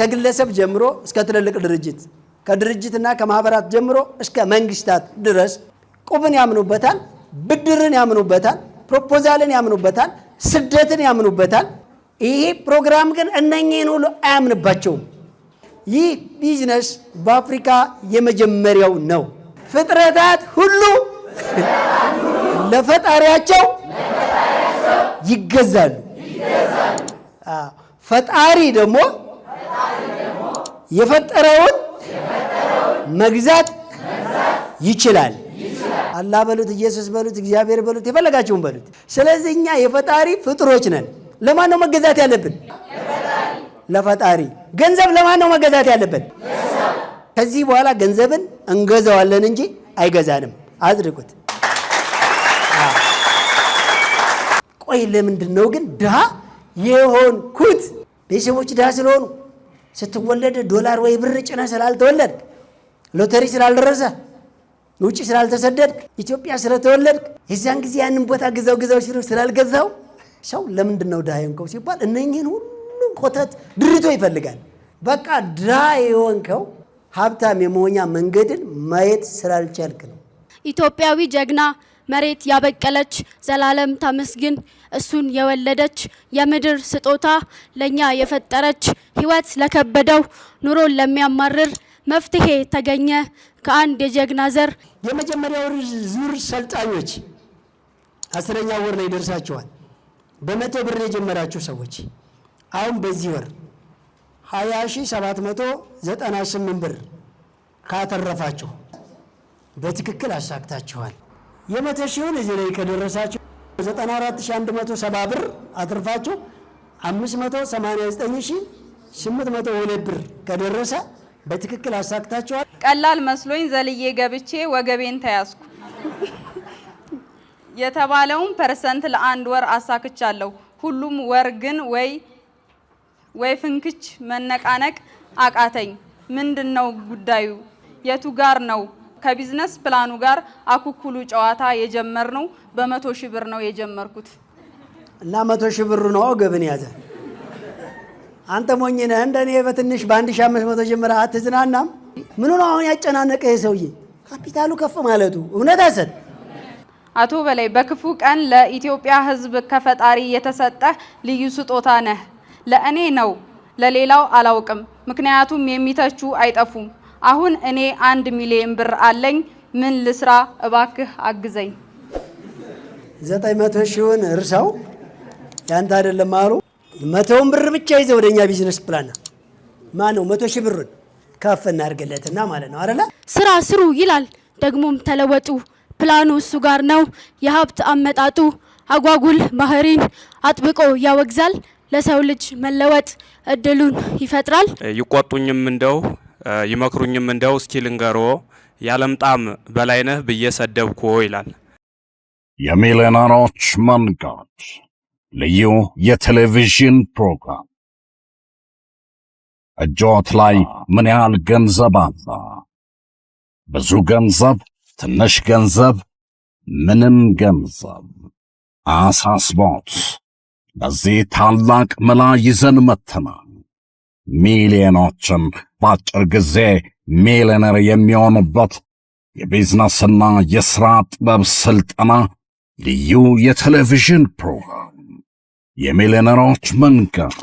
ከግለሰብ ጀምሮ እስከ ትልልቅ ድርጅት ከድርጅትና ከማህበራት ጀምሮ እስከ መንግስታት ድረስ ቁብን ያምኑበታል ብድርን ያምኑበታል ፕሮፖዛልን ያምኑበታል ስደትን ያምኑበታል ይሄ ፕሮግራም ግን እነኚህን ሁሉ አያምንባቸውም ይህ ቢዝነስ በአፍሪካ የመጀመሪያው ነው ፍጥረታት ሁሉ ለፈጣሪያቸው ይገዛሉ ፈጣሪ ደግሞ የፈጠረውን መግዛት ይችላል አላህ በሉት ኢየሱስ በሉት እግዚአብሔር በሉት የፈለጋችሁን በሉት ስለዚህ እኛ የፈጣሪ ፍጥሮች ነን ለማን ነው መገዛት ያለብን ለፈጣሪ ገንዘብ ለማን ነው መገዛት ያለበት ከዚህ በኋላ ገንዘብን እንገዛዋለን እንጂ አይገዛንም አድርጉት ቆይ ለምንድነው ግን ድሃ የሆንኩት ቤተሰቦች ድሃ ስለሆኑ ስትወለድ ዶላር ወይ ብር ጭነህ ስላልተወለድክ ሎተሪ ስላልደረሰ ውጪ ስላልተሰደድክ ኢትዮጵያ ስለተወለድክ የዛን ጊዜ ያንን ቦታ ግዛው ሲሉ ስላልገዛው ሰው ለምንድነው ድሃ የሆንከው ሲባል እነኚህን ሁሉ ኮተት ድርቶ ይፈልጋል በቃ ድሃ የሆንከው ሀብታም የመሆኛ መንገድን ማየት ስላልቻልክ ነው ኢትዮጵያዊ ጀግና መሬት ያበቀለች ዘላለም ታመስግን እሱን የወለደች የምድር ስጦታ ለኛ የፈጠረች ህይወት ለከበደው ኑሮን ለሚያማርር መፍትሄ ተገኘ ከአንድ የጀግና ዘር የመጀመሪያው ዙር ሰልጣኞች 10ኛ ወር ላይ ደርሳቸዋል በ100 ብር የጀመራችሁ ሰዎች አሁን በዚህ ወር 20798 ብር ካተረፋችሁ በትክክል አሳክታችኋል የ100 ሺውን እዚህ ላይ ከደረሳችሁ 94170 ብር አትርፋችሁ 589802 ብር ከደረሰ በትክክል አሳክታችኋል ቀላል መስሎኝ ዘልዬ ገብቼ ወገቤን ተያዝኩ የተባለውን ፐርሰንት ለአንድ ወር አሳክቻለሁ ሁሉም ወር ግን ወይ ፍንክች መነቃነቅ አቃተኝ ምንድነው ጉዳዩ የቱ ጋር ነው ከቢዝነስ ፕላኑ ጋር አኩኩሉ ጨዋታ የጀመርነው በ100 ሺህ ብር ነው የጀመርኩት እና 100 ሺህ ብር ነው ገበን ያዘ አንተ ሞኝ ነህ እንደኔ በትንሽ በ1500 ጀምራ አትዝናናም ምን ነው አሁን ያጨናነቀ የሰውዬ ካፒታሉ ከፍ ማለቱ እውነት አሰጥ አቶ በላይ በክፉ ቀን ለኢትዮጵያ ህዝብ ከፈጣሪ የተሰጠ ልዩ ስጦታ ነህ ለእኔ ነው ለሌላው አላውቅም ምክንያቱም የሚተቹ አይጠፉም አሁን እኔ 1 ሚሊዮን ብር አለኝ ምን ልስራ እባክህ አግዘኝ 900 ሺውን እርሳው ያንተ አይደለም አሉ 100 ብር ብቻ ይዘው ወደኛ ቢዝነስ ፕላን ማን ነው 100 ሺህ ብሩን ከፍ እናርገለትና ማለት ነው አይደለ ስራ ስሩ ይላል ደግሞም ተለወጡ ፕላኑ እሱ ጋር ነው የሀብት አመጣጡ አጓጉል ባህሪን አጥብቆ ያወግዛል ለሰው ልጅ መለወጥ እድሉን ይፈጥራል ይቆጡኝም እንደው ይመክሩኝም እንደው እስኪ ልንገሮ ያለምጣም በላይነህ በየሰደብኩ ይላል የሚሊዮነሮች መንገድ ልዩ የቴሌቪዥን ፕሮግራም እጆት ላይ ምን ያህል ገንዘብ አለ ብዙ ገንዘብ ትንሽ ገንዘብ ምንም ገንዘብ አሳስቦት በዚህ ታላቅ መላ ይዘን መተናል ሚሊዮኖችን በአጭር ጊዜ ሚሊዮነር የሚሆኑበት የቢዝነስና የሥራ ጥበብ ስልጠና ልዩ የቴሌቪዥን ፕሮግራም የሚሊዮነሮች መንገድ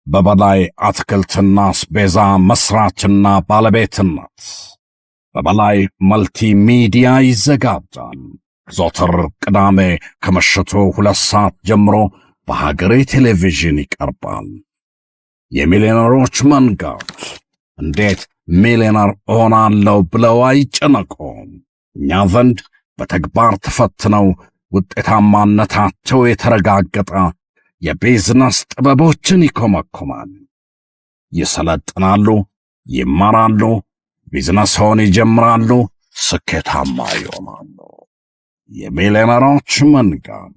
በበላይ አትክልትና አስቤዛ መስራችና ባለቤትነት በበላይ መልቲ ሚዲያ ይዘጋጃል ዘወትር ቅዳሜ ከምሽቱ 2 ሰዓት ጀምሮ በሀገሬ ቴሌቪዥን ይቀርባል የሚሊዮነሮች መንገድ እንዴት ሚሊዮነር ሆናለሁ ብለው አይጨነቁም እኛ ዘንድ በተግባር ተፈትነው ውጤታማነታቸው የተረጋገጠ የቢዝነስ ጥበቦችን ይኮመኮማል ይሰለጥናሉ ይማራሉ ቢዝነስን ይጀምራሉ ስኬታማ ይሆናሉ የሚሊዮነሮች መንገድ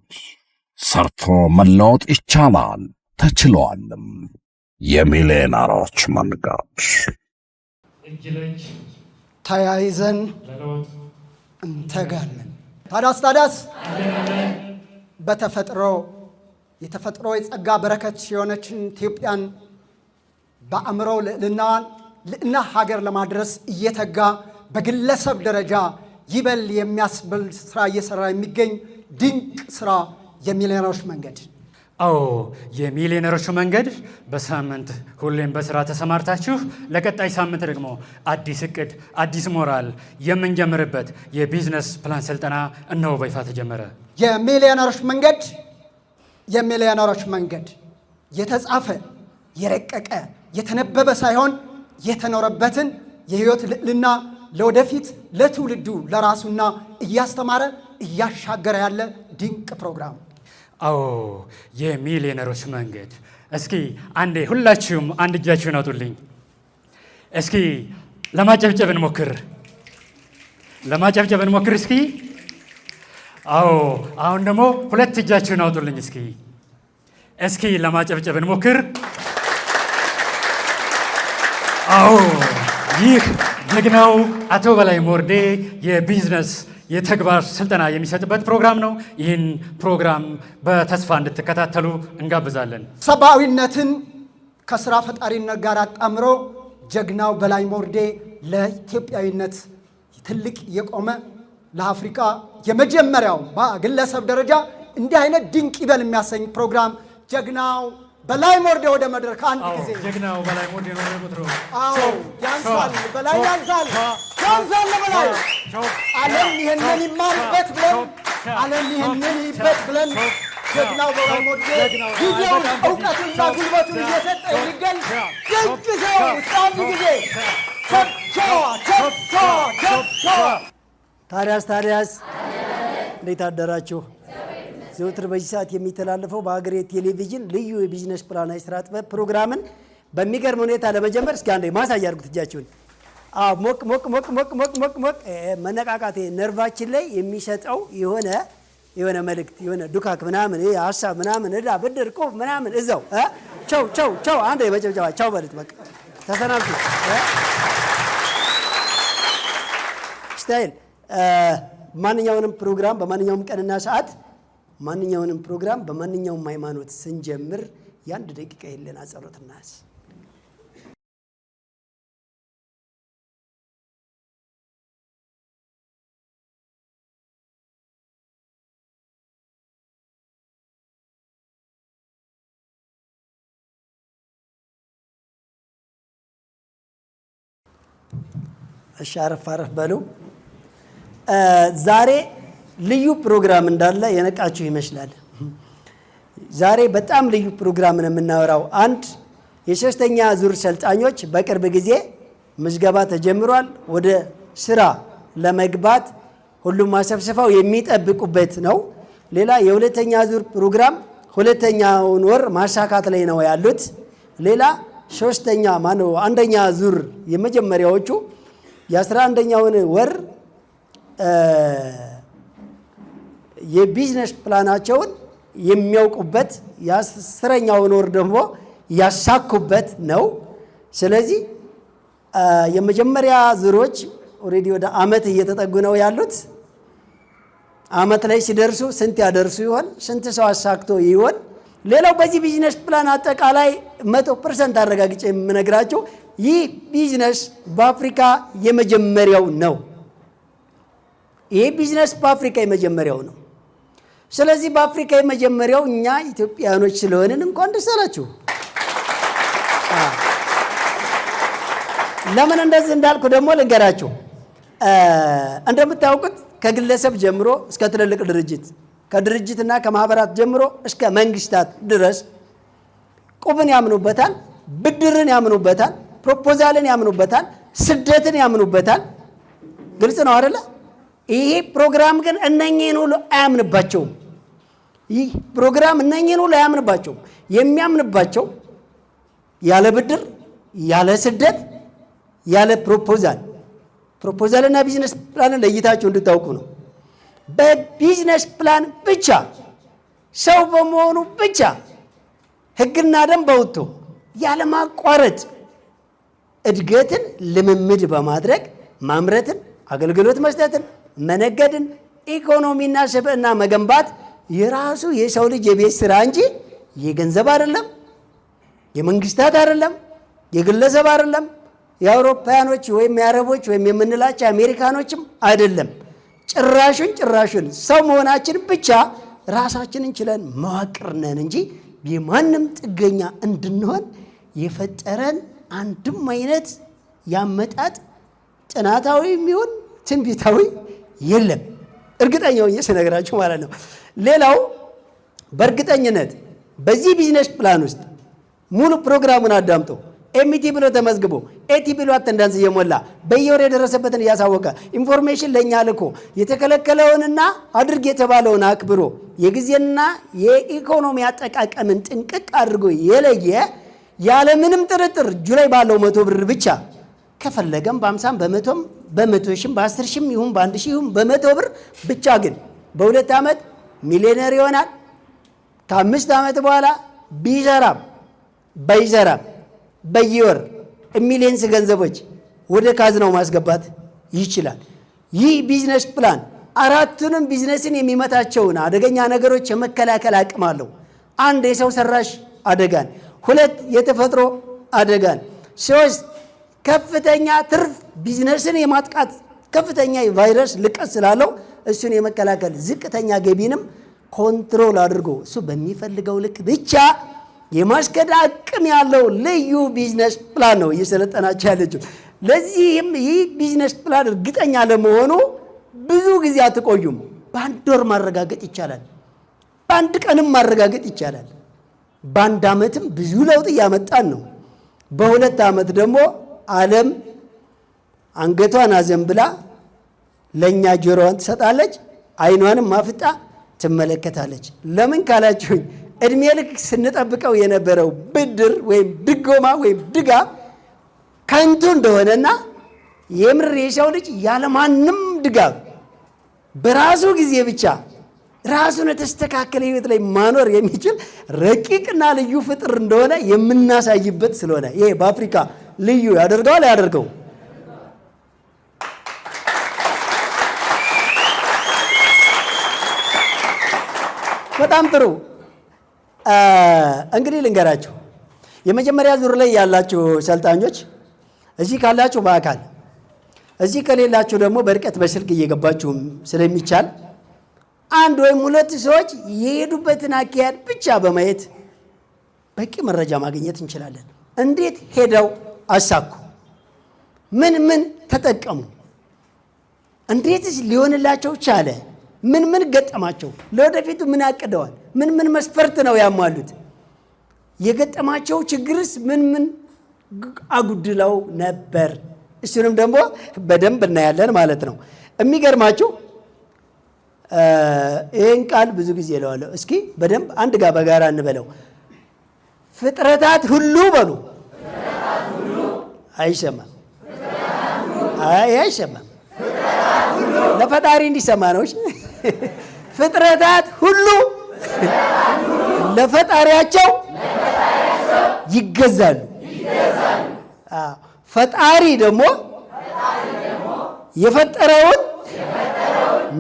ሰርቶ መለወጥ ይቻላል ተችሏልም የሚሊዮነሮች መንገድ እጅ ለእጅ ተያይዘን እንተጋለን ታዳስ በተፈጥሮ የተፈጥሮ የጸጋ በረከት የሆነችን ኢትዮጵያን በአእምሮው ልዕልና ሀገር ለማድረስ እየተጋ በግለሰብ ደረጃ ይበል የሚያስብል ስራ እየሰራ የሚገኝ ድንቅ ስራ የሚሊዮነሮች መንገድ። አዎ የሚሊዮነሮቹ መንገድ በሳምንት ሁሌም በስራ ተሰማርታችሁ ለቀጣይ ሳምንት ደግሞ አዲስ እቅድ፣ አዲስ ሞራል የምንጀምርበት የቢዝነስ ፕላን ስልጠና እነሆ በይፋ ተጀመረ። የሚሊዮነሮች መንገድ የተጻፈ የረቀቀ የተነበበ ሳይሆን የተኖረበትን የህይወት ልዕልና ለወደፊት ለትውልዱ ለራሱና እያስተማረ እያሻገረ ያለ ድንቅ ፕሮግራም። አዎ የሚሊዮነሮች መንገድ። እስኪ አንዴ ሁላችሁም አንድ እጃችሁን አውጡልኝ። እስኪ ለማጨብጨብ እንሞክር፣ እስኪ። አዎ አሁን ደግሞ ሁለት እጃችሁን አውጡልኝ። እስኪ ለማጨብጨብ እንሞክር። አዎ ይህ ጀግናው አቶ በላይ ሞርዴ የቢዝነስ የተግባር ስልጠና የሚሰጥበት ፕሮግራም ነው። ይህን ፕሮግራም በተስፋ እንድትከታተሉ እንጋብዛለን። ሰብአዊነትን ከስራ ፈጣሪነት ጋር አጣምሮ ጀግናው በላይ ሞርዴ ለኢትዮጵያዊነት ትልቅ የቆመ ለአፍሪካ የመጀመሪያው በግለሰብ ደረጃ እንዲህ አይነት ድንቅ ይበል የሚያሰኝ ፕሮግራም ጀግናው በላይ ሞርዴ ወደ መድረክ አንድ ጊዜ ጀግናው በላይ ሞርዴ ነው ቁጥሩ። አዎ ያንሳል፣ በላይ ያንሳል ለበላይ ዓለም ይሄንን ይማርበት ብለን ጀግናው በላይ ሞርዴ ጊዜውን እውቀቱንና ጉልበቱን እየሰጠ የሚገኝ ድንቅ ሰው። አንድ ጊዜ ታዲያስ እንዴት አደራችሁ? ዘወትር በዚህ ሰዓት የሚተላለፈው በሀገሬ ቴሌቪዥን ልዩ የቢዝነስ ፕላንና የስራ ጥበብ ፕሮግራምን በሚገርም ሁኔታ ለመጀመር እስኪ አንዴ ማሳያ አድርጉት እጃችሁን። ሞቅ መነቃቃት ነርቫችን ላይ የሚሰጠው የሆነ መልእክት የሆነ ዱካክ ምናምን ሀሳብ ምናምን እዳ ብድር ቁብ ምናምን እዛው ቻው አንዴ መጨብጨባ ቻው በሉት። በቃ ተሰናብቱ። ስታይል ማንኛውንም ፕሮግራም በማንኛውም ቀንና ሰዓት ማንኛውንም ፕሮግራም በማንኛውም ሃይማኖት ስንጀምር የአንድ ደቂቃ የለና ጸሎት እናስ እሺ፣ አረፍ በሉ። ዛሬ ልዩ ፕሮግራም እንዳለ የነቃችሁ ይመስላል። ዛሬ በጣም ልዩ ፕሮግራም ነው የምናወራው። አንድ የሶስተኛ ዙር ሰልጣኞች በቅርብ ጊዜ ምዝገባ ተጀምሯል። ወደ ስራ ለመግባት ሁሉም ማሰብሰፋው የሚጠብቁበት ነው። ሌላ የሁለተኛ ዙር ፕሮግራም ሁለተኛውን ወር ማሳካት ላይ ነው ያሉት። ሌላ አንደኛ ዙር የመጀመሪያዎቹ የ11ኛውን ወር የቢዝነስ ፕላናቸውን የሚያውቁበት የ10ኛውን ወር ደግሞ ያሳኩበት ነው። ስለዚህ የመጀመሪያ ዙሮች ኦልሬዲ ወደ አመት እየተጠጉ ነው ያሉት። አመት ላይ ሲደርሱ ስንት ያደርሱ ይሆን? ስንት ሰው አሳክቶ ይሆን? ሌላው በዚህ ቢዝነስ ፕላን አጠቃላይ 100% አረጋግጬ የምነግራቸው ይህ ቢዝነስ በአፍሪካ የመጀመሪያው ነው። ይህ ቢዝነስ በአፍሪካ የመጀመሪያው ነው። ስለዚህ በአፍሪካ የመጀመሪያው እኛ ኢትዮጵያኖች ስለሆንን እንኳን ደስ አላችሁ። ለምን እንደዚህ እንዳልኩ ደግሞ ልንገራችሁ። እንደምታውቁት ከግለሰብ ጀምሮ እስከ ትልልቅ ድርጅት፣ ከድርጅትና ከማህበራት ጀምሮ እስከ መንግስታት ድረስ ቁብን ያምኑበታል፣ ብድርን ያምኑበታል፣ ፕሮፖዛልን ያምኑበታል፣ ስደትን ያምኑበታል። ግልጽ ነው አይደለ? ይሄ ፕሮግራም ግን እነኚህን ሁሉ አያምንባቸውም። ይህ ፕሮግራም እነኚህን ሁሉ አያምንባቸውም። የሚያምንባቸው ያለ ብድር፣ ያለ ስደት፣ ያለ ፕሮፖዛልና ቢዝነስ ፕላንን ለይታችሁ እንድታውቁ ነው። በቢዝነስ ፕላን ብቻ ሰው በመሆኑ ብቻ ህግና ደንብ አውጥቶ ያለማቋረጥ እድገትን ልምምድ በማድረግ ማምረትን፣ አገልግሎት መስጠትን፣ መነገድን፣ ኢኮኖሚና ስብዕና መገንባት የራሱ የሰው ልጅ የቤት ስራ እንጂ የገንዘብ አይደለም፣ የመንግስታት አይደለም፣ የግለሰብ አይደለም፣ የአውሮፓውያኖች ወይም የአረቦች ወይም የምንላቸው አሜሪካኖችም አይደለም። ጭራሹን ሰው መሆናችን ብቻ ራሳችንን ችለን መዋቅር ነን እንጂ የማንም ጥገኛ እንድንሆን የፈጠረን አንድም አይነት ያመጣጥ ጥናታዊ የሚሆን ትንቢታዊ የለም። እርግጠኛ ሆኜ ስነግራችሁ ማለት ነው። ሌላው በእርግጠኝነት በዚህ ቢዝነስ ፕላን ውስጥ ሙሉ ፕሮግራሙን አዳምጦ ኤምቲ ብሎ ተመዝግቦ ኤቲ ብሎ አቴንዳንስ እየሞላ በየወር የደረሰበትን እያሳወቀ ኢንፎርሜሽን ለእኛ ልኮ የተከለከለውንና አድርግ የተባለውን አክብሮ የጊዜና የኢኮኖሚ አጠቃቀምን ጥንቅቅ አድርጎ የለየ ያለምንም ጥርጥር እጁ ላይ ባለው 100 ብር ብቻ ከፈለገም በ50 በ100 በ100 ሺህ በ10 ሺህ ይሁን በ1 ሺህ ይሁን በ100 ብር ብቻ ግን በ2 ዓመት ሚሊዮነር ይሆናል። ከ5 ዓመት በኋላ ቢሰራም ባይሰራም በየወር ሚሊየንስ ገንዘቦች ወደ ካዝናው ማስገባት ይችላል። ይህ ቢዝነስ ፕላን አራቱንም ቢዝነስን የሚመታቸውን አደገኛ ነገሮች የመከላከል አቅም አለው። 1 የሰው ሰራሽ አደጋን፣ 2 የተፈጥሮ አደጋን፣ 3 ከፍተኛ ትርፍ ቢዝነስን የማጥቃት ከፍተኛ ቫይረስ ልቀት ስላለው እሱን የመከላከል ዝቅተኛ ገቢንም ኮንትሮል አድርጎ እሱ በሚፈልገው ልክ ብቻ የማስከዳ አቅም ያለው ልዩ ቢዝነስ ፕላን ነው እየሰለጠናችሁ ያለችው። ለዚህም ይህ ቢዝነስ ፕላን እርግጠኛ ለመሆኑ ብዙ ጊዜ አትቆዩም። በ1 ወር ማረጋገጥ ይቻላል። በ1 ቀንም ማረጋገጥ ይቻላል። በ1 ዓመትም ብዙ ለውጥ እያመጣን ነው። በ2 ዓመት ደግሞ ዓለም አንገቷን አዘንብላ ለእኛ ጆሮዋን ትሰጣለች፣ አይኗንም ማፍጣ ትመለከታለች። ለምን ካላችሁኝ እድሜ ልክ ስንጠብቀው የነበረው ብድር ወይም ድጎማ ወይም ድጋፍ ከንቱ እንደሆነና የምር የሰው ልጅ ያለማንም ድጋፍ በራሱ ጊዜ ብቻ ራሱን የተስተካከለ ህይወት ላይ ማኖር የሚችል ረቂቅና ልዩ ፍጥር እንደሆነ የምናሳይበት ስለሆነ ይሄ በአፍሪካ ልዩ ያደርገዋል ያደርገው። በጣም ጥሩ። እንግዲህ ልንገራችሁ፣ የመጀመሪያ ዙር ላይ ያላችሁ ሰልጣኞች እዚህ ካላችሁ በአካል እዚህ ከሌላችሁ ደግሞ በርቀት በስልክ እየገባችሁም ስለሚቻል 1 ወይም 2 ሰዎች የሄዱበትን አካሄድ ብቻ በማየት በቂ መረጃ ማግኘት እንችላለን። እንዴት ሄደው አሳኩ? ምን ተጠቀሙ? እንዴትስ ሊሆንላቸው ቻለ? ምን ገጠማቸው? ለወደፊቱ ምን አቅደዋል? ምን መስፈርት ነው ያሟሉት? የገጠማቸው ችግርስ ምን አጉድለው ነበር? እሱንም ደግሞ በደንብ እናያለን ማለት ነው። የሚገርማችሁ ይህን ቃል ብዙ ጊዜ እለዋለሁ። እስኪ በደንብ አንድ ጋር በጋራ እንበለው። ፍጥረታት ሁሉ በሉ። አይሰማም? አይሰማም። ለፈጣሪ እንዲሰማ ነው። ፍጥረታት ሁሉ ለፈጣሪያቸው ይገዛሉ። ፈጣሪ ደግሞ የፈጠረውን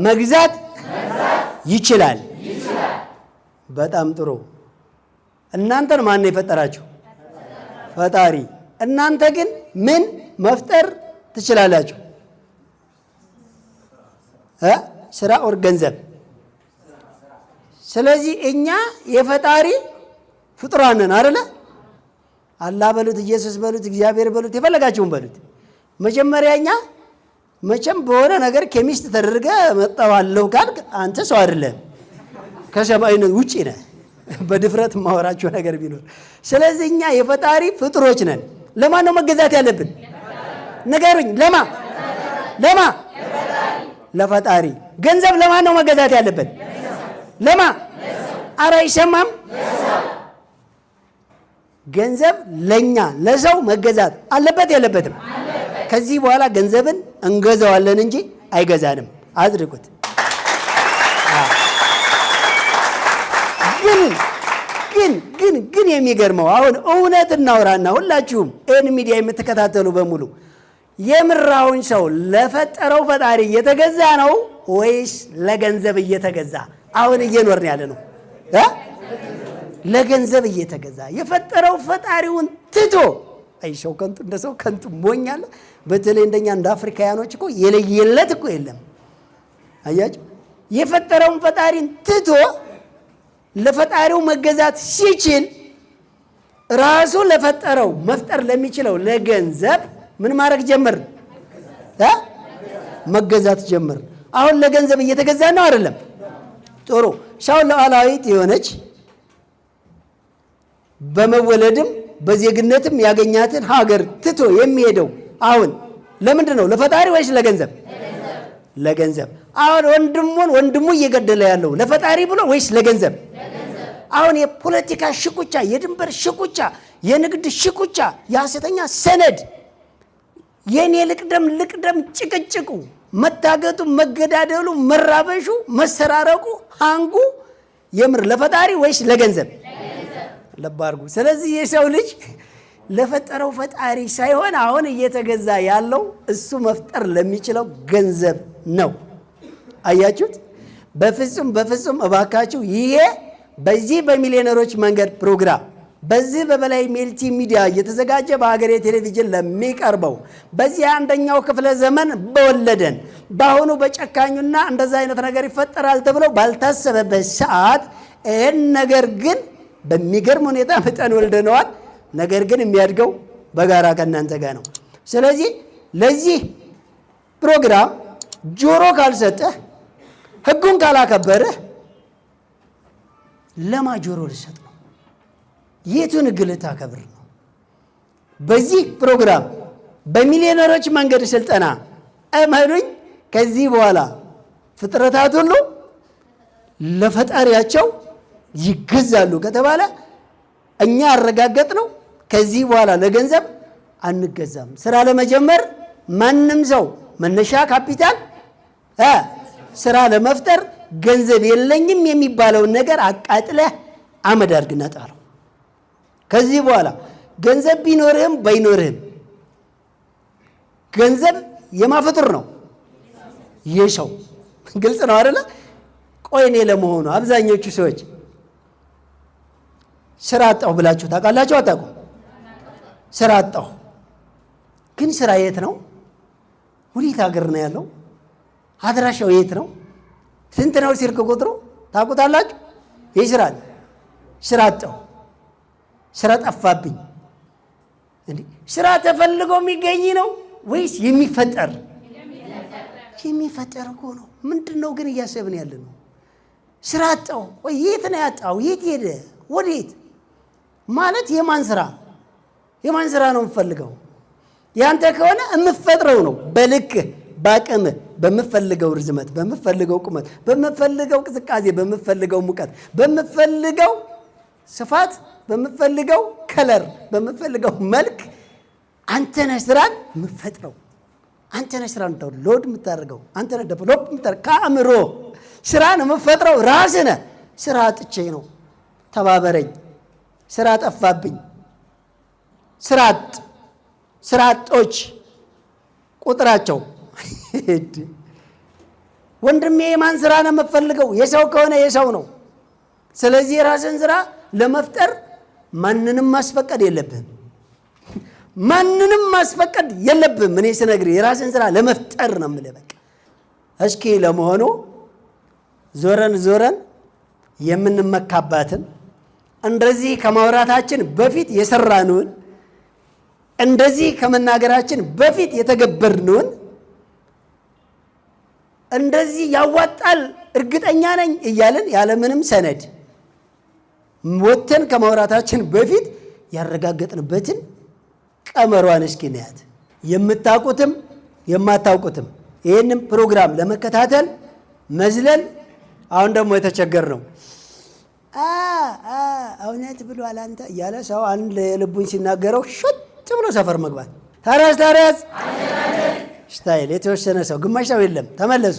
መግዛት ይችላል። በጣም ጥሩ። እናንተን ማን ነው የፈጠራችሁ? ፈጣሪ። እናንተ ግን ምን መፍጠር ትችላላችሁ? ስራ ኦር ገንዘብ። ስለዚህ እኛ የፈጣሪ ፍጡራን ነን አይደለ? አላህ በሉት፣ ኢየሱስ በሉት፣ እግዚአብሔር በሉት፣ የፈለጋችሁን በሉት። መጀመሪያ እኛ መቼም በሆነ ነገር ኬሚስት ተደርገ መጣዋለሁ ካልክ አንተ ሰው አይደለም፣ ከሰብአዊነት ውጪ ነህ። በድፍረት ማወራቸው ነገር ቢኖር። ስለዚህ እኛ የፈጣሪ ፍጡሮች ነን። ለማን ነው መገዛት ያለብን? ንገሩኝ። ለማ ለፈጣሪ። ገንዘብ ለማን ነው መገዛት ያለበት? ለማ? አረ አይሰማም። ገንዘብ ለኛ ለሰው መገዛት አለበት የለበትም? ከዚህ በኋላ ገንዘብን እንገዛዋለን እንጂ አይገዛንም። አድርጉት። ግን የሚገርመው አሁን እውነት እናውራና ሁላችሁም ይህን ሚዲያ የምትከታተሉ በሙሉ የምራውን ሰው ለፈጠረው ፈጣሪ እየተገዛ ነው ወይስ ለገንዘብ እየተገዛ? አሁን እየኖርን ያለ ነው ለገንዘብ እየተገዛ። የፈጠረው ፈጣሪውን ትቶ አይሻው ከንቱ እንደ ሰው ከንቱ ሞኛለ። በተለይ እንደኛ እንደ አፍሪካውያኖች እኮ የለየለት እኮ የለም። አያችሁ የፈጠረውን ፈጣሪን ትቶ ለፈጣሪው መገዛት ሲችል ራሱ ለፈጠረው መፍጠር ለሚችለው ለገንዘብ ምን ማድረግ ጀመር? መገዛት ጀመር። አሁን ለገንዘብ እየተገዛ ነው አይደለም? ጥሩ ሻው ሉዓላዊት የሆነች በመወለድም በዜግነትም ያገኛትን ሀገር ትቶ የሚሄደው አሁን ለምንድን ነው? ለፈጣሪ ወይስ ለገንዘብ? ለገንዘብ። አሁን ወንድሙ እየገደለ ያለው ለፈጣሪ ብሎ ወይስ ለገንዘብ? አሁን የፖለቲካ ሽኩቻ፣ የድንበር ሽኩቻ፣ የንግድ ሽኩቻ፣ የሐሰተኛ ሰነድ፣ የኔ ልቅደም ጭቅጭቁ፣ መታገቱ፣ መገዳደሉ፣ መራበሹ፣ መሰራረቁ፣ ሃንጉ የምር ለፈጣሪ ወይስ ለገንዘብ? ልብ አድርጉ። ስለዚህ የሰው ልጅ ለፈጠረው ፈጣሪ ሳይሆን አሁን እየተገዛ ያለው እሱ መፍጠር ለሚችለው ገንዘብ ነው። አያችሁት? በፍጹም እባካችሁ ይሄ በዚህ በሚሊዮነሮች መንገድ ፕሮግራም በዚህ በበላይ መልቲ ሚዲያ እየተዘጋጀ በሀገሬ ቴሌቪዥን ለሚቀርበው በዚህ አንደኛው ክፍለ ዘመን በወለደን በአሁኑ በጨካኙና እንደዛ አይነት ነገር ይፈጠራል ተብሎ ባልታሰበበት ሰዓት ይህን ነገር ግን በሚገርም ሁኔታ መጠን ወልደነዋል። ነገር ግን የሚያድገው በጋራ ከእናንተ ጋር ነው። ስለዚህ ለዚህ ፕሮግራም ጆሮ ካልሰጠህ፣ ህጉን ካላከበርህ ለማ ጆሮ ልሰጥ ነው? የቱን ህግ ልታከብር ነው? በዚህ ፕሮግራም በሚሊዮነሮች መንገድ ስልጠና እመኑኝ ከዚህ በኋላ ፍጥረታት ሁሉ ለፈጣሪያቸው ይገዛሉ ከተባለ እኛ አረጋገጥ ነው። ከዚህ በኋላ ለገንዘብ አንገዛም። ስራ ለመጀመር ማንም ሰው መነሻ ካፒታል ስራ ለመፍጠር ገንዘብ የለኝም የሚባለውን ነገር አቃጥለህ አመድ አድርግና ጣለው። ከዚህ በኋላ ገንዘብ ቢኖርህም ባይኖርህም ገንዘብ የማፍጡር ነው፣ የሰው ግልጽ ነው አይደለ? ቆይ እኔ ለመሆኑ አብዛኞቹ ሰዎች ስራ አጣሁ ብላችሁ ታውቃላችሁ? አታውቁም? ስራ አጣሁ። ግን ስራ የት ነው? ወዴት ሀገር ነው ያለው? አድራሻው የት ነው? ስንት ነው ስልክ ቁጥሩ? ታውቁታላችሁ? ይስራል። ስራ አጣሁ፣ ስራ ጠፋብኝ። እንዴ ስራ ተፈልጎ የሚገኝ ነው ወይስ የሚፈጠር? የሚፈጠር እኮ ነው። ምንድነው ግን እያሰብን ያለ ነው? ስራ አጣሁ። ቆይ የት ነው ያጣው? የት ሄደ? ወዴት ማለት የማን ስራ? የማን ስራ ነው የምፈልገው? ያንተ ከሆነ የምፈጥረው ነው። በልክህ በአቅምህ በምፈልገው ርዝመት፣ በምፈልገው ቁመት፣ በምፈልገው ቅዝቃዜ፣ በምፈልገው ሙቀት፣ በምፈልገው ስፋት፣ በምፈልገው ከለር፣ በምፈልገው መልክ አንተ ነህ ስራን የምፈጥረው። አንተ ነህ ስራን ዳውንሎድ የምታደርገው። አንተ ነህ ዴቨሎፕ የምታደርገው። ከአእምሮ ስራን የምፈጥረው ራስህ ነህ። ስራ አጥቼ ነው ተባበረኝ። ስራ ጠፋብኝ። ስራ አጦች ቁጥራቸው ወንድሜ የማን ስራ ነው የምፈልገው? የሰው ከሆነ የሰው ነው። ስለዚህ የራስን ስራ ለመፍጠር ማንንም ማስፈቀድ የለብህም። ማንንም ማስፈቀድ የለብህም። እኔ ስነግርህ የራስን ስራ ለመፍጠር ነው የምልህ። በቃ እስኪ ለመሆኑ ዞረን የምንመካባትን እንደዚህ ከማውራታችን በፊት የሰራነውን እንደዚህ ከመናገራችን በፊት የተገበርነውን እንደዚህ ያዋጣል እርግጠኛ ነኝ እያልን ያለምንም ሰነድ ወተን ከማውራታችን በፊት ያረጋገጥንበትን ቀመሯን እስኪ ነያት። የምታውቁትም የማታውቁትም ይህንን ፕሮግራም ለመከታተል መዝለል። አሁን ደግሞ የተቸገር ነው እውነት ብሏል አንተ እያለ ሰው አንድ የልቡን ሲናገረው ሹጥ ብሎ ሰፈር መግባት። ታራስ ስታይል የተወሰነ ሰው ግማሽ ሰው የለም። ተመለሱ።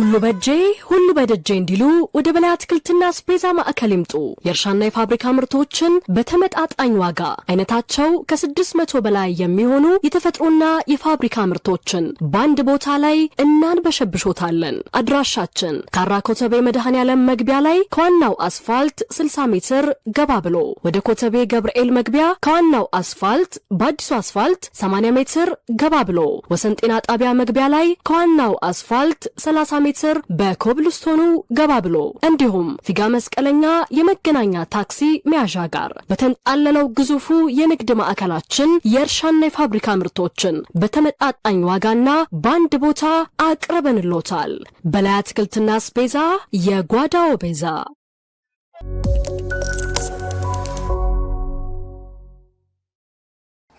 ሁሉ በእጄ ሁሉ በደጄ እንዲሉ ወደ በላይ አትክልትና አስቤዛ ማዕከል ይምጡ። የእርሻና የፋብሪካ ምርቶችን በተመጣጣኝ ዋጋ አይነታቸው ከ600 በላይ የሚሆኑ የተፈጥሮና የፋብሪካ ምርቶችን በአንድ ቦታ ላይ እናንበሸብሾታለን። አድራሻችን ካራ ኮተቤ መድኃኔዓለም መግቢያ ላይ ከዋናው አስፋልት 60 ሜትር ገባ ብሎ ወደ ኮተቤ ገብርኤል መግቢያ ከዋናው አስፋልት በአዲሱ አስፋልት 80 ሜትር ገባ ብሎ ወሰን ጤና ጣቢያ መግቢያ ላይ ከዋናው አስፋልት 30 ሜትር በኮብልስቶኑ ገባ ብሎ እንዲሁም ፊጋ መስቀለኛ የመገናኛ ታክሲ መያዣ ጋር በተንጣለለው ግዙፉ የንግድ ማዕከላችን የእርሻና የፋብሪካ ምርቶችን በተመጣጣኝ ዋጋና በአንድ ቦታ አቅርበንሎታል። በላይ አትክልትና አስቤዛ የጓዳው ቤዛ።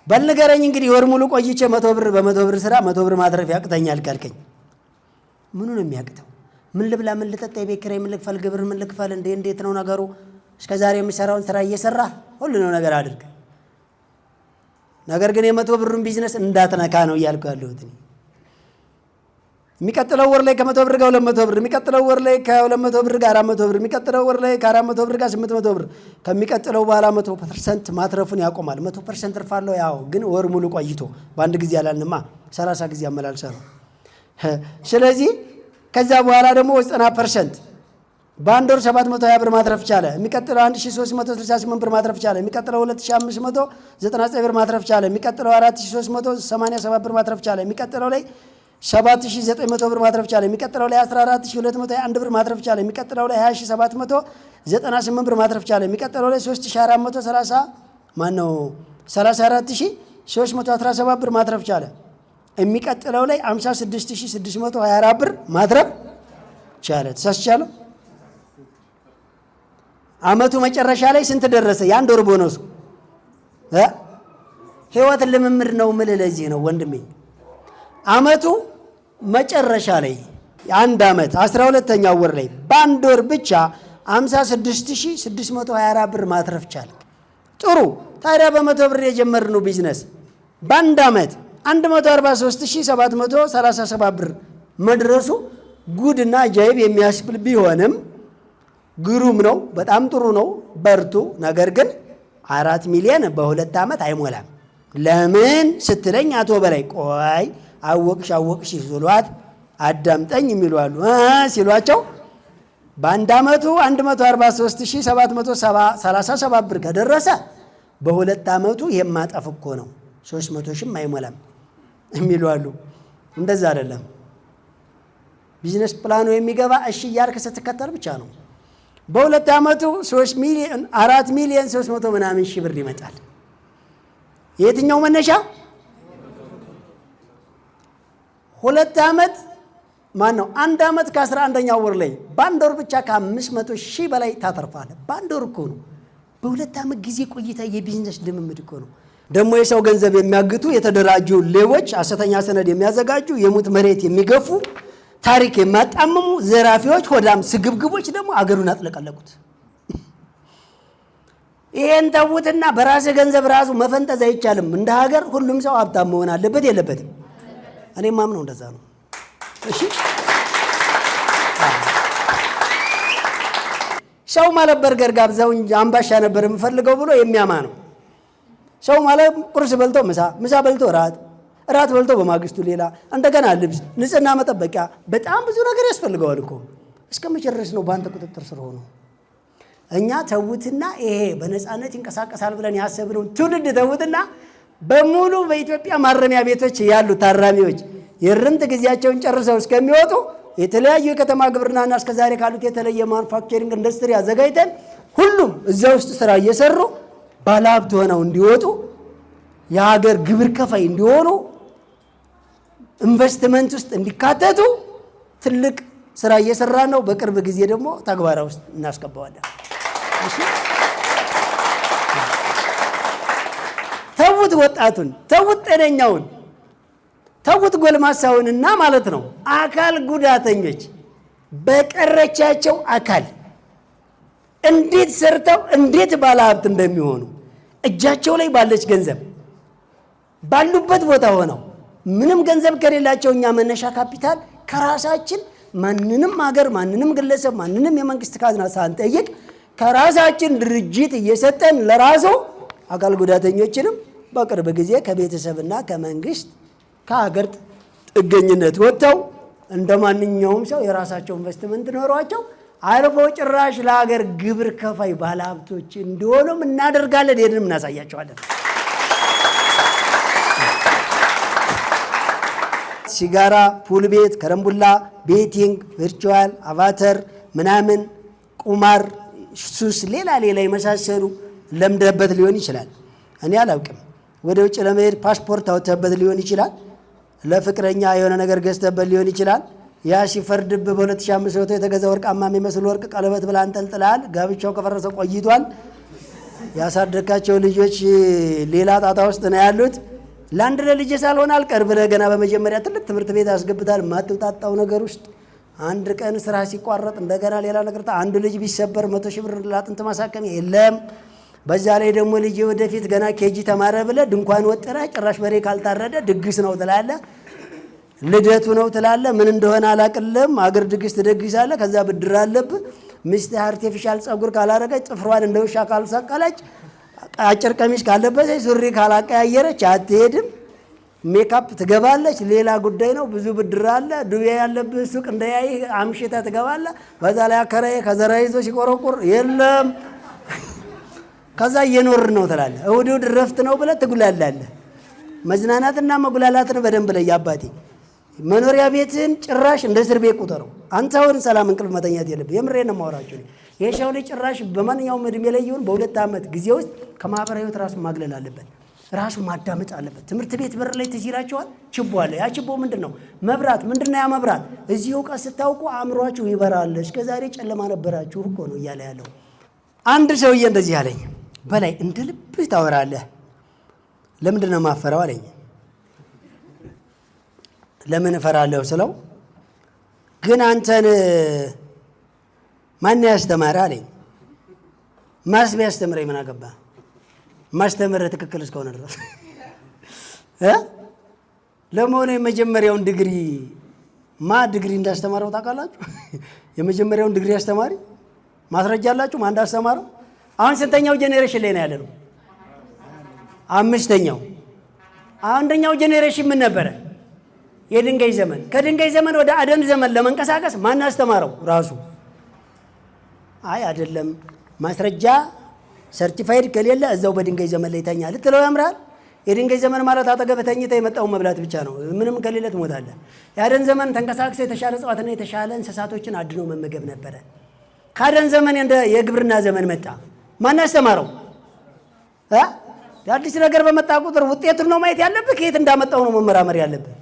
በልገረኝ እንግዲህ ወር ሙሉ ቆይቼ 100 ብር በ100 ብር ስራ 100 ብር ማትረፍ ያቅተኛል ካልከኝ ምኑ ነው የሚያቅተው? ምን ልብላ፣ ምን ልጠጣ፣ የቤት ኪራይ ምን ልክፈል፣ ግብር ምን ልክፈል? እንዴት ነው ነገሩ? እስከዛሬ የሚሰራውን ስራ እየሰራ ሁሉ ነው ነገር አድርግ። ነገር ግን የ100 ብሩን ቢዝነስ እንዳትነካ ነው እያልኩ ያለሁት። የሚቀጥለው ወር ላይ ከ100 ብር ጋር 200 ብር፣ የሚቀጥለው ወር ላይ ከ200 ብር ጋር 400 ብር፣ የሚቀጥለው ወር ላይ ከ400 ብር ጋር 800 ብር፣ ከሚቀጥለው በኋላ 100% ማትረፉን ያቆማል። 100% ትርፋለሁ። ያው ግን ወር ሙሉ ቆይቶ በአንድ ጊዜ አላልንማ 30 ጊዜ አመላልሰ ነው። ስለዚህ ከዛ በኋላ ደግሞ 90% በአንድ ወር 720 ብር ማትረፍ ቻለ። የሚቀጥለው 1368 ብር ማትረፍ ቻለ። የሚቀጥለው 2599 ብር ማትረፍ ቻለ። የሚቀጥለው 4387 ብር ማትረፍ ቻለ። የሚቀጥለው ላይ 7900 ብር ማትረፍ ቻለ። የሚቀጥለው ላይ 14201 ብር ማትረፍ ቻለ። የሚቀጥለው ላይ 20798 ብር ማትረፍ ቻለ። የሚቀጥለው ላይ 34317 ብር ማትረፍ ቻለ። የሚቀጥለው ላይ 56624 ብር ማትረፍ ቻለ። ተሳስቻለሁ? አመቱ መጨረሻ ላይ ስንት ደረሰ? የአንድ ወር ቦነሱ ህይወት ልምምድ ነው። ምን ለዚህ ነው ወንድሜ፣ አመቱ መጨረሻ ላይ አንድ አመት 12ኛው ወር ላይ በአንድ ወር ብቻ 56624 ብር ማትረፍ ቻለ። ጥሩ። ታዲያ በ100 ብር የጀመርነው ቢዝነስ በአንድ አመት 143737 ብር መድረሱ ጉድና አጃይብ የሚያስብል ቢሆንም ግሩም ነው። በጣም ጥሩ ነው። በርቱ። ነገር ግን 4 ሚሊዮን በ2 አመት አይሞላም። ለምን ስትለኝ አቶ በላይ ቆይ አወቅሽ ሲሏት አዳምጠኝ የሚሉ አሉ። ሲሏቸው በአንድ አመቱ 143737 ብር ከደረሰ በ2 አመቱ የማጠፍ እኮ ነው 300 ሺህም አይሞላም የሚሉ አሉ። እንደዛ አይደለም። ቢዝነስ ፕላኑ የሚገባ እሺ እያልክ ስትከተል ብቻ ነው። በ2 አመቱ 4 ሚሊዮን 300 ምናምን ሺህ ብር ይመጣል። የትኛው መነሻ? 2 አመት ማን ነው? 1 አመት ከ11ኛው ወር ላይ በአንድ ወር ብቻ ከ500 ሺህ በላይ ታተርፋለህ። በአንድ ወር እኮ ነው። በ2 አመት ጊዜ ቆይታ የቢዝነስ ልምምድ እኮ ነው። ደግሞ የሰው ገንዘብ የሚያግቱ የተደራጁ ሌቦች፣ ሐሰተኛ ሰነድ የሚያዘጋጁ፣ የሙት መሬት የሚገፉ፣ ታሪክ የሚያጣምሙ ዘራፊዎች፣ ሆዳም ስግብግቦች ደግሞ አገሩን አጥለቀለቁት። ይሄን ተውትና በራስ ገንዘብ ራሱ መፈንጠዝ አይቻልም። እንደ ሀገር ሁሉም ሰው ሀብታም መሆን አለበት የለበትም? እኔም ማምነው እንደዛ ነው። እሺ ሰው ማለት በርገር ጋብዘው አምባሻ ነበር የምፈልገው ብሎ የሚያማ ነው። ሰው ማለት ቁርስ በልቶ ምሳ በልቶ እራት በልቶ በማግስቱ ሌላ እንደገና ልብስ፣ ንጽህና መጠበቂያ በጣም ብዙ ነገር ያስፈልገዋል እኮ። እስከ መጨረስ ነው በአንተ ቁጥጥር ስር ሆኖ። እኛ ተውትና ይሄ በነፃነት ይንቀሳቀሳል ብለን ያሰብነው ትውልድ ተውትና በሙሉ በኢትዮጵያ ማረሚያ ቤቶች ያሉ ታራሚዎች የርምት ጊዜያቸውን ጨርሰው እስከሚወጡ የተለያዩ የከተማ ግብርናና እስከዛሬ ካሉት የተለየ ማኑፋክቸሪንግ ኢንዱስትሪ አዘጋጅተን ሁሉም እዛ ውስጥ ስራ እየሰሩ ባለሀብት ሆነው እንዲወጡ፣ የሀገር ግብር ከፋይ እንዲሆኑ፣ ኢንቨስትመንት ውስጥ እንዲካተቱ ትልቅ ስራ እየሰራ ነው። በቅርብ ጊዜ ደግሞ ተግባራዊ ውስጥ እናስገባዋለን። ተውት ወጣቱን፣ ተውት ጤነኛውን፣ ተውት ጎልማሳውንና ማለት ነው አካል ጉዳተኞች በቀረቻቸው አካል እንዴት ሰርተው እንዴት ባለሀብት እንደሚሆኑ እጃቸው ላይ ባለች ገንዘብ ባሉበት ቦታ ሆነው ምንም ገንዘብ ከሌላቸው እኛ መነሻ ካፒታል ከራሳችን ማንንም ሀገር፣ ማንንም ግለሰብ፣ ማንንም የመንግስት ካዝና ሳንጠይቅ ከራሳችን ድርጅት እየሰጠን ለራሱ አካል ጉዳተኞችንም በቅርብ ጊዜ ከቤተሰብና ከመንግስት ከሀገር ጥገኝነት ወጥተው እንደ ማንኛውም ሰው የራሳቸው ኢንቨስትመንት ኖሯቸው አልፎ ጭራሽ ለሀገር ግብር ከፋይ ባለሀብቶች እንዲሆኑም እናደርጋለን። ይሄንንም እናሳያቸዋለን። ሲጋራ፣ ፑል ቤት፣ ከረምቡላ፣ ቤቲንግ፣ ቨርቹዋል፣ አቫተር ምናምን፣ ቁማር፣ ሱስ፣ ሌላ የመሳሰሉ ለምደበት ሊሆን ይችላል። እኔ አላውቅም። ወደ ውጭ ለመሄድ ፓስፖርት አውጥተበት ሊሆን ይችላል። ለፍቅረኛ የሆነ ነገር ገዝተበት ሊሆን ይችላል። ያ ሲፈርድብ በ2500 የተገዛ ወርቃማ የሚመስል ወርቅ ቀለበት ብላ አንጠልጥላል። ጋብቻው ከፈረሰ ቆይቷል። ያሳደካቸው ልጆች ሌላ ጣጣ ውስጥ ነው ያሉት። ለአንድ ለልጅ ሳልሆን አልቀርብ ገና በመጀመሪያ ትልቅ ትምህርት ቤት ያስገብታል። ማትውጣጣው ነገር ውስጥ አንድ ቀን ስራ ሲቋረጥ እንደገና ሌላ ነገር አንድ ልጅ ቢሰበር 100 ሺህ ብር ላጥንት ማሳከሚያ የለም። በዛ ላይ ደግሞ ልጅ ወደፊት ገና ኬጂ ተማረ ብለ ድንኳን ወጥረ ጭራሽ በሬ ካልታረደ ድግስ ነው ትላለ፣ ልደቱ ነው ትላለ። ምን እንደሆነ አላቅልም። አገር ድግስ ትደግሳለ። ከዛ ብድር አለብህ። ሚስት አርቲፊሻል ጸጉር ካላረገች፣ ጥፍሯን እንደ ውሻ ካልሰቀለች፣ አጭር ቀሚስ ካለበሰች፣ ሱሪ ካላቀያየረች አትሄድም። ሜካፕ ትገባለች፣ ሌላ ጉዳይ ነው። ብዙ ብድር አለ። ዱቤ ያለብህ ሱቅ እንደያይ አምሽታ ትገባለ። በዛ ላይ አከራዬ ከዘራ ይዞ ሲቆረቁር የለም። ከዛ እየኖር ነው ትላለ። እሁድ እሁድ ረፍት ነው ብለ ትጉላላለህ። መዝናናትና መጉላላትን በደንብ ላይ አባቴ መኖሪያ ቤትን ጭራሽ እንደ እስር ቤት ቁጠረው። አንተ አሁን ሰላም እንቅልፍ መተኛት የለብህ። የምሬን ነው የማወራቸው። የሻው ልጅ ጭራሽ በማንኛውም እድሜ ላይ ይሁን በ2 ዓመት ጊዜ ውስጥ ከማህበራዊ ህይወት ራሱን ማግለል አለበት። ራሱን ማዳመጥ አለበት። ትምህርት ቤት በር ላይ ትዝ ይላቸዋል። ችቦ አለ። ያ ችቦ ምንድን ነው? መብራት። ምንድን ነው ያ መብራት? እዚህ እውቀት ስታውቁ አእምሯችሁ ይበራል። እስከ ዛሬ ጨለማ ነበራችሁ እኮ ነው እያለ ያለው። አንድ ሰውዬ እንደዚህ አለኝ፣ በላይ እንደ ልብህ ታወራለህ፣ ለምንድን ነው ማፈራው አለኝ። ለምን እፈራለሁ ስለው፣ ግን አንተን ማን ያስተማረ አለኝ። ማስ ቢያስተምረኝ ምን አገባ? ማስተምር ትክክል እስከሆነ ድረስ ለመሆኑ የመጀመሪያውን ዲግሪ ዲግሪ እንዳስተማረው ታውቃላችሁ? የመጀመሪያውን ዲግሪ አስተማሪ ማስረጃ አላችሁ? ማን እንዳስተማረው? አሁን ስንተኛው ጄኔሬሽን ላይ ነው ያለነው? 5ኛው። አንደኛው ጄኔሬሽን ምን ነበረ? የድንጋይ ዘመን። ከድንጋይ ዘመን ወደ አደን ዘመን ለመንቀሳቀስ ማን አስተማረው? ራሱ። አይ አይደለም፣ ማስረጃ ሰርቲፋይድ ከሌለ እዛው በድንጋይ ዘመን ላይ ተኛ ልትለው ያምራል። የድንጋይ ዘመን ማለት አጠገብህ ተኝተህ የመጣውን መብላት ብቻ ነው። ምንም ከሌለ ትሞታለህ። የአደን ዘመን ተንቀሳቅሰህ የተሻለ እጽዋትና የተሻለ እንስሳቶችን አድኖ መመገብ ነበረ። ከአደን ዘመን እንደ የግብርና ዘመን መጣ። ማን አስተማረው? አዲስ ነገር በመጣ ቁጥር ውጤቱን ነው ማየት ያለብህ። ከየት እንዳመጣው ነው መመራመር ያለብህ።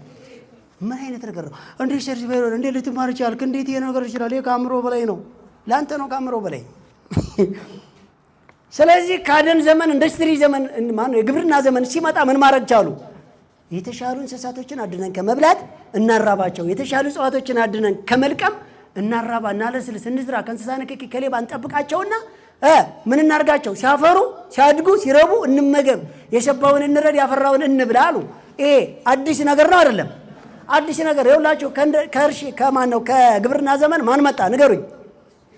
ምን አይነት ነገር ነው? እንዴት ሰርቲፋይድ ሆነ? እንዴት ልትማር ቻልክ? እንዴት ይሄ ነገር ይችላል? ይሄ ከአእምሮ በላይ ነው። ለአንተ ነው ከአእምሮ በላይ። ስለዚህ ከአደን ዘመን ኢንዱስትሪ ዘመን ማነው የግብርና ዘመን ሲመጣ ምን ማድረግ ቻሉ? የተሻሉ እንስሳቶችን አድነን ከመብላት እናራባቸው፣ የተሻሉ እጽዋቶችን አድነን ከመልቀም እናራባ፣ እናለስልስ፣ እንዝራ፣ ከእንስሳ ንክኪ ከሌባ እንጠብቃቸውና ምን እናርጋቸው? ሲያፈሩ ሲያድጉ ሲረቡ እንመገብ፣ የሰባውን እንረድ፣ ያፈራውን እንብላ አሉ። ይሄ አዲስ ነገር ነው አይደለም? አዲስ ነገር ይኸውላችሁ። ከእርሺ ከማን ነው ከግብርና ዘመን ማን መጣ ንገሩኝ?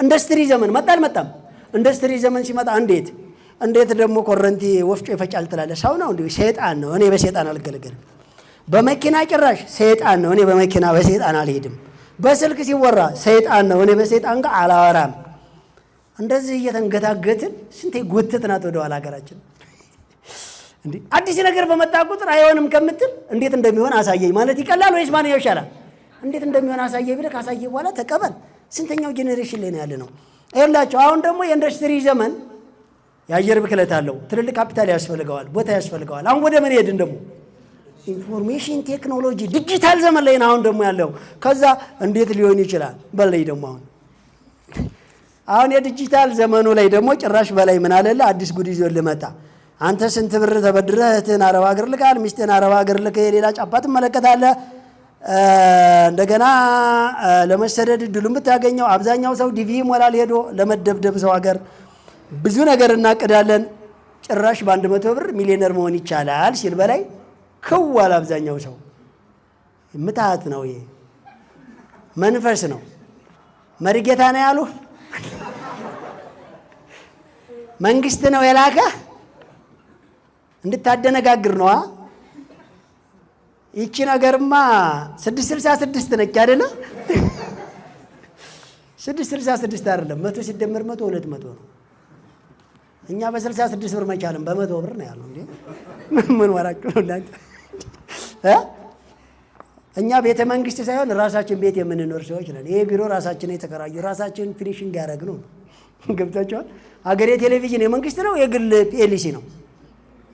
ኢንዱስትሪ ዘመን መጣ አልመጣም? ኢንዱስትሪ ዘመን ሲመጣ እንዴት ደግሞ ኮረንቲ ወፍጮ ይፈጫል ትላለህ? ሰው ነው እንዴ? ሰይጣን ነው። እኔ በሰይጣን አልገለገልም። በመኪና ጭራሽ ሰይጣን ነው። እኔ በመኪና በሰይጣን አልሄድም። በስልክ ሲወራ ሰይጣን ነው። እኔ በሰይጣን ጋር አላወራም። እንደዚህ እየተንገታገትን ስንቴ ጎትት ናት ወደ ኋላ ሀገራችን። እንዴ አዲስ ነገር በመጣ ቁጥር አይሆንም ከምትል እንዴት እንደሚሆን አሳየኝ ማለት ይቀላል ወይስ ማንኛው ይሻላል? እንዴት እንደሚሆን አሳየኝ ብለህ ካሳየህ በኋላ ተቀበል። ስንተኛው ጄኔሬሽን ላይ ነው ያለ ነው? ይኸውላችሁ አሁን ደግሞ የኢንዱስትሪ ዘመን የአየር ብክለት አለው። ትልልቅ ካፒታል ያስፈልገዋል፣ ቦታ ያስፈልገዋል። አሁን ወደ ምን ሄድን ደግሞ? ኢንፎርሜሽን ቴክኖሎጂ ዲጂታል ዘመን ላይ ነው አሁን ደግሞ ያለው። ከዛ እንዴት ሊሆን ይችላል በላይ ደግሞ አሁን የዲጂታል ዘመኑ ላይ ደግሞ ጭራሽ በላይ ምን አለለ? አዲስ ጉድ ይዞ ልመጣ። አንተ ስንት ብር ተበድረህ እህትህን አረብ ሀገር ልካል፣ ሚስትህን አረብ ሀገር ልከህ የሌላ ጫፓ ትመለከታለህ። እንደገና ለመሰደድ እድሉን ብታገኘው አብዛኛው ሰው ዲቪ ሞላል ሄዶ ለመደብደብ ሰው ሀገር ብዙ ነገር እናቅዳለን። ጭራሽ በ100 ብር ሚሊዮነር መሆን ይቻላል ሲል በላይ ክዋል አብዛኛው ሰው ምታት ነው። ይሄ መንፈስ ነው። መሪጌታ ነው ያሉ መንግስት ነው የላከ እንድታደነጋግር ነዋ። ይቺ ነገርማ 666 ነች አይደለ? 666 አይደለም 100 ሲደመር 100 200 ነው። እኛ በ66 ብር መቻልም በ100 ብር ነው ያለው። እንዴ ምን ወራቅ ነው እናንተ? እኛ ቤተ መንግስት ሳይሆን ራሳችን ቤት የምንኖር ሰዎች ነን። ይሄ ቢሮ ራሳችን የተከራዩ ራሳችን ፊኒሽንግ ያደረግ ነው። ገብታችኋል? ሀገሬ ቴሌቪዥን የመንግስት ነው የግል ፒኤልሲ ነው?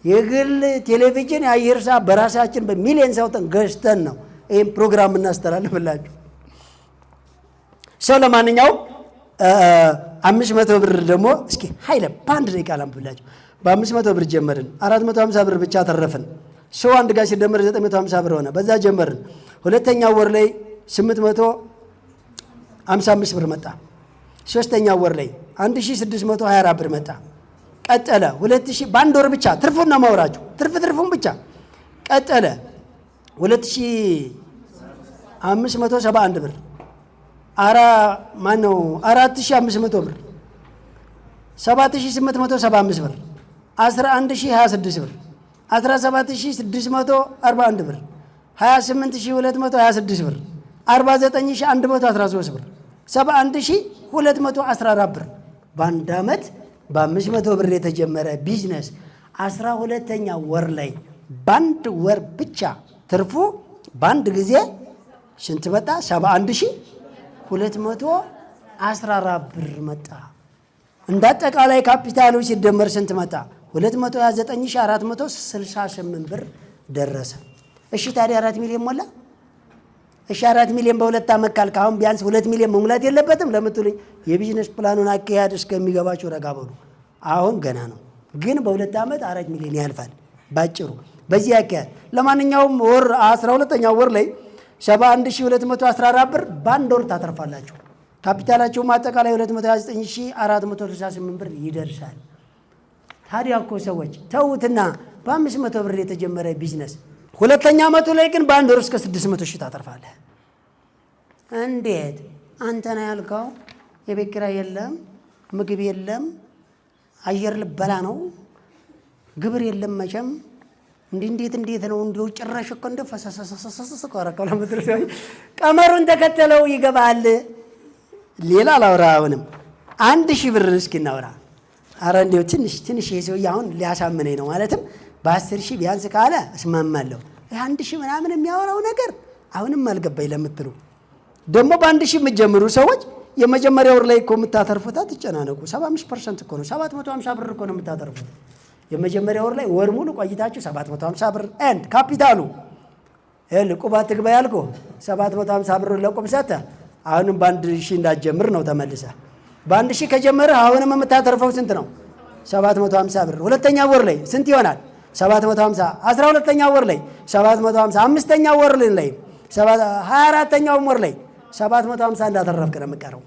የግል ቴሌቪዥን የአየር ሰዓት በራሳችን በሚሊዮን ሳውተን ገዝተን ነው ይህም ፕሮግራም እናስተላልፍላችሁ። ሰው ለማንኛውም 500 ብር ደግሞ እስኪ ኃይለ በአንድ ደቂቃ ላምብላችሁ። በ500 ብር ጀመርን፣ 450 ብር ብቻ ተረፍን። ሰው አንድ ጋር ሲደመር 950 ብር ሆነ። በዛ ጀመርን። ሁለተኛው ወር ላይ 855 ብር መጣ። ሶስተኛው ወር ላይ 1624 ብር መጣ። ቀጠለ 2000 በአንድ ወር ብቻ ትርፉን ነው ማውራችሁ። ትርፉን ብቻ ቀጠለ 2571 ብር 4500 ብር 7875 ብር 11026 ብር 17641 ብር 28226 ብር 49113 ብር 71214 ብር በአንድ ዓመት በ500 ብር የተጀመረ ቢዝነስ 12ኛ ወር ላይ በአንድ ወር ብቻ ትርፉ በአንድ ጊዜ ስንት መጣ? 71214 ብር መጣ። እንዳጠቃላይ ካፒታሉ ሲደመር ስንት መጣ? 229468 ብር ደረሰ። እሺ ታዲያ 4 ሚሊዮን ሞላ? እሺ 4 ሚሊዮን በሁለት ዓመት ካልክ አሁን ቢያንስ 2 ሚሊዮን መሙላት የለበትም ለምትሉኝ የቢዝነስ ፕላኑን አካሄድ እስከሚገባችሁ ረጋ በሉ። አሁን ገና ነው፣ ግን በሁለት ዓመት 4 ሚሊዮን ያልፋል ባጭሩ በዚህ አካሄድ። ለማንኛውም ወር 12ኛው ወር ላይ 71214 ብር በአንድ ወር ታተርፋላችሁ። ካፒታላችሁም አጠቃላይ 229468 ብር ይደርሳል። ታዲያ እኮ ሰዎች ተውትና በ500 ብር የተጀመረ ቢዝነስ ሁለተኛ ዓመቱ ላይ ግን በአንድ ወር እስከ 600 ሺህ ታተርፋለህ። እንዴት? አንተ ነው ያልከው። የቤት ኪራይ የለም፣ ምግብ የለም፣ አየር ልበላ ነው፣ ግብር የለም መቼም። እንዴት ነው እንዲሁ ጭራሽ እኮ እንደ ፈሰሰሰሰሰ ቆረቀው ለምድረስ ቀመሩን ተከተለው ይገባል። ሌላ ላውራ። አሁንም 1000 ብር እስኪ እናውራ። አረ እንዲሁ ትንሽ ይሄ ሰውዬ አሁን ሊያሳምነኝ ነው ማለትም በ10 ሺህ ቢያንስ ካለ እስማማለሁ። 1000 ምናምን የሚያወራው ነገር አሁንም አልገባኝ ለምትሉ ደግሞ በ1000 የምትጀምሩ ሰዎች የመጀመሪያ ወር ላይ እኮ የምታተርፉት አትጨናነቁ። 75% እኮ ነው። 750 ብር እኮ ነው የምታተርፉት የመጀመሪያ ወር ላይ። ወር ሙሉ ቆይታችሁ 750 ብር ኤንድ ካፒታሉ ቁብ አትግባ ያልኩህ 750 ብር ለቁብ ሰጥተህ አሁንም በ1000 እንዳትጀምር ነው ተመልሰ። በ1000 ከጀመርህ አሁንም የምታተርፈው ስንት ነው? 750 ብር። ሁለተኛ ወር ላይ ስንት ይሆናል? 750። 12ኛ ወር ላይ 750። 5ኛ ወር ላይ 24ኛው ወር ላይ 750 እንዳተረፍክ ነው የምትቀረው።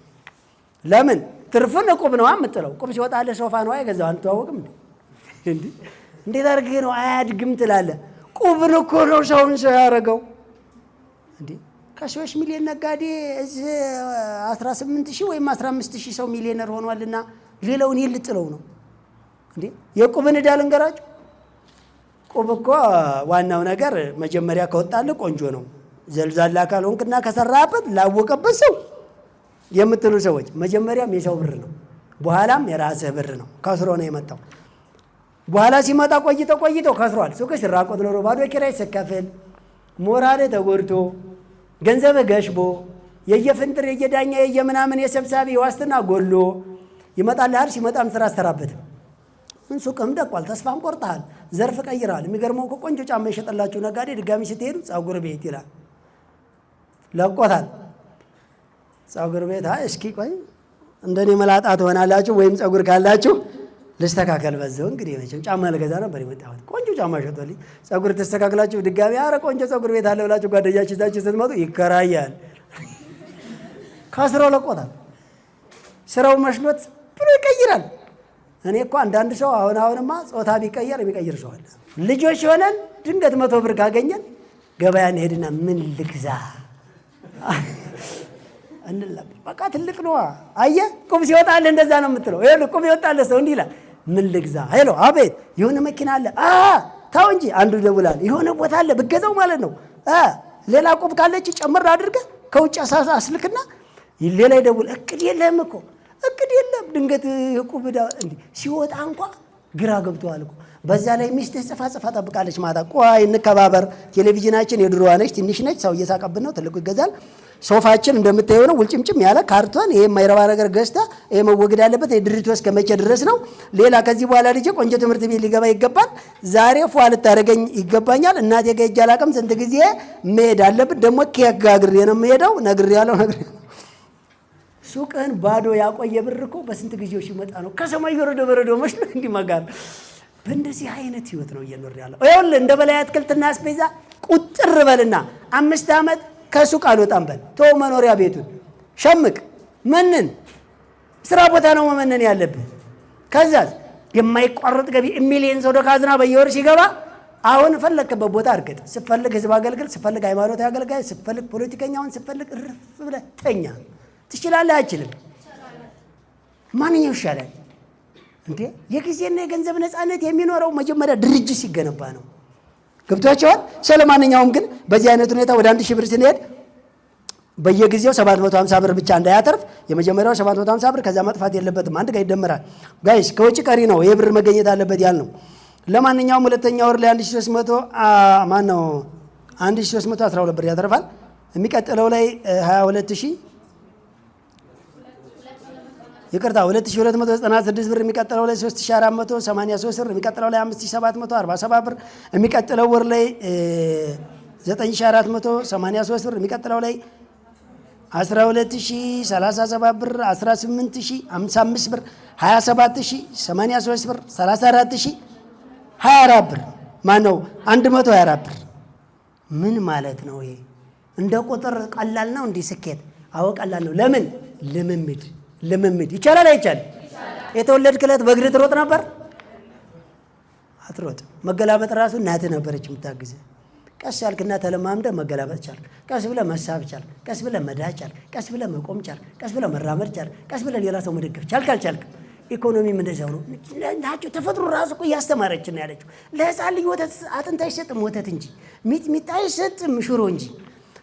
ለምን? ትርፉን ቁብ ነው የምጥለው። ቁብ ሲወጣልህ ሶፋ ነው አይገዛው። አንተዋወቅም እንዴ? እንዴት አድርገህ ነው አያድግም ትላለህ? ቁብን እኮ ነው ሰውን ሰው ያደረገው እንዴ። ከ3 ሚሊዮን ነጋዴ እዚህ 18000 ወይም 15000 ሰው ሚሊዮነር ሆኗልና ሌላውን ይልጥለው ነው እንዴ? የቁብን ዕዳ ልንገራችሁ። ቁብ እኮ ዋናው ነገር መጀመሪያ ከወጣልህ ቆንጆ ነው። ዘልዛላ ካልሆንክና ከሰራበት ላወቀበት ሰው የምትሉ ሰዎች መጀመሪያም የሰው ብር ነው፣ በኋላም የራስህ ብር ነው። ከስሮ ነው የመጣው። በኋላ ሲመጣ ቆይቶ ከስሯል። ሱቅ ሲራቆት ኖሮ ባዶ ኪራይ ስከፍል ሞራል ተጎድቶ ገንዘብህ ገሽቦ የየፍንጥር የየዳኛ የየምናምን የሰብሳቢ ዋስትና ጎሎ ይመጣልሃል። ሲመጣም ስራ አሰራበትም። ምን ሱቅህም ደቋል፣ ተስፋም ቆርጠሃል፣ ዘርፍ ቀይረሃል። የሚገርመው እኮ ቆንጆ ጫማ የሸጠላችሁ ነጋዴ ድጋሚ ስትሄዱ ፀጉር ቤት ይላል። ለቆታል ፀጉር ቤት። እስኪ ቆይ እንደኔ መላጣ ትሆናላችሁ ወይም ፀጉር ካላችሁ ልስተካከል በዛው። እንግዲህ መቼም ጫማ ልገዛ ነበር የመጣሁት። ቆንጆ ጫማ ሸጦልኝ ፀጉር ተስተካክላችሁ ድጋሚ አረ ቆንጆ ፀጉር ቤት አለ ብላችሁ ጓደኛችሁ ይዛችሁ ስትመጡ ይከራያል። ከስራው ለቆታል። ስራው መሽሎት ብሎ ይቀይራል። እኔ እኮ አንዳንድ ሰው አሁንማ ጾታ ቢቀየር የሚቀይር ሰው አለ። ልጆች ሆነን ድንገት 100 ብር ካገኘን ገበያ እንሄድና ምን ልግዛ እንላለን። በቃ ትልቅ ነው። አየህ ቁብ ሲወጣልህ እንደዛ ነው የምትለው። ይሄ ቁብ ይወጣልህ ሰው እንዲህ ይላል። ምን ልግዛ? ሄሎ አቤት፣ የሆነ መኪና አለ። ታው እንጂ አንዱ ይደውላል። የሆነ ቦታ አለ ብገዛው ማለት ነው። ሌላ ቁብ ካለች ጨምር አድርገህ ከውጭ አስልክና ሌላ ይደውል። እቅድ የለህም እኮ እቅድ የለም። ድንገት ቁብ እንዲህ ሲወጣ እንኳ ግራ ገብቶሃል እኮ። በዛ ላይ ሚስትህ ጽፋ ጠብቃለች ማታ። ቆይ እንከባበር። ቴሌቪዥናችን የድሮዋ ነች፣ ትንሽ ነች። ሰው እየሳቀብን ነው። ትልቁ ይገዛል። ሶፋችን እንደምታየው ነው፣ ውልጭምጭም ያለ ካርቶን። ይሄ የማይረባ ነገር ገዝታ ይሄ መወገድ ያለበት የድሪቶ እስከ መቼ ድረስ ነው? ሌላ ከዚህ በኋላ ልጄ ቆንጆ ትምህርት ቤት ሊገባ ይገባል። ዛሬ ፏ ልታደርገኝ ይገባኛል። እናቴ ጋር ሂጅ አላውቅም። ስንት ጊዜ መሄድ አለብን። ደግሞ ኬክ ጋግሬ ነው የምሄደው። ነግሬያለሁ። ሱቅህን ባዶ ያቆየ ብር እኮ በስንት ጊዜው ሲመጣ ነው ከሰማይ ወረደ በረዶ መስሎ እንዲመጋር። በእንደዚህ አይነት ህይወት ነው እየኖር ያለው። ይኸውልህ እንደ በላይ አትክልትና አስቤዛ ቁጥር በልና 5 ዓመት ከሱቅ አልወጣም በል። ተው መኖሪያ ቤቱን ሸምቅ። መንን ስራ ቦታ ነው መመነን ያለብህ። ከዛስ የማይቋረጥ ገቢ ሚሊየን ሰው ካዝና በየወር ሲገባ አሁን ፈለክበት ቦታ እርግጥ። ስፈልግ ህዝብ አገልግል፣ ስፈልግ ሃይማኖት አገልጋይ፣ ስፈልግ ፖለቲከኛውን፣ ስፈልግ እርፍ ብለህ ተኛ። ትችላለህ? አይችልም? ማንኛው ይሻላል እንዴ? የጊዜና የገንዘብ ነፃነት የሚኖረው መጀመሪያ ድርጅት ሲገነባ ነው። ገብቷቸዋል? ስለማንኛውም ግን በዚህ አይነት ሁኔታ ወደ 1000 ብር ስንሄድ በየጊዜው 750 ብር ብቻ እንዳያተርፍ። የመጀመሪያው 750 ብር ከዛ መጥፋት የለበትም። አንድ ጋር ይደመራል። ጋይስ ከውጭ ቀሪ ነው ይሄ ብር መገኘት አለበት ያል ነው። ለማንኛውም ሁለተኛ ወር ላይ 1312 ብር ያተርፋል። የሚቀጥለው ላይ 2296 ብር፣ የሚቀጥለው ላይ 3483 ብር፣ የሚቀጥለው ላይ 5747 ብር፣ የሚቀጥለው ወር ላይ 9483 ብር፣ የሚቀጥለው ላይ 12037 ብር፣ 18055 ብር፣ 27083 ብር፣ 34024 ብር ማነው 124 ብር። ምን ማለት ነው ይሄ? እንደ ቁጥር ቀላል ነው እንዲህ ስኬት? አዎ ቀላል ነው። ለምን? ልምምድ። ይቻላል አይቻልም? የተወለድክ ዕለት በእግርህ ትሮጥ ነበር? አትሮጥ። መገላበጥ ራሱ እናትህ ነበረች የምታግዝህ። ቀስ ያልክና ተለማምደህ መገላበጥ ቻልክ። ቀስ ብለህ መሳብ ቻልክ። ቀስ ብለህ መዳህ ቻልክ። ቀስ ብለህ መቆም ቻልክ። ቀስ ብለህ መራመድ ቻልክ። ቀስ ብለህ ሌላ ሰው መደገፍ ቻልክ። አልቻልክም? ኢኮኖሚም እንደዚያው ነው ናቸው። ተፈጥሮ ራሱ እኮ እያስተማረችን ነው ያለችው። ለሕፃን ልጅ ወተት አጥንት አይሰጥም ወተት እንጂ፣ ሚጥሚጣ አይሰጥም ሽሮ እንጂ።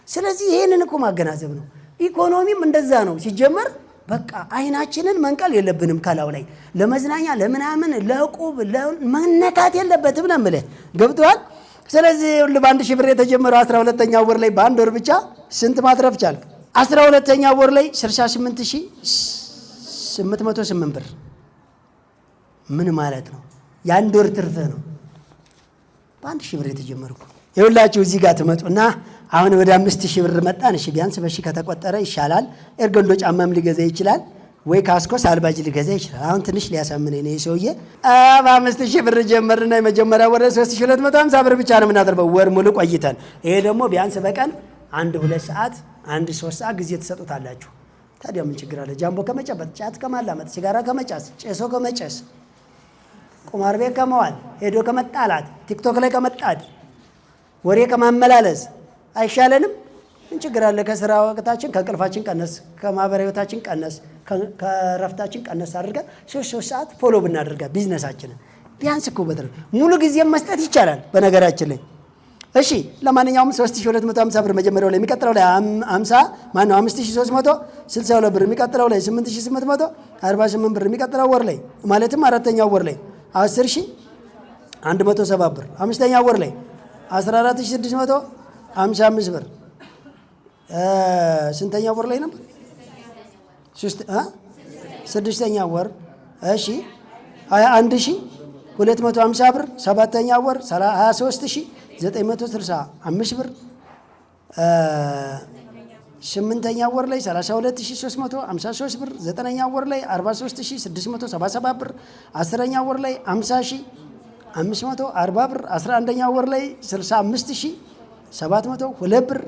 ስለዚህ ይህንን እኮ ማገናዘብ ነው። ኢኮኖሚም እንደዛ ነው ሲጀመር። በቃ አይናችንን መንቀል የለብንም ከላው ላይ ለመዝናኛ ለምናምን ለቁብ መነካት የለበትም ነው የምልህ። ገብቶሃል? ስለዚህ በ1000 ብር የተጀመረው 12ኛው ወር ላይ በአንድ ወር ብቻ ስንት ማትረፍ ቻልክ? 12ኛው ወር ላይ 68808 ብር። ምን ማለት ነው? የአንድ ወር ትርፍህ ነው በ1000 ብር የተጀመርኩ። ይኸውላችሁ እዚህ ጋር ትመጡና አሁን ወደ 5000 ብር መጣን። እሺ ቢያንስ በሺ ከተቆጠረ ይሻላል። ኤርገንዶ ጫማም ሊገዛ ይችላል ወይ ካስኮ ሳልባጅ ሊገዛ ይችላል። አሁን ትንሽ ሊያሳምነኝ ነው ሰውዬ። በ5000 ብር ጀመርና የመጀመሪያ ወር 3250 ብር ብቻ ነው የምናደርበው ወር ሙሉ ቆይተን። ይሄ ደግሞ ቢያንስ በቀን 1-2 ሰዓት 1-3 ሰዓት ጊዜ ትሰጡታላችሁ። ታዲያ ምን ችግር አለ? ጃምቦ ከመጨበጥ፣ ጫት ከማላመጥ፣ ሲጋራ ከመጫስ፣ ጨሶ ከመጨስ፣ ቁማር ቤት ከመዋል፣ ሄዶ ከመጣላት፣ ቲክቶክ ላይ ከመጣድ፣ ወሬ ከማመላለስ አይሻለንም? ምን ችግር አለ? ከስራ ወቅታችን ከእንቅልፋችን ቀነስ፣ ከማህበራዊ ህይወታችን ቀነስ፣ ከረፍታችን ቀነስ አድርገን 3 ሰዓት ፎሎ ብናደርጋ ቢዝነሳችንን ቢያንስ እኮ በደረ ሙሉ ጊዜም መስጠት ይቻላል በነገራችን ላይ። እሺ ለማንኛውም 3250 ብር መጀመሪያው ላይ፣ የሚቀጥለው ላይ 5362 ብር፣ የሚቀጥለው ላይ 8848 ብር፣ የሚቀጥለው ወር ላይ ማለትም አራተኛው ወር ላይ 10170 ብር፣ አምስተኛው ወር ላይ 14655 ብር። ስንተኛው ወር ላይ ነበር? ስድስተኛው ወር እሺ 21250 ብር። ሰባተኛው ወር 23965 ብር። ስምንተኛው ወር ላይ 32353 ብር። ዘጠነኛው ወር ላይ 43677 ብር። አስረኛው ወር ላይ 50540 ብር። 11ኛው ወር ላይ 65702 ብር።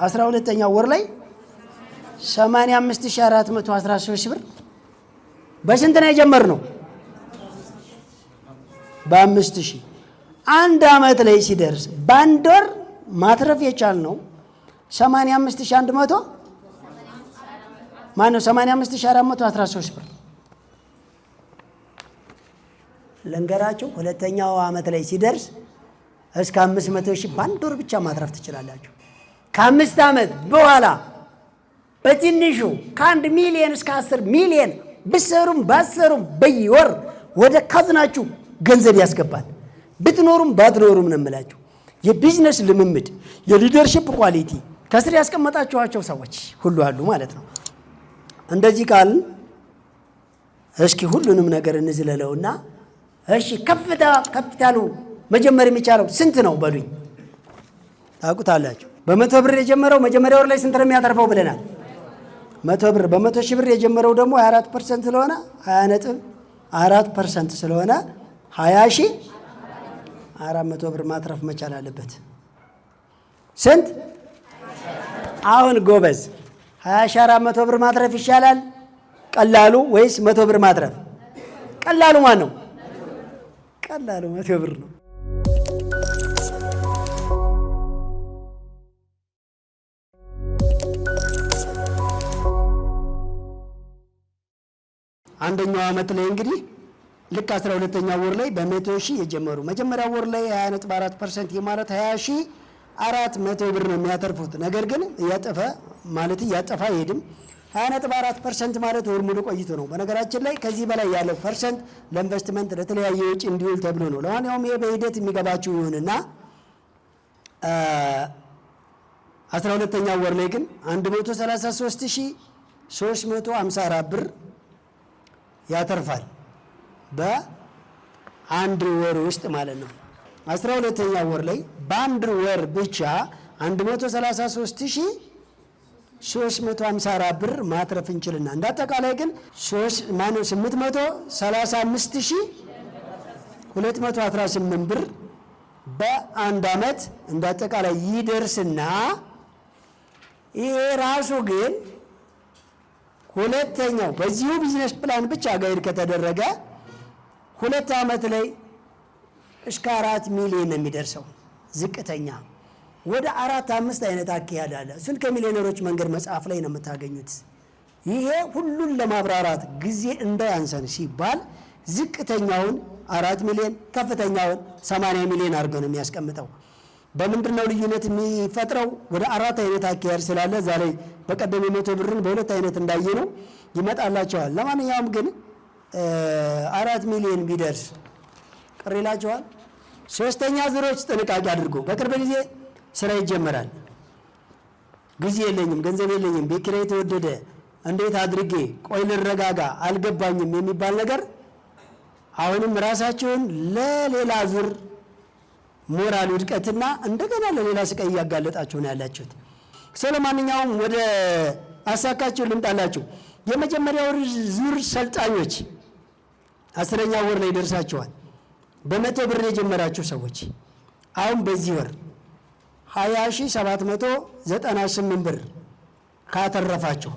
12ኛው ወር ላይ 85413 ብር። በስንት ነው የጀመርነው? በ5000። አንድ ዓመት ላይ ሲደርስ በአንድ ወር ማትረፍ የቻልነው 85100 ማነው 85413 ብር ለንገራችሁ። ሁለተኛው ዓመት ላይ ሲደርስ እስከ 500,000 በአንድ ወር ብቻ ማትረፍ ትችላላችሁ። ከ5 ዓመት በኋላ በትንሹ ከ1 ሚሊዮን እስከ 10 ሚሊዮን ብትሰሩም ባትሰሩም በየወር ወደ ካዝናችሁ ገንዘብ ያስገባል። ብትኖሩም ባትኖሩም ነው የምላችሁ። የቢዝነስ ልምምድ፣ የሊደርሺፕ ኳሊቲ ከስር ያስቀመጣችኋቸው ሰዎች ሁሉ አሉ ማለት ነው። እንደዚህ ካልን እስኪ ሁሉንም ነገር እንዝለለውና እሺ ካፒታሉ መጀመር የሚቻለው ስንት ነው በሉኝ። ታውቁታላችሁ። በ100 ብር የጀመረው መጀመሪያ ወር ላይ ስንት ነው የሚያተርፈው ብለናል? 100 ብር። በ100,000 ብር የጀመረው ደግሞ 24% ስለሆነ 20.4% ስለሆነ 20,400 ብር ማትረፍ መቻል አለበት። ስንት? አሁን ጎበዝ 20,400 ብር ማትረፍ ይሻላል ቀላሉ ወይስ 100 ብር ማትረፍ? ቀላሉ ማን ነው? ቀላሉ 100 ብር ነው። አንደኛው ዓመት ላይ እንግዲህ ልክ 12ኛው ወር ላይ በ100,000 የጀመሩ መጀመሪያ ወር ላይ 20.4% የማለት 20,400 ብር ነው የሚያተርፉት። ነገር ግን እያጠፋ አይሄድም። 20.4% ማለት ወር ሙሉ ቆይቶ ነው። በነገራችን ላይ ከዚህ በላይ ያለው ፐርሰንት ለኢንቨስትመንት ለተለያየ ወጪ እንዲውል ተብሎ ነው። ለማንኛውም ይሄ በሂደት የሚገባችሁ ይሁንና 12ኛው ወር ላይ ግን 133,354 ብር ያተርፋል በአንድ ወር ውስጥ ማለት ነው። 12ኛው ወር ላይ በአንድ ወር ብቻ 133,354 ብር ማትረፍ እንችልና እንዳጠቃላይ ግን 835,218 ብር በአንድ ዓመት እንዳጠቃላይ ይደርስና ይሄ ራሱ ግን ሁለተኛው በዚሁ ቢዝነስ ፕላን ብቻ ጋይድ ከተደረገ 2 ዓመት ላይ እስከ 4 ሚሊዮን ነው የሚደርሰው። ዝቅተኛ ወደ 4-5 አይነት አካሄድ አለ። እሱን ከሚሊዮነሮች መንገድ መጽሐፍ ላይ ነው የምታገኙት። ይሄ ሁሉን ለማብራራት ጊዜ እንዳያንሰን ሲባል ዝቅተኛውን 4 ሚሊዮን ከፍተኛውን 80 ሚሊዮን አድርገው ነው የሚያስቀምጠው። በምንድን ነው ልዩነት የሚፈጥረው? ወደ 4 አይነት አካሄድ ስላለ ዛሬ በቀደም 100 ብርን በ2 አይነት እንዳየነው ይመጣላቸዋል። ለማንኛውም ግን 4 ሚሊዮን ቢደርስ ቅር ይላቸዋል? ሶስተኛ ዙሮች ጥንቃቄ አድርጎ በቅርብ ጊዜ ስራ ይጀመራል። ጊዜ የለኝም፣ ገንዘብ የለኝም፣ ቤት ኪራይ ተወደደ፣ እንዴት አድርጌ ቆይ ልረጋጋ አልገባኝም የሚባል ነገር አሁንም ራሳቸውን ለሌላ ዙር ሞራል ውድቀትና እንደገና ለሌላ ስቃይ እያጋለጣችሁ ነው ያላችሁት። ለማንኛውም ወደ አሳካችሁ ልምጣላችሁ። የመጀመሪያው ዙር ሰልጣኞች 10ኛ ወር ላይ ደርሳችኋል። በ100 ብር የጀመራችሁ ሰዎች አሁን በዚህ ወር 20,798 ብር ካተረፋችሁ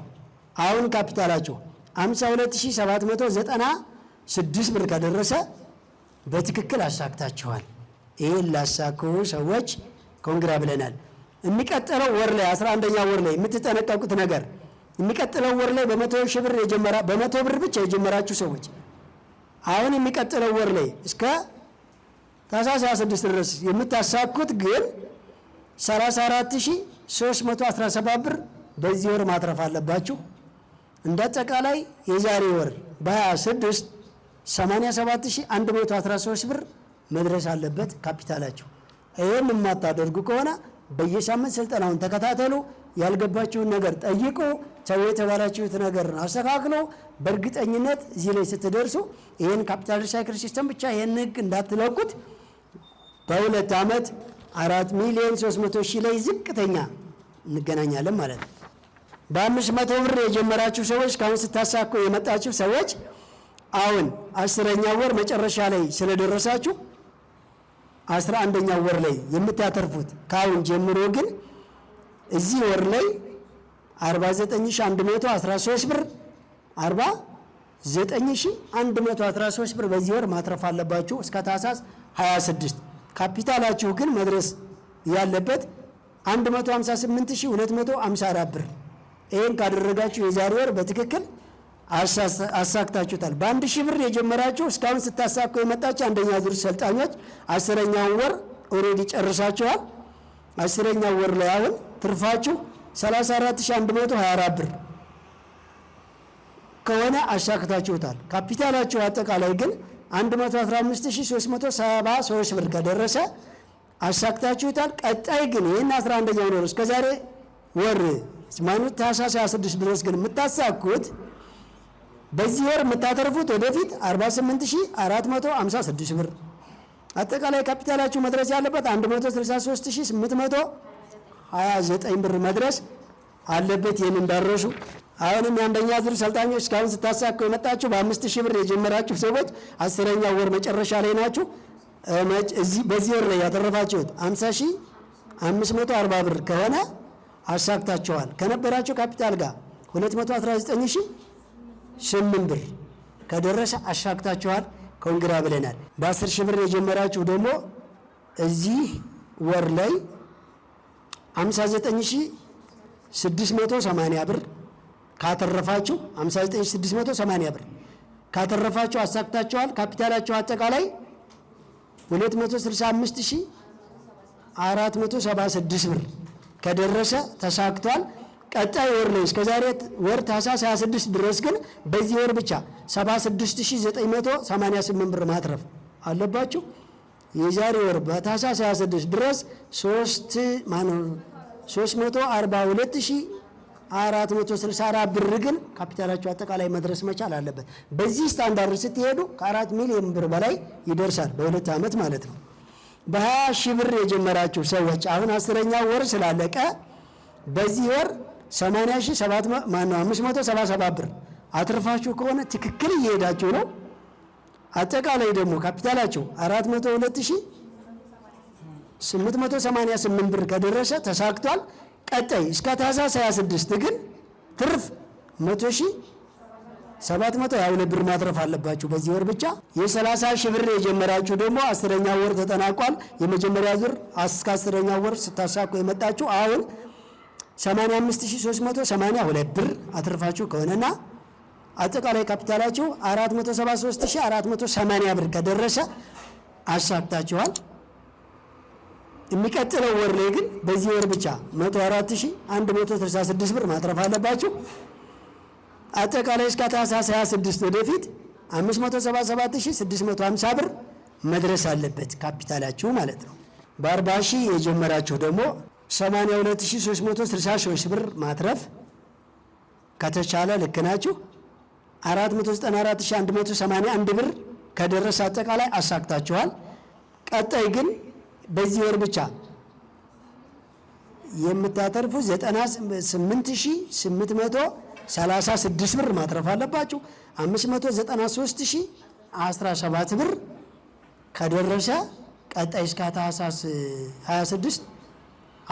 አሁን ካፒታላችሁ 52,796 ብር ከደረሰ በትክክል አሳክታችኋል። ይህን ላሳኩ ሰዎች ኮንግራ ብለናል። የሚቀጥለው ወር ላይ 11ኛ ወር ላይ የምትጠነቀቁት ነገር የሚቀጥለው ወር ላይ በ100,000 ብር በ100 ብር ብቻ የጀመራችሁ ሰዎች አሁን የሚቀጥለው ወር ላይ እስከ ታህሳስ 26 ድረስ የምታሳኩት ግን 34,317 ብር በዚህ ወር ማትረፍ አለባችሁ። እንዳጠቃላይ የዛሬ ወር በ26 87,113 ብር መድረስ አለበት ካፒታላችሁ። ይህም የማታደርጉ ከሆነ በየሳምንት ስልጠናውን ተከታተሉ። ያልገባችሁን ነገር ጠይቁ። ሰው የተባላችሁት ነገር አስተካክሎ በእርግጠኝነት እዚህ ላይ ስትደርሱ ይህን ካፒታል ሪሳይክል ሲስተም ብቻ ይህን ህግ እንዳትለቁት። በ2 ዓመት 4,300,000 ላይ ዝቅተኛ እንገናኛለን ማለት ነው። በ500 ብር የጀመራችሁ ሰዎች ካሁን ስታሳኩ የመጣችሁ ሰዎች አሁን 10ኛ ወር መጨረሻ ላይ ስለደረሳችሁ 11ኛው ወር ላይ የምታተርፉት ካሁን ጀምሮ ግን እዚህ ወር ላይ 49,113 ብር 49,113 ብር በዚህ ወር ማትረፍ አለባችሁ እስከ ታህሳስ 26። ካፒታላችሁ ግን መድረስ ያለበት 158254 ብር። ይሄን ካደረጋችሁ የዛሬ ወር በትክክል አሳክታችሁታል። በአንድ ሺህ ብር የጀመራችሁ እስካሁን ስታሳኩ የመጣችሁ አንደኛ ዙር ሰልጣኞች 10ኛውን ወር ኦሬዲ ጨርሳችኋል። 10ኛው ወር ላይ አሁን ትርፋችሁ 34124 ብር ከሆነ አሳክታችሁታል። ካፒታላችሁ አጠቃላይ ግን 115373 ብር ከደረሰ አሳክታችሁታል። ቀጣይ ግን ይህን 11ኛው ወር እስከዛሬ ወር ማለት ታህሳስ 26 ድረስ ግን የምታሳኩት በዚህ ወር የምታተርፉት ወደፊት 48456 ብር አጠቃላይ ካፒታላችሁ መድረስ ያለበት 163829 ብር መድረስ አለበት። ይህን እንዳረሱ አሁንም የአንደኛ ዙር ሰልጣኞች እስካሁን ስታሳኩ የመጣችሁ በ5000 ብር የጀመራችሁ ሰዎች 10ኛው ወር መጨረሻ ላይ ናችሁ። በዚህ ወር ላይ ያተረፋችሁት 50540 ብር ከሆነ አሳክታችኋል። ከነበራችሁ ካፒታል ጋር 219008 ብር ከደረሰ አሳክታችኋል። ኮንግራ ብለናል። በ10000 ብር የጀመራችሁ ደግሞ እዚህ ወር ላይ 59680 ብር ካተረፋችሁ 59680 ብር ካተረፋችሁ አሳክታችኋል። ካፒታላችሁ አጠቃላይ 265476 ብር ከደረሰ ተሳክቷል። ቀጣይ ወር ላይ እስከዛሬ ወር ታህሳስ 26 ድረስ ግን በዚህ ወር ብቻ 76988 ብር ማትረፍ አለባችሁ። የዛሬ ወር በታህሳስ 26 ድረስ 342464 ብር ግን ካፒታላችሁ አጠቃላይ መድረስ መቻል አለበት። በዚህ ስታንዳርድ ስትሄዱ ከ4 ሚሊዮን ብር በላይ ይደርሳል በሁለት ዓመት ማለት ነው። በ20 ሺህ ብር የጀመራችሁ ሰዎች አሁን 10ኛው ወር ስላለቀ በዚህ ወር 80577 ብር አትርፋችሁ ከሆነ ትክክል እየሄዳችሁ ነው። አጠቃላይ ደግሞ ካፒታላችሁ 402888 ብር ከደረሰ ተሳክቷል። ቀጣይ እስከ ታህሳስ 26 ግን ትርፍ 100722 ብር ማትረፍ አለባችሁ በዚህ ወር ብቻ። የ30 ሺህ ብር የጀመራችሁ ደግሞ 10ኛው ወር ተጠናቋል። የመጀመሪያ ዙር እስከ 10ኛው ወር ስታሳኩ የመጣችሁ አሁን 85382 ብር አትርፋችሁ ከሆነና አጠቃላይ ካፒታላችሁ 473480 ብር ከደረሰ አሳክታችኋል። የሚቀጥለው ወር ላይ ግን በዚህ ወር ብቻ 104166 ብር ማትረፍ አለባችሁ። አጠቃላይ እስከ ታህሳስ 26 ወደፊት 577650 ብር መድረስ አለበት ካፒታላችሁ ማለት ነው። በ40 ሺህ የጀመራችሁ ደግሞ 82363 ብር ማትረፍ ከተቻለ ልክ ናችሁ። 494181 ብር ከደረሰ አጠቃላይ አሳክታችኋል። ቀጣይ ግን በዚህ ወር ብቻ የምታተርፉ 98836 ብር ማትረፍ አለባችሁ። 593017 ብር ከደረሰ ቀጣይ እስከ ታህሳስ 26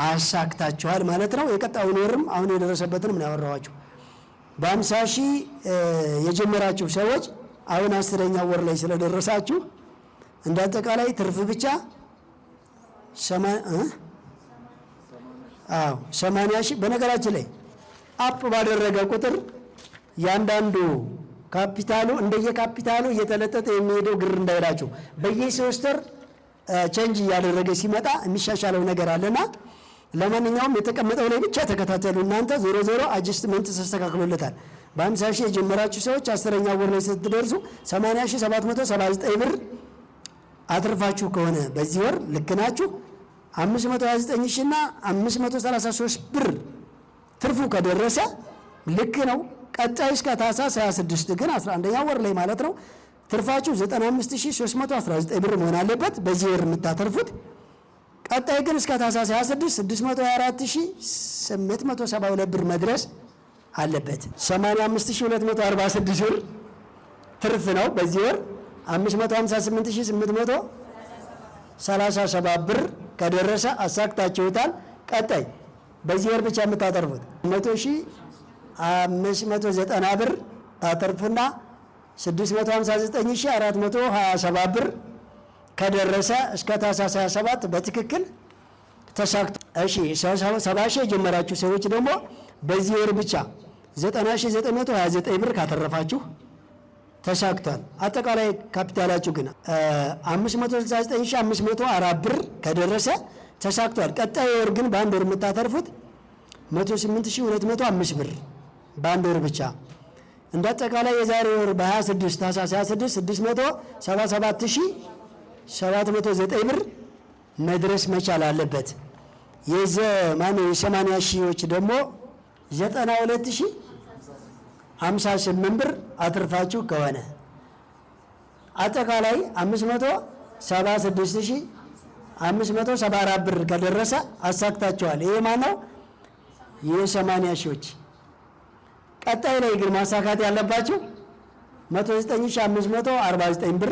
አሳክታችኋል ማለት ነው። የቀጣዩን ወርም አሁን የደረሰበትን ምን ያወራኋችሁ በ50 ሺህ የጀመራችሁ ሰዎች አሁን 10ኛው ወር ላይ ስለደረሳችሁ እንደ አጠቃላይ ትርፍ ብቻ 80 ሺህ። በነገራችን ላይ አፕ ባደረገ ቁጥር ያንዳንዱ ካፒታሉ እንደየካፒታሉ እየተለጠጠ የሚሄደው ግር እንዳይላችሁ በየ3 ወር ቼንጅ እያደረገ ሲመጣ የሚሻሻለው ነገር አለና ለማንኛውም የተቀመጠው ላይ ብቻ ተከታተሉ እናንተ። ዞሮ ዞሮ አጀስትመንት ተስተካክሎለታል። በ50 ሺህ የጀመራችሁ ሰዎች 10ኛው ወር ላይ ስትደርሱ 80779 ብር አትርፋችሁ ከሆነ በዚህ ወር ልክ ናችሁ። 529 ሺህ እና 533 ብር ትርፉ ከደረሰ ልክ ነው። ቀጣይ እስከ ታህሳስ 26 ግን 11ኛው ወር ላይ ማለት ነው ትርፋችሁ 95319 ብር መሆን አለበት በዚህ ወር የምታተርፉት። ቀጣይ ግን እስከ ታህሳስ 26 624872 ብር መድረስ አለበት። 85246 ብር ትርፍ ነው በዚህ ወር። 558837 ብር ከደረሰ አሳክታችሁታል። ቀጣይ በዚህ ወር ብቻ የምታተርፉት 100590 ብር ታተርፉና 659427 ብር ከደረሰ እስከ ታህሳስ 27 በትክክል ተሳክቶ እሺ 70 ሺህ የጀመራችሁ ሰዎች ደግሞ በዚህ ወር ብቻ 90,929 ብር ካተረፋችሁ ተሳክቷል። አጠቃላይ ካፒታላችሁ ግን 569,504 ብር ከደረሰ ተሳክቷል። ቀጣይ ወር ግን በአንድ ወር የምታተርፉት 108,205 ብር በአንድ ወር ብቻ። እንደ አጠቃላይ የዛሬ ወር በ26 ታህሳስ 26 677,709 ብር መድረስ መቻል አለበት። የ80 ሺዎች ደግሞ 92,058 ብር አትርፋችሁ ከሆነ አጠቃላይ 576,574 ብር ከደረሰ አሳክታችኋል። ይሄ ማነው? የ80 ሺዎች። ቀጣይ ላይ ግን ማሳካት ያለባችሁ 109,549 ብር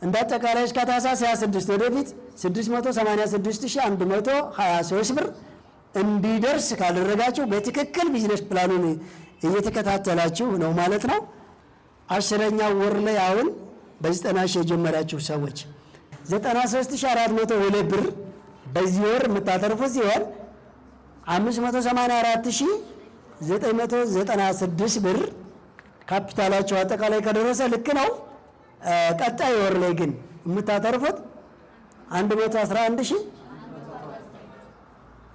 እንደ አጠቃላይ እስከ ታህሳስ 26 ወደፊት 686,123 ብር እንዲደርስ ካደረጋችሁ በትክክል ቢዝነስ ፕላኑን እየተከታተላችሁ ነው ማለት ነው። 10ኛው ወር ላይ አሁን በ90 ሺህ የጀመራችሁ ሰዎች 93,402 ብር በዚህ ወር የምታተርፉ ሲሆን 584,996 ብር ካፒታላችሁ አጠቃላይ ከደረሰ ልክ ነው። ቀጣይ ወር ላይ ግን የምታተርፉት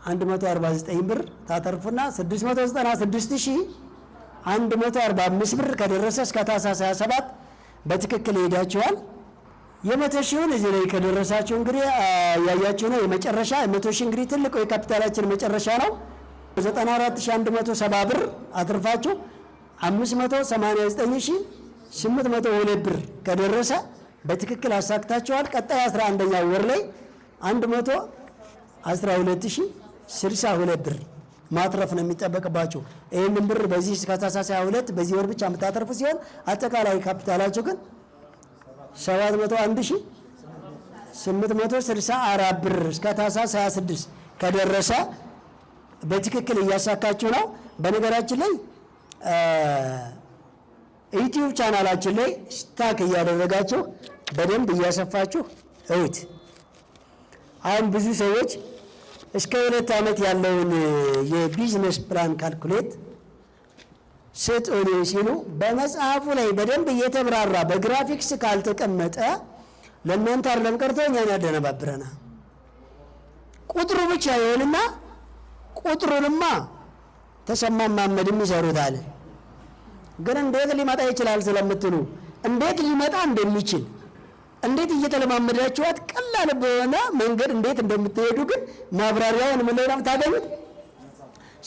111,149 ብር ታተርፉና 696,145 ብር ከደረሰ እስከ ታህሳስ 27 በትክክል ሄዳችኋል። የ100 ሺውን እዚህ ላይ ከደረሳችሁ እንግዲህ ያያችሁ ነው። የመጨረሻ የ100 ሺህ እንግዲህ ትልቁ የካፒታላችን መጨረሻ ነው። 94,170 ብር አትርፋችሁ 589,802 ብር ከደረሰ በትክክል አሳክታችኋል። ቀጣይ 11ኛ ወር ላይ 112,062 ብር ማትረፍ ነው የሚጠበቅባችሁ። ይህንን ብር በዚህ እስከ ታህሳስ 22 በዚህ ወር ብቻ የምታተርፉ ሲሆን አጠቃላይ ካፒታላችሁ ግን 701,864 ብር እስከ ታህሳስ 26 ከደረሰ በትክክል እያሳካችሁ ነው። በነገራችን ላይ ዩቲዩብ ቻናላችን ላይ ስታክ እያደረጋችሁ በደንብ እያሰፋችሁ እዩት። አሁን ብዙ ሰዎች እስከ 2 ዓመት ያለውን የቢዝነስ ፕላን ካልኩሌት ስጡን ሲሉ በመጽሐፉ ላይ በደንብ እየተብራራ በግራፊክስ ካልተቀመጠ ለእናንተ አይደለም ቀርቶ እኛን ያደነባብረና ቁጥሩ ብቻ ይሆንና ቁጥሩንማ ተሰማ ማመድም ይሰሩታል። ግን እንዴት ሊመጣ ይችላል ስለምትሉ እንዴት ሊመጣ እንደሚችል እንዴት እየተለማመዳችኋት ቀላል በሆነ መንገድ እንዴት እንደምትሄዱ ግን ማብራሪያውን ምን ላይ ነው ታገኙት?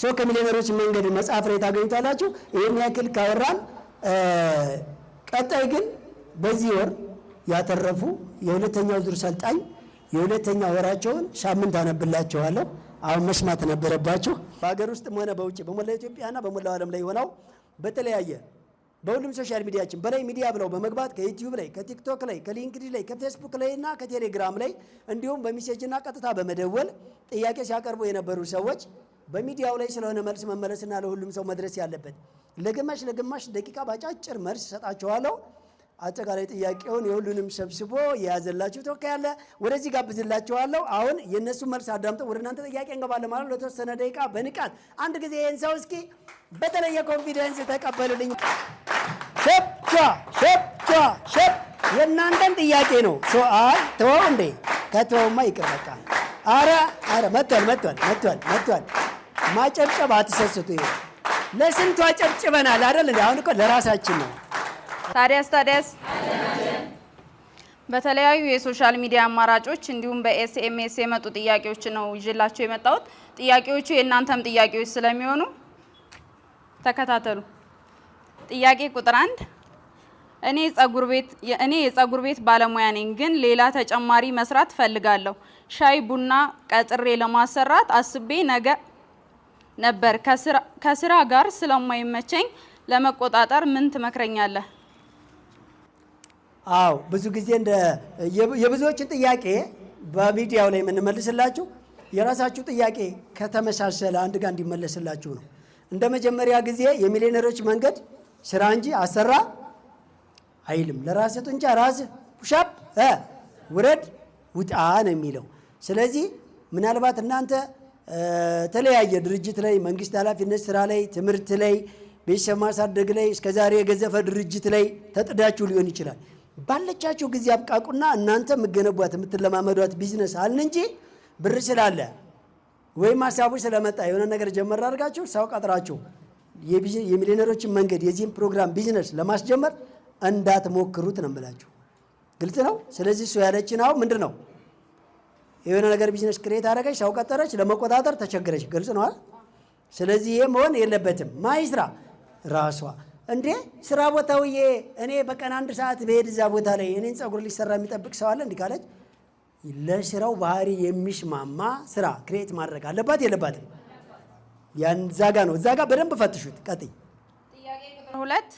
ሰው ከሚሊዮነሮች መንገድ መጽሐፍ ላይ ታገኙታላችሁ። ይሄን ያክል ካወራን ቀጣይ ግን በዚህ ወር ያተረፉ የሁለተኛው ዙር ሰልጣኝ የሁለተኛ ወራቸውን ሳምንት አነብላችኋለሁ። አሁን መስማት ነበረባችሁ። በሀገር ውስጥም ሆነ በውጭ በሞላ ኢትዮጵያና በሞላው ዓለም ላይ ሆነው በተለያየ በሁሉም ሶሻል ሚዲያችን በላይ ሚዲያ ብለው በመግባት ከዩቲዩብ ላይ ከቲክቶክ ላይ ከሊንክዲን ላይ ከፌስቡክ ላይ እና ከቴሌግራም ላይ እንዲሁም በሚሴጅና ቀጥታ በመደወል ጥያቄ ሲያቀርቡ የነበሩ ሰዎች በሚዲያው ላይ ስለሆነ መልስ መመለስና ለሁሉም ሰው መድረስ ያለበት ለግማሽ ደቂቃ ባጫጭር መልስ ሰጣችኋለሁ። አጠቃላይ ጥያቄውን የሁሉንም ሰብስቦ የያዘላችሁ ተወካይ አለ። ወደዚህ ጋብዝላችኋለሁ። አሁን የነሱ መልስ አዳምጠው ወደ እናንተ ጥያቄ እንገባለን ማለት ነው። ለተወሰነ ደቂቃ በንቃት አንድ ጊዜ ይሄን ሰው እስኪ በተለየ ኮንፊደንስ ተቀበሉልኝ። ሸፕ የእናንተን ጥያቄ ነው። አይ ተወው እንዴ ከተወውማ ይቅር በቃ። አረ መጥቷል። ማጨብጨብ አትሰስቱ። ይሄ ለስንቱ አጨብጭበናል አይደል እንዴ? አሁን እኮ ለራሳችን ነው። ታዲያስ በተለያዩ የሶሻል ሚዲያ አማራጮች እንዲሁም በኤስኤምኤስ የመጡ ጥያቄዎች ነው ይዤላችሁ የመጣሁት። ጥያቄዎቹ የእናንተም ጥያቄዎች ስለሚሆኑ ተከታተሉ። ጥያቄ ቁጥር 1 እኔ የጸጉር ቤት ባለሙያ ነኝ፣ ግን ሌላ ተጨማሪ መስራት ፈልጋለሁ። ሻይ ቡና ቀጥሬ ለማሰራት አስቤ ነበር። ከስራ ጋር ስለማይመቸኝ ለመቆጣጠር ምን ትመክረኛለህ? አዎ ብዙ ጊዜ የብዙዎችን ጥያቄ በሚዲያው ላይ የምንመልስላችሁ የራሳችሁ ጥያቄ ከተመሳሰለ አንድ ጋር እንዲመለስላችሁ ነው። እንደ መጀመሪያ ጊዜ የሚሊዮነሮች መንገድ ስራ እንጂ አሰራ አይልም። ለራስህ ጡንቻ ራስህ ፑሻፕ ውረድ ውጣ ነው የሚለው። ስለዚህ ምናልባት እናንተ ተለያየ ድርጅት ላይ መንግስት ኃላፊነት ስራ ላይ ትምህርት ላይ ቤተሰብ ማሳደግ ላይ እስከዛሬ የገዘፈ ድርጅት ላይ ተጥዳችሁ ሊሆን ይችላል። ባለቻችሁ ጊዜ አብቃቁና እናንተ የምገነቧት የምትለማመዷት ቢዝነስ አልን እንጂ ብር ስላለ ወይም ሀሳቡ ስለመጣ የሆነ ነገር ጀመር አድርጋችሁ ሰው ቀጥራችሁ የሚሊዮነሮችን መንገድ የዚህም ፕሮግራም ቢዝነስ ለማስጀመር እንዳትሞክሩት ነው የምላችሁ። ግልጽ ነው። ስለዚህ እሱ ያለችን አሁን ምንድን ነው የሆነ ነገር ቢዝነስ ክሬት አደረገች፣ ሰው ቀጠረች፣ ለመቆጣጠር ተቸገረች። ግልጽ ነው። ስለዚህ ይሄ መሆን የለበትም። ማይስራ ራሷ እንዴ ስራ ቦታውዬ እኔ በቀን 1 ሰዓት በሄድ እዛ ቦታ ላይ እኔን ጸጉር ሊሰራ የሚጠብቅ ሰው አለ እንዲህ ካለች ለስራው ባህሪ የሚስማማ ስራ ክሬት ማድረግ አለባት የለባትም? ያን ዛጋ ነው። ዛጋ በደንብ ፈትሹት። ቀጥይ። ጥያቄ ቁጥር 2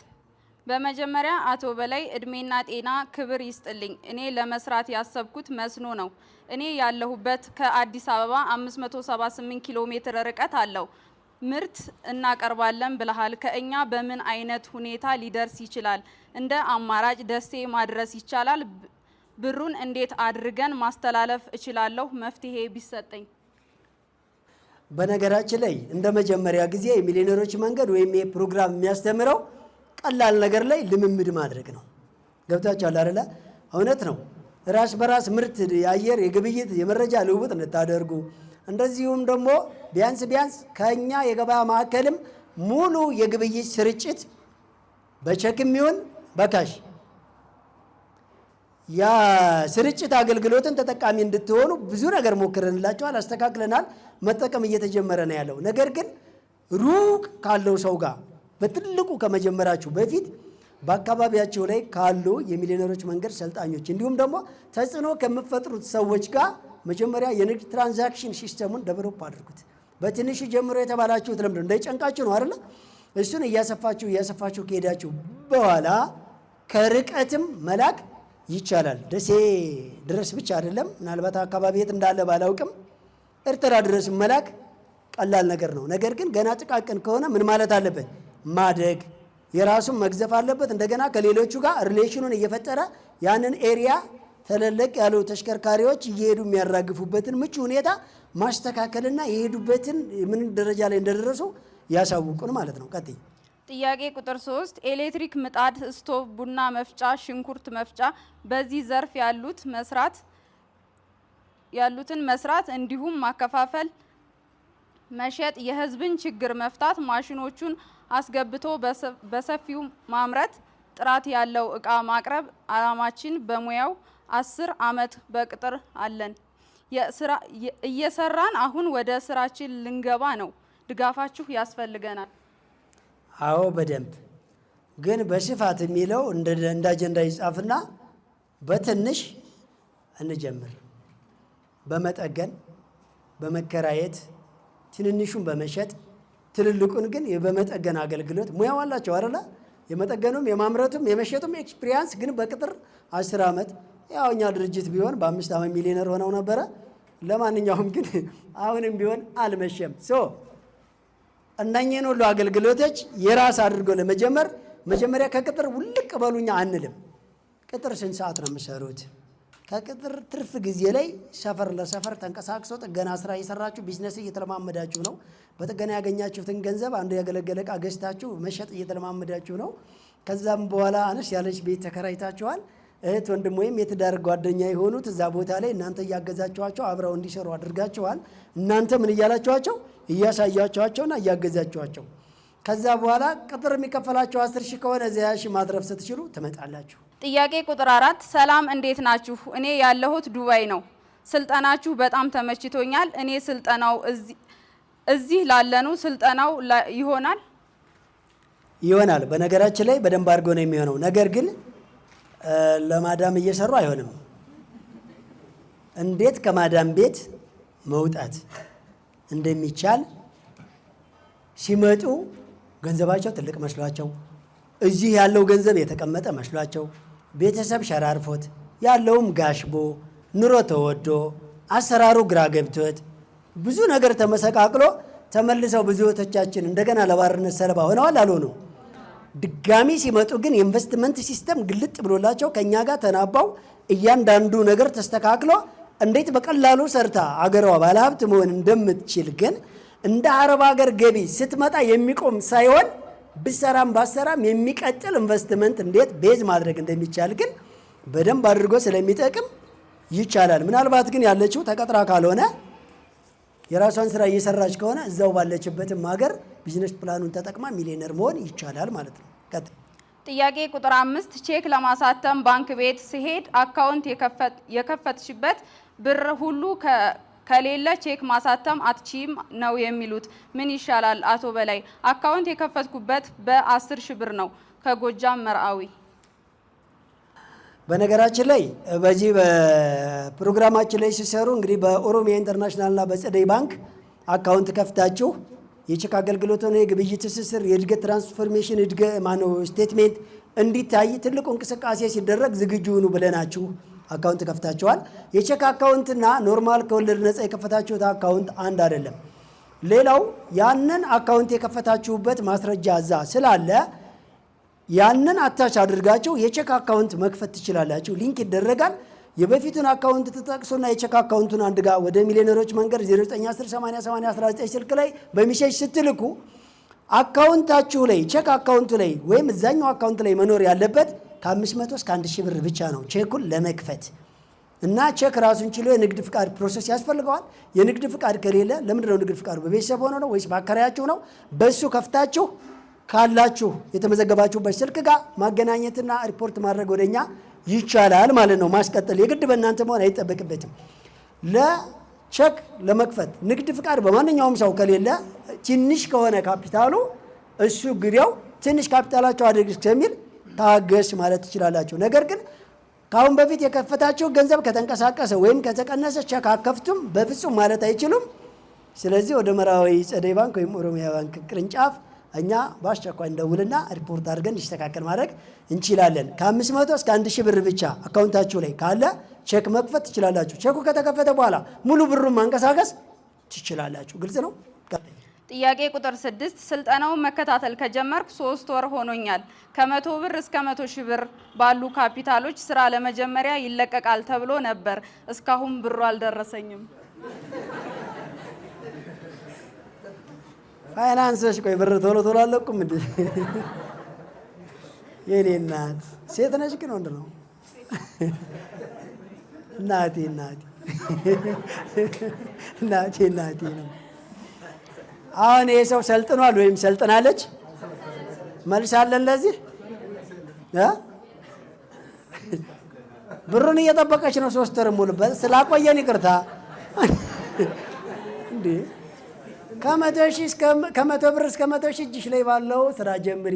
በመጀመሪያ አቶ በላይ እድሜና ጤና ክብር ይስጥልኝ። እኔ ለመስራት ያሰብኩት መስኖ ነው። እኔ ያለሁበት ከአዲስ አበባ 578 ኪሎ ሜትር ርቀት አለው። ምርት እናቀርባለን ብለሃል። ከእኛ በምን አይነት ሁኔታ ሊደርስ ይችላል? እንደ አማራጭ ደሴ ማድረስ ይቻላል? ብሩን እንዴት አድርገን ማስተላለፍ እችላለሁ? መፍትሄ ቢሰጠኝ። በነገራችን ላይ እንደ መጀመሪያ ጊዜ የሚሊዮነሮች መንገድ ወይም ይሄ ፕሮግራም የሚያስተምረው ቀላል ነገር ላይ ልምምድ ማድረግ ነው። ገብታችኋል አይደለ? እውነት ነው። ራስ በራስ ምርት የአየር የግብይት የመረጃ ልውውጥ እንድታደርጉ እንደዚሁም ደግሞ ቢያንስ ከኛ የገበያ ማዕከልም ሙሉ የግብይት ስርጭት በቸክም ይሁን በካሽ ያ ስርጭት አገልግሎትን ተጠቃሚ እንድትሆኑ ብዙ ነገር ሞክረንላችኋል፣ አስተካክለናል። መጠቀም እየተጀመረ ነው ያለው። ነገር ግን ሩቅ ካለው ሰው ጋር በትልቁ ከመጀመራችሁ በፊት በአካባቢያቸው ላይ ካሉ የሚሊዮነሮች መንገድ ሰልጣኞች እንዲሁም ደግሞ ተጽዕኖ ከምፈጥሩት ሰዎች ጋር መጀመሪያ የንግድ ትራንዛክሽን ሲስተሙን ደቨሎፕ አድርጉት። በትንሹ ጀምሮ የተባላችሁት ለምንድን ነው እንዳይጨንቃችሁ ነው አይደል? እሱን እያሰፋችሁ ከሄዳችሁ በኋላ ከርቀትም መላክ ይቻላል። ደሴ ድረስ ብቻ አይደለም፣ ምናልባት አካባቢ የት እንዳለ ባላውቅም ኤርትራ ድረስ መላክ ቀላል ነገር ነው። ነገር ግን ገና ጥቃቅን ከሆነ ምን ማለት አለበት? ማደግ የራሱን መግዘፍ አለበት። እንደገና ከሌሎቹ ጋር ሪሌሽኑን እየፈጠረ ያንን ኤሪያ ተለለቅ ያሉ ተሽከርካሪዎች እየሄዱ የሚያራግፉበትን ምቹ ሁኔታ ማስተካከልና የሄዱበትን ምን ደረጃ ላይ እንደደረሱ ያሳውቁን ማለት ነው። ቀጥይ። ጥያቄ ቁጥር 3 ኤሌክትሪክ ምጣድ፣ ስቶቭ፣ ቡና መፍጫ፣ ሽንኩርት መፍጫ በዚህ ዘርፍ ያሉትን መስራት እንዲሁም ማከፋፈል፣ መሸጥ፣ የህዝብን ችግር መፍታት፣ ማሽኖቹን አስገብቶ በሰፊው ማምረት፣ ጥራት ያለው እቃ ማቅረብ አላማችን። በሙያው 10 ዓመት በቅጥር አለን። እየሰራን አሁን ወደ ስራችን ልንገባ ነው። ድጋፋችሁ ያስፈልገናል። አዎ በደንብ ግን በስፋት የሚለው እንደ አጀንዳ ይጻፍና በትንሽ እንጀምር። በመጠገን በመከራየት ትንንሹን በመሸጥ ትልልቁን ግን በመጠገን አገልግሎት ሙያው አላቸው አይደለ? የመጠገኑም የማምረቱም የመሸጡም ኤክስፒሪያንስ ግን በቅጥር 10 ዓመት ያው እኛ ድርጅት ቢሆን በ5 ዓመት ሚሊዮነር ሆነው ነበረ። ለማንኛውም ግን አሁንም ቢሆን አልመሸም። እነኚህን ሁሉ አገልግሎቶች የራስ አድርጎ ለመጀመር መጀመሪያ ከቅጥር ውልቅ በሉኛ አንልም። ቅጥር ስንት ሰዓት ነው የምሰሩት? ከቅጥር ትርፍ ጊዜ ላይ ሰፈር ለሰፈር ተንቀሳቅሶ ጥገና ስራ እየሰራችሁ ቢዝነስ እየተለማመዳችሁ ነው። በጥገና ያገኛችሁትን ገንዘብ አንዱ ያገለገለ ዕቃ ገዝታችሁ መሸጥ እየተለማመዳችሁ ነው። ከዛም በኋላ አነስ ያለች ቤት ተከራይታችኋል። እህት ወንድም ወይም የትዳር ጓደኛ የሆኑት እዛ ቦታ ላይ እናንተ እያገዛችኋቸው አብረው እንዲሰሩ አድርጋችኋል። እናንተ ምን እያላችኋቸው? እያሳያችኋቸውና እያገዛችኋቸው። ከዛ በኋላ ቅጥር የሚከፈላችሁ 10 ሺህ ከሆነ 20 ሺህ ማትረፍ ስትችሉ ትመጣላችሁ። ጥያቄ ቁጥር 4 ሰላም እንዴት ናችሁ? እኔ ያለሁት ዱባይ ነው። ስልጠናችሁ በጣም ተመችቶኛል። እኔ ስልጠናው እዚህ ላለኑ ስልጠናው ይሆናል። በነገራችን ላይ በደንብ አድርጎ ነው የሚሆነው። ነገር ግን ለማዳም እየሰሩ አይሆንም። እንዴት ከማዳም ቤት መውጣት እንደሚቻል ሲመጡ ገንዘባቸው ትልቅ መስሏቸው እዚህ ያለው ገንዘብ የተቀመጠ መስሏቸው ቤተሰብ ሸራርፎት ያለውም ጋሽቦ ኑሮ ተወዶ አሰራሩ ግራ ገብቶት ብዙ ነገር ተመሰቃቅሎ ተመልሰው ብዙዎቻችን እንደገና ለባርነት ሰለባ ሆነዋል። አልሆኑም? ድጋሚ ሲመጡ ግን የኢንቨስትመንት ሲስተም ግልጥ ብሎላቸው ከኛ ጋር ተናባው እያንዳንዱ ነገር ተስተካክሎ እንዴት በቀላሉ ሰርታ አገሯ ባለሀብት መሆን እንደምትችል ግን እንደ አረብ ሀገር ገቢ ስትመጣ የሚቆም ሳይሆን ብሰራም ባሰራም የሚቀጥል ኢንቨስትመንት እንዴት ቤዝ ማድረግ እንደሚቻል ግን በደንብ አድርጎ ስለሚጠቅም ይቻላል። ምናልባት ግን ያለችው ተቀጥራ ካልሆነ የራሷን ስራ እየሰራች ከሆነ እዛው ባለችበትም ሀገር ቢዝነስ ፕላኑን ተጠቅማ ሚሊዮነር መሆን ይቻላል ማለት ነው። ጥያቄ ቁጥር 5 ቼክ ለማሳተም ባንክ ቤት ሲሄድ አካውንት የከፈትሽበት ብር ሁሉ ከሌለ ቼክ ማሳተም አትችይም ነው የሚሉት። ምን ይሻላል አቶ በላይ? አካውንት የከፈትኩበት በ10 ሺህ ብር ነው። ከጎጃም መርአዊ። በነገራችን ላይ በዚህ በፕሮግራማችን ላይ ሲሰሩ እንግዲህ በኦሮሚያ ኢንተርናሽናልና በጸደይ ባንክ አካውንት ከፍታችሁ የቼክ አገልግሎት ሆነ የግብይት ትስስር የእድገት ትራንስፎርሜሽን ስቴትሜንት እንዲታይ ትልቁ እንቅስቃሴ ሲደረግ ዝግጁ ሁኑ ብለናችሁ አካውንት ከፍታችኋል። የቼክ አካውንትና ኖርማል ከወለድ ነፃ የከፈታችሁት አካውንት አንድ አይደለም። ሌላው ያንን አካውንት የከፈታችሁበት ማስረጃ እዛ ስላለ ያንን አታች አድርጋችሁ የቼክ አካውንት መክፈት ትችላላችሁ። ሊንክ ይደረጋል። የበፊቱን አካውንት ተጠቅሶና የቼክ አካውንቱን አንድ ጋር ወደ ሚሊዮነሮች መንገድ 09108819 ስልክ ላይ በሚሴጅ ስትልኩ አካውንታችሁ ላይ ቼክ አካውንቱ ላይ ወይም እዛኛው አካውንት ላይ መኖር ያለበት ከ500 እስከ 1000 ብር ብቻ ነው ቼኩን ለመክፈት እና ቼክ ራሱን ችሎ የንግድ ፍቃድ ፕሮሰስ ያስፈልገዋል። የንግድ ፍቃድ ከሌለ ለምንድነው ንግድ ፍቃዱ በቤተሰብ ሆኖ ነው ወይስ በአከራያችሁ ነው? በሱ ከፍታችሁ ካላችሁ የተመዘገባችሁበት ስልክ ጋር ማገናኘትና ሪፖርት ማድረግ ወደኛ ይቻላል ማለት ነው። ማስቀጠል የግድ በእናንተ መሆን አይጠበቅበትም። ለቼክ ለመክፈት ንግድ ፍቃድ በማንኛውም ሰው ከሌለ ትንሽ ከሆነ ካፒታሉ እሱ ግዲያው ትንሽ ካፒታላቸው አድርግ እስከሚል ታገስ ማለት ትችላላችሁ። ነገር ግን ካሁን በፊት የከፈታችሁ ገንዘብ ከተንቀሳቀሰ ወይም ከተቀነሰ ቼክ አከፍቱም በፍጹም ማለት አይችሉም። ስለዚህ ወደ መራዊ ጸደይ ባንክ ወይም ኦሮሚያ ባንክ ቅርንጫፍ እኛ በአስቸኳይ እንደውልና ሪፖርት አድርገን እንዲስተካከል ማድረግ እንችላለን። ከ500 እስከ 1000 ብር ብቻ አካውንታችሁ ላይ ካለ ቼክ መክፈት ትችላላችሁ። ቼኩ ከተከፈተ በኋላ ሙሉ ብሩን ማንቀሳቀስ ትችላላችሁ። ግልጽ ነው። ጥያቄ ቁጥር 6 ስልጠናውን መከታተል ከጀመርኩ 3 ወር ሆኖኛል። ከ100 ብር እስከ 100 ሺህ ብር ባሉ ካፒታሎች ስራ ለመጀመሪያ ይለቀቃል ተብሎ ነበር። እስካሁን ብሩ አልደረሰኝም። ፋይናንሶች ቆይ ብር ቶሎ ቶሎ አለቁም እንዴ? የኔ እናት ሴት ነች ግን ወንድ ነው? እናቴ ነው። አሁን ይሄ ሰው ሰልጥኗል ወይም ሰልጥናለች? መልሳለን ለዚህ ብሩን እየጠበቀች ነው 3 ወር ሙሉ ስላቆየን ይቅርታ እንዴ። ከ100 ብር እስከ 100 ሺህ እጅሽ ላይ ባለው ስራ ጀምሪ።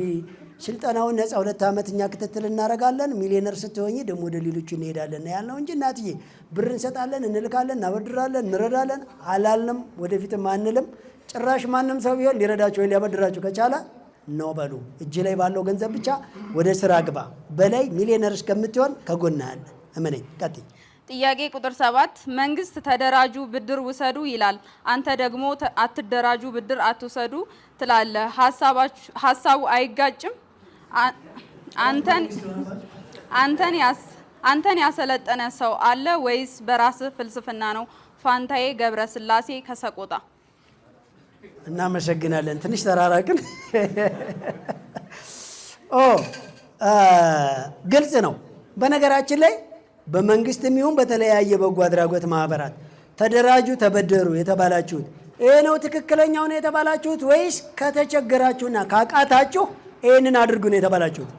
ስልጠናውን ነፃ 2 ዓመት እኛ ክትትል እናደርጋለን። ሚሊዮነር ስትሆኚ ደግሞ ወደ ሌሎቹ እንሄዳለን ያልነው እንጂ እናትዬ ብር እንሰጣለን፣ እንልካለን፣ እናበድራለን፣ እንረዳለን አላልንም። ወደፊትም አንልም። ጭራሽ ማንም ሰው ቢሆን ሊረዳችሁ ወይ ሊያበድራችሁ ከቻለ ነው በሉ። እጅ ላይ ባለው ገንዘብ ብቻ ወደ ስራ ግባ። በላይ ሚሊዮነር እስከምትሆን ከጎንህ አለ። እመነኝ። ቀጥይ። ጥያቄ ቁጥር 7 መንግስት ተደራጁ ብድር ውሰዱ ይላል። አንተ ደግሞ አትደራጁ ብድር አትውሰዱ ትላለህ። ሀሳቡ አይጋጭም? አንተን ያሰለጠነ ሰው አለ ወይስ በራስህ ፍልስፍና ነው? ፋንታዬ ገብረ ስላሴ ከሰቆጣ። እናመሰግናለን። ትንሽ ተራራቅን። ግልጽ ነው። በነገራችን ላይ በመንግስትም ይሁን በተለያየ በጎ አድራጎት ማህበራት ተደራጁ ተበደሩ የተባላችሁት ይሄ ነው ትክክለኛው ነው የተባላችሁት ወይስ ከተቸገራችሁና ካቃታችሁ ይሄንን አድርጉ ነው የተባላችሁት?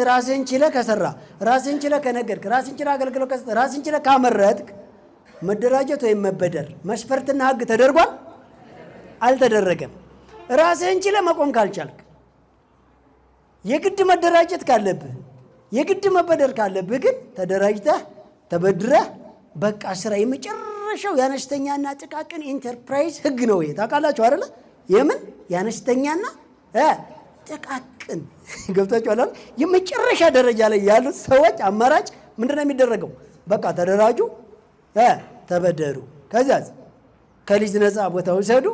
ራስህን ችለህ ከሰራ፣ ራስህን ችለህ ከነገድክ፣ ራስህን ችለህ አገልግሎት ከሰጠህ፣ ራስህን ችለህ ካመረትክ መደራጀት ወይም መበደር መስፈርትና ህግ ተደርጓል? አልተደረገም። ራስህን ችለህ መቆም ካልቻልክ የግድ መደራጀት ካለብህ የግድ መበደር ካለብህ ግን ተደራጅተህ ተበድረህ በቃ ስራ የመጨረሻው የአነስተኛና ጥቃቅን ኢንተርፕራይዝ ህግ ነው። ታውቃላችሁ አይደለ? የምን የአነስተኛና ጥቃቅን ገብታችኋል? የመጨረሻ ደረጃ ላይ ያሉት ሰዎች አማራጭ ምንድነው የሚደረገው? በቃ ተደራጁ፣ ተበደሩ፣ ከዛስ ከሊዝ ነፃ ቦታ ውሰዱ፣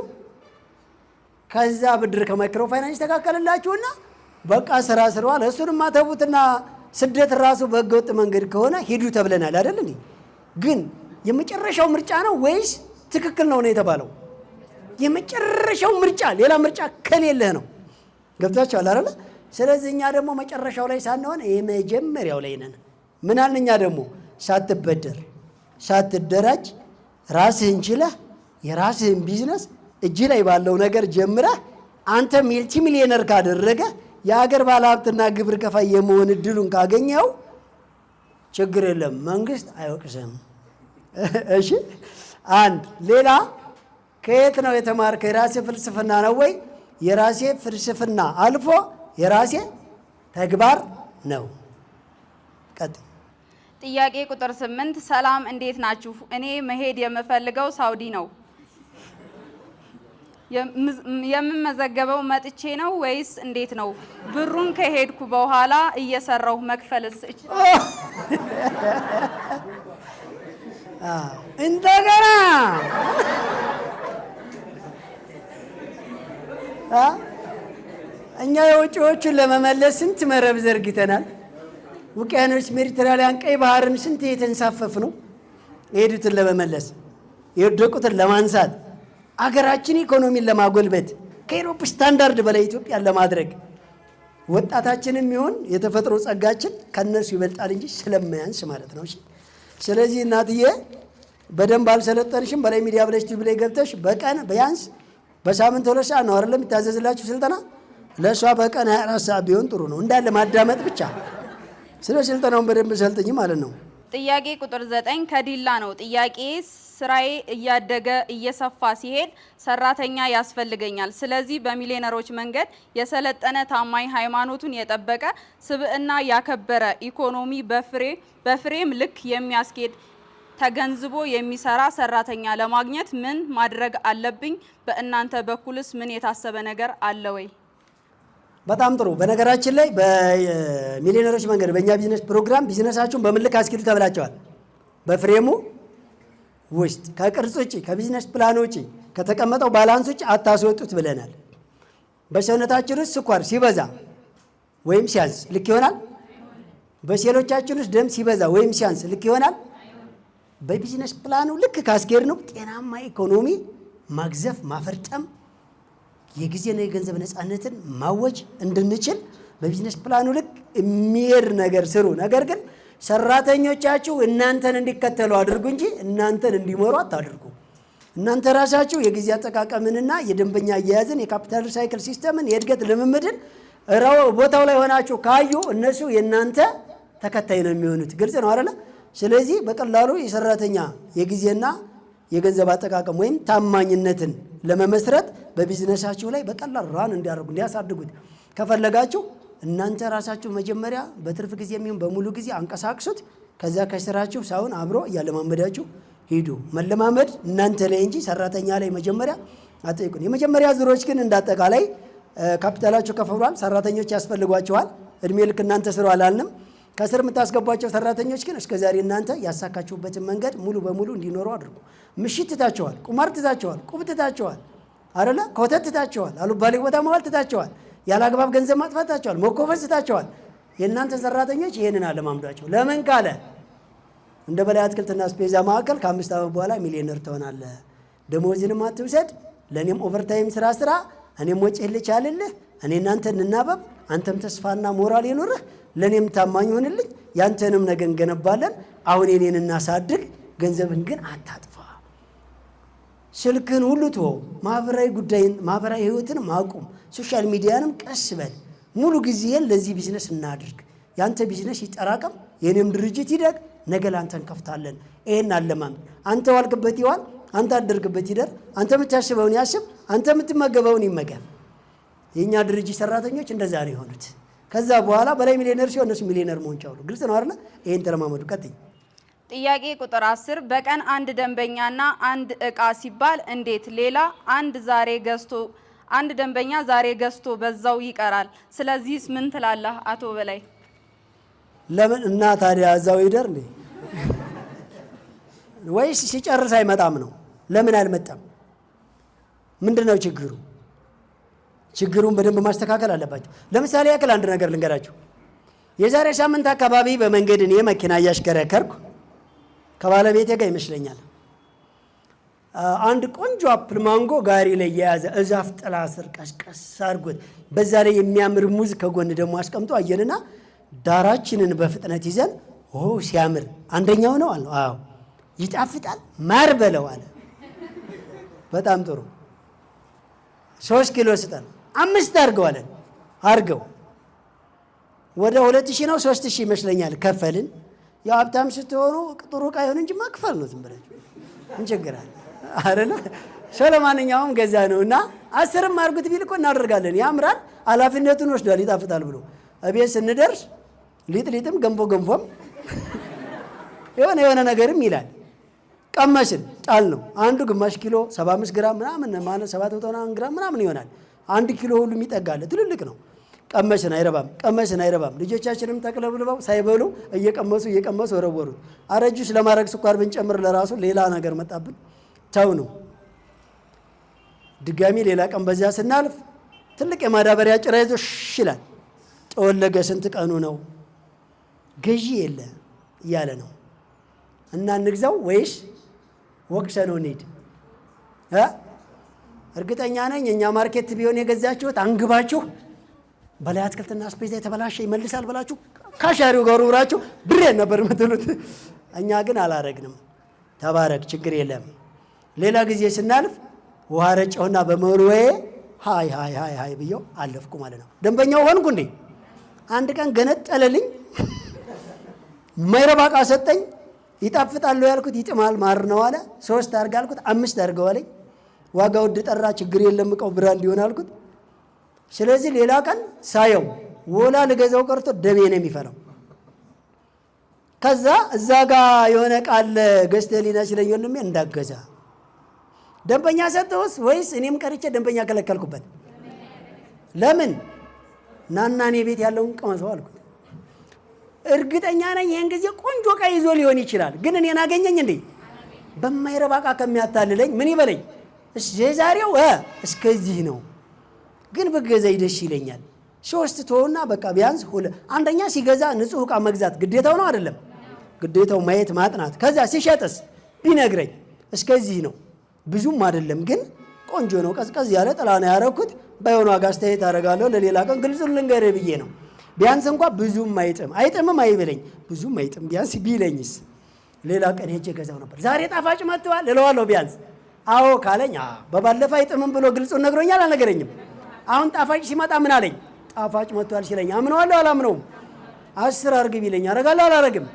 ከዛ ብድር ከማይክሮ ፋይናንስ ተካከለላችሁና በቃ ስራ ስሯል። እሱንማ ተቡትና ስደት ራሱ በህገወጥ መንገድ ከሆነ ሂዱ ተብለናል አይደል እንዴ? ግን የመጨረሻው ምርጫ ነው ወይስ ትክክል ነው የተባለው? የመጨረሻው ምርጫ ሌላ ምርጫ ከሌለህ ነው። ገብታችኋል አይደል? ስለዚህ እኛ ደግሞ መጨረሻው ላይ ሳንሆን የመጀመሪያው ላይ ነን። ምን አልን? እኛ ደግሞ ሳትበደር ሳትደራጅ ራስህን ችለህ የራስህን ቢዝነስ እጅ ላይ ባለው ነገር ጀምረህ አንተ ሚልቲ ሚሊዮነር ካደረገ የሀገር ባለሀብትና ግብር ከፋይ የመሆን እድሉን ካገኘው ችግር የለም፣ መንግስት አይወቅስም። እሺ አንድ ሌላ ከየት ነው የተማርከው? የራሴ ፍልስፍና ነው ወይ? የራሴ ፍልስፍና አልፎ የራሴ ተግባር ነው። ቀጥል። ጥያቄ ቁጥር 8 ሰላም እንዴት ናችሁ? እኔ መሄድ የምፈልገው ሳውዲ ነው። የምመዘገበው መጥቼ ነው ወይስ እንዴት ነው? ብሩን ከሄድኩ በኋላ እየሰራሁ መክፈልስ እችላለሁ? እንደገና እኛ የውጭዎቹን ለመመለስ ስንት መረብ ዘርግተናል። ውቅያኖስ ሜዲትራሊያን፣ ቀይ ባህርን ስንት የተንሳፈፍ ነው የሄዱትን ለመመለስ የወደቁትን ለማንሳት አገራችን ኢኮኖሚን ለማጎልበት ከኢሮፕ ስታንዳርድ በላይ ኢትዮጵያን ለማድረግ ወጣታችንም ይሁን የተፈጥሮ ጸጋችን ከነሱ ይበልጣል እንጂ ስለማያንስ ማለት ነው። ስለዚህ እናትዬ በደንብ አልሰለጠንሽም። በላይ ሚዲያ ብለሽ ቲቪ ላይ ገብተሽ በቀን ቢያንስ በሳምንት 2 ሰዓት ነው አይደለም የሚታዘዝላችሁ ስልጠና። ለእሷ በቀን 24 ሰዓት ቢሆን ጥሩ ነው፣ እንዳለ ማዳመጥ ብቻ። ስለ ስልጠናውን በደንብ ሰልጥኝ ማለት ነው። ጥያቄ ቁጥር 9 ከዲላ ነው። ጥያቄ ስራዬ እያደገ እየሰፋ ሲሄድ ሰራተኛ ያስፈልገኛል። ስለዚህ በሚሊዮነሮች መንገድ የሰለጠነ ታማኝ፣ ሃይማኖቱን የጠበቀ ስብዕና ያከበረ ኢኮኖሚ በፍሬም ልክ የሚያስኬድ ተገንዝቦ የሚሰራ ሰራተኛ ለማግኘት ምን ማድረግ አለብኝ? በእናንተ በኩልስ ምን የታሰበ ነገር አለ ወይ? በጣም ጥሩ። በነገራችን ላይ በሚሊዮነሮች መንገድ በእኛ ቢዝነስ ፕሮግራም ቢዝነሳችሁን በምን ልክ አስኪዱ ተብላቸዋል። በፍሬሙ ውስጥ ከቅርጽ ውጭ ከቢዝነስ ፕላን ውጭ ከተቀመጠው ባላንስ ውጭ አታስወጡት ብለናል። በሰውነታችን ውስጥ ስኳር ሲበዛ ወይም ሲያንስ ልክ ይሆናል? በሴሎቻችን ውስጥ ደም ሲበዛ ወይም ሲያንስ ልክ ይሆናል? በቢዝነስ ፕላኑ ልክ ካስኬድ ነው ጤናማ ኢኮኖሚ ማግዘፍ ማፈርጠም የጊዜና የገንዘብ ነፃነትን ማወጅ እንድንችል በቢዝነስ ፕላኑ ልክ የሚሄድ ነገር ስሩ። ነገር ግን ሰራተኞቻችሁ እናንተን እንዲከተሉ አድርጉ እንጂ እናንተን እንዲመሩ አታድርጉ። እናንተ ራሳችሁ የጊዜ አጠቃቀምንና የደንበኛ አያያዝን የካፒታል ሳይክል ሲስተምን የእድገት ልምምድን ቦታው ላይ ሆናችሁ ካዩ እነሱ የእናንተ ተከታይ ነው የሚሆኑት። ግልጽ ነው አይደለ? ስለዚህ በቀላሉ የሰራተኛ የጊዜና የገንዘብ አጠቃቀም ወይም ታማኝነትን ለመመስረት በቢዝነሳችሁ ላይ በቀላል ራን እንዲያደርጉ እንዲያሳድጉት ከፈለጋችሁ እናንተ ራሳችሁ መጀመሪያ በትርፍ ጊዜ የሚሆን በሙሉ ጊዜ አንቀሳቅሱት። ከዛ ከስራችሁ ሳይሆን አብሮ እያለማመዳችሁ ሂዱ። መለማመድ እናንተ ላይ እንጂ ሰራተኛ ላይ መጀመሪያ አጠይቁን። የመጀመሪያ ዙሮች ግን እንዳጠቃላይ ካፒታላችሁ ከፍሏል፣ ሰራተኞች ያስፈልጓቸዋል። እድሜ ልክ እናንተ ስሩ አላልንም። ከስር የምታስገቧቸው ሰራተኞች ግን እስከዛሬ እናንተ ያሳካችሁበትን መንገድ ሙሉ በሙሉ እንዲኖሩ አድርጉ። ምሽት ትታቸዋል፣ ቁማር ትታቸዋል፣ ቁብ ትታቸዋል፣ አይደለ ኮተት ትታቸዋል፣ አሉባሌ ቦታ መዋል ትታቸዋል፣ ያለ አግባብ ገንዘብ ማጥፋት ትታቸዋል፣ መኮፈስ ትታቸዋል። የእናንተ ሰራተኞች ይህንን አለማምዷቸው። ለምን ካለ እንደ በላይ አትክልትና አስቤዛ ማዕከል ከ5 ዓመት በኋላ ሚሊዮነር ትሆናለህ። ደሞዝንም አትውሰድ፣ ለእኔም ኦቨርታይም ስራ፣ እኔም ወጪህን ልቻልልህ፣ እኔ እናንተ እንናበብ፣ አንተም ተስፋና ሞራል ይኑርህ፣ ለእኔም ታማኝ ሆንልኝ፣ ያንተንም ነገ እንገነባለን። አሁን የኔን እናሳድግ፣ ገንዘብን ግን አታጥፋ። ስልክን ሁሉ ትሆ፣ ማህበራዊ ጉዳይን ማህበራዊ ህይወትን ማቁም፣ ሶሻል ሚዲያንም ቀስ በል። ሙሉ ጊዜን ለዚህ ቢዝነስ እናድርግ። ያንተ ቢዝነስ ይጠራቀም፣ የኔም ድርጅት ይደግ፣ ነገ ላንተ እንከፍታለን። ይሄን አለማም። አንተ ዋልክበት ይዋል፣ አንተ አደርግበት ይደር፣ አንተ የምታስበውን ያስብ፣ አንተ የምትመገበውን ይመገብ። የኛ ድርጅት ሰራተኞች እንደዛ ነው የሆኑት። ከዛ በኋላ በላይ ሚሊዮነር ሲሆን እነሱ ሚሊዮነር መሆን ቻሉ። ግልጽ ነው አይደል? ይሄን ተለማመዱ። ቀጥይ። ጥያቄ ቁጥር 10 በቀን አንድ ደንበኛና አንድ እቃ ሲባል እንዴት ሌላ አንድ ደንበኛ ዛሬ ገዝቶ በዛው ይቀራል? ስለዚህስ ምን ትላለህ አቶ በላይ? ለምን እና ታዲያ እዛው ይደር እንዴ? ወይስ ሲጨርስ አይመጣም ነው? ለምን አልመጣም? ምንድነው ችግሩ? ችግሩን በደንብ ማስተካከል አለባቸው። ለምሳሌ ያክል አንድ ነገር ልንገራችሁ። የዛሬ ሳምንት አካባቢ በመንገድ እኔ መኪና እያሽከረከርኩ ከባለቤቴ ጋር ይመስለኛል አንድ ቆንጆ አፕል ማንጎ ጋሪ ላይ የያዘ እዛፍ ጥላ ስር ቀስቀስ አድርጎት በዛ ላይ የሚያምር ሙዝ ከጎን ደግሞ አስቀምጦ አየንና ዳራችንን በፍጥነት ይዘን ሲያምር አንደኛው ነው አለ። አዎ ይጣፍጣል ማር በለው አለ። በጣም ጥሩ 3 ኪሎ ስጠን 5 አድርገው አለን። አድርገው ወደ 2000 ነው 3000 ይመስለኛል ከፈልን። ያው ሀብታም ስትሆኑ ጥሩ ዕቃ ይሁን እንጂ መክፈል ነው ዝም ብላችሁ እንቸግራለን አይደለ? ስለማንኛውም ገዛ ነውና 10ም አድርጉት ቢል እኮ እናደርጋለን። ያምራል ኃላፊነቱን ወስዷል ይጣፍጣል ብሎ እቤት ስንደርስ ሊጥም ገንፎም የሆነ ነገርም ይላል። ቀመስን ጣል ነው አንዱ ግማሽ ኪሎ 75 ግራም ምናምን ማለት 700 ግራም ምናምን ይሆናል። 1 ኪሎ ሁሉ የሚጠጋለ ትልልቅ ነው። ቀመስን አይረባም። ልጆቻችንም ተቅለብልበው ሳይበሉ እየቀመሱ ወረወሩት። አረጁስ ለማድረግ ስኳር ብንጨምር ለራሱ ሌላ ነገር መጣብን። ተው ነው ድጋሚ ሌላ ቀን በዚያ ስናልፍ ትልቅ የማዳበሪያ ጭራ ይዞ ይላል። ጠወለገ ስንት ቀኑ ነው ገዢ የለ እያለ ነው። እና እንግዛው ወይስ ወቅሰነው እንሂድ? እርግጠኛ ነኝ እኛ ማርኬት ቢሆን የገዛችሁት አንግባችሁ በላይ አትክልትና አስቤዛ የተበላሸ ይመልሳል ብላችሁ ካሻሪው ጋር ውራችሁ ብሬን ነበር የምትሉት። እኛ ግን አላረግንም። ተባረክ ችግር የለም። ሌላ ጊዜ ስናልፍ ውሃ ረጨውና በመሮዬ ሃይ ብየው አለፍኩ ማለት ነው። ደንበኛው ሆንኩ እንዴ? አንድ ቀን ገነጠለልኝ። ማይረባ ዕቃ ሰጠኝ። ይጣፍጣል ያልኩት ይጥማል ማር ነው አለ። 3 አድርግ አልኩት 5 አድርገው አለኝ። ዋጋ ውድ ጠራ ችግር የለም ዕቃው ብራንድ ይሆን አልኩት። ስለዚህ ሌላ ቀን ሳየው ወላ ልገዛው ቀርቶ ደሜ ነው የሚፈላው። ከዛ እዛ ጋር የሆነ ቃል ገዝተህልኝ ስለኝ ወንድሜ እንዳገዛ ደንበኛ ሰጠውስ ወይስ እኔም ቀርቼ ደንበኛ ከለከልኩበት? ለምን ናና እኔ ቤት ያለውን ቀመሰው አልኩት። እርግጠኛ ነኝ ይሄን ጊዜ ቆንጆ ዕቃ ይዞ ሊሆን ይችላል። ግን እኔን አገኘኝ እንዴ? በማይረባ ዕቃ ከሚያታልለኝ ምን ይበለኝ? የዛሬው እስከዚህ ነው ግን በገዛ ይደሽ ይለኛል። 3 ተውና በቃ ቢያንስ አንደኛ ሲገዛ ንጹህ ዕቃ መግዛት ግዴታው ነው አይደለም? ግዴታው ማየት ማጥናት። ከዛ ሲሸጥስ ቢነግረኝ እስከዚህ ነው ብዙም አይደለም ግን ቆንጆ ነው ቀዝቀዝ ያለ ጥላ ነው ያረኩት ባይሆን ዋጋ አስተያየት አደርጋለሁ ለሌላ ቀን ግልጹን ልንገርህ ብዬ ነው። ቢያንስ እንኳን ብዙም አይጥምም አይበለኝ ብዙም አይጥም ቢያንስ ቢለኝስ ሌላ ቀን ሄጄ ገዛው ነበር። ዛሬ ጣፋጭ መጥቷል እለዋለሁ ቢያንስ አዎ ካለኝ በባለፈው አይጥምም ብሎ ግልጹን ነግሮኛል አልነገረኝም። አሁን ጣፋጭ ሲመጣ ምን አለኝ? ጣፋጭ መጥቷል ሲለኝ አምነዋለሁ አላምነውም? 10 አድርግ ቢለኝ አደርጋለሁ አላደርግም?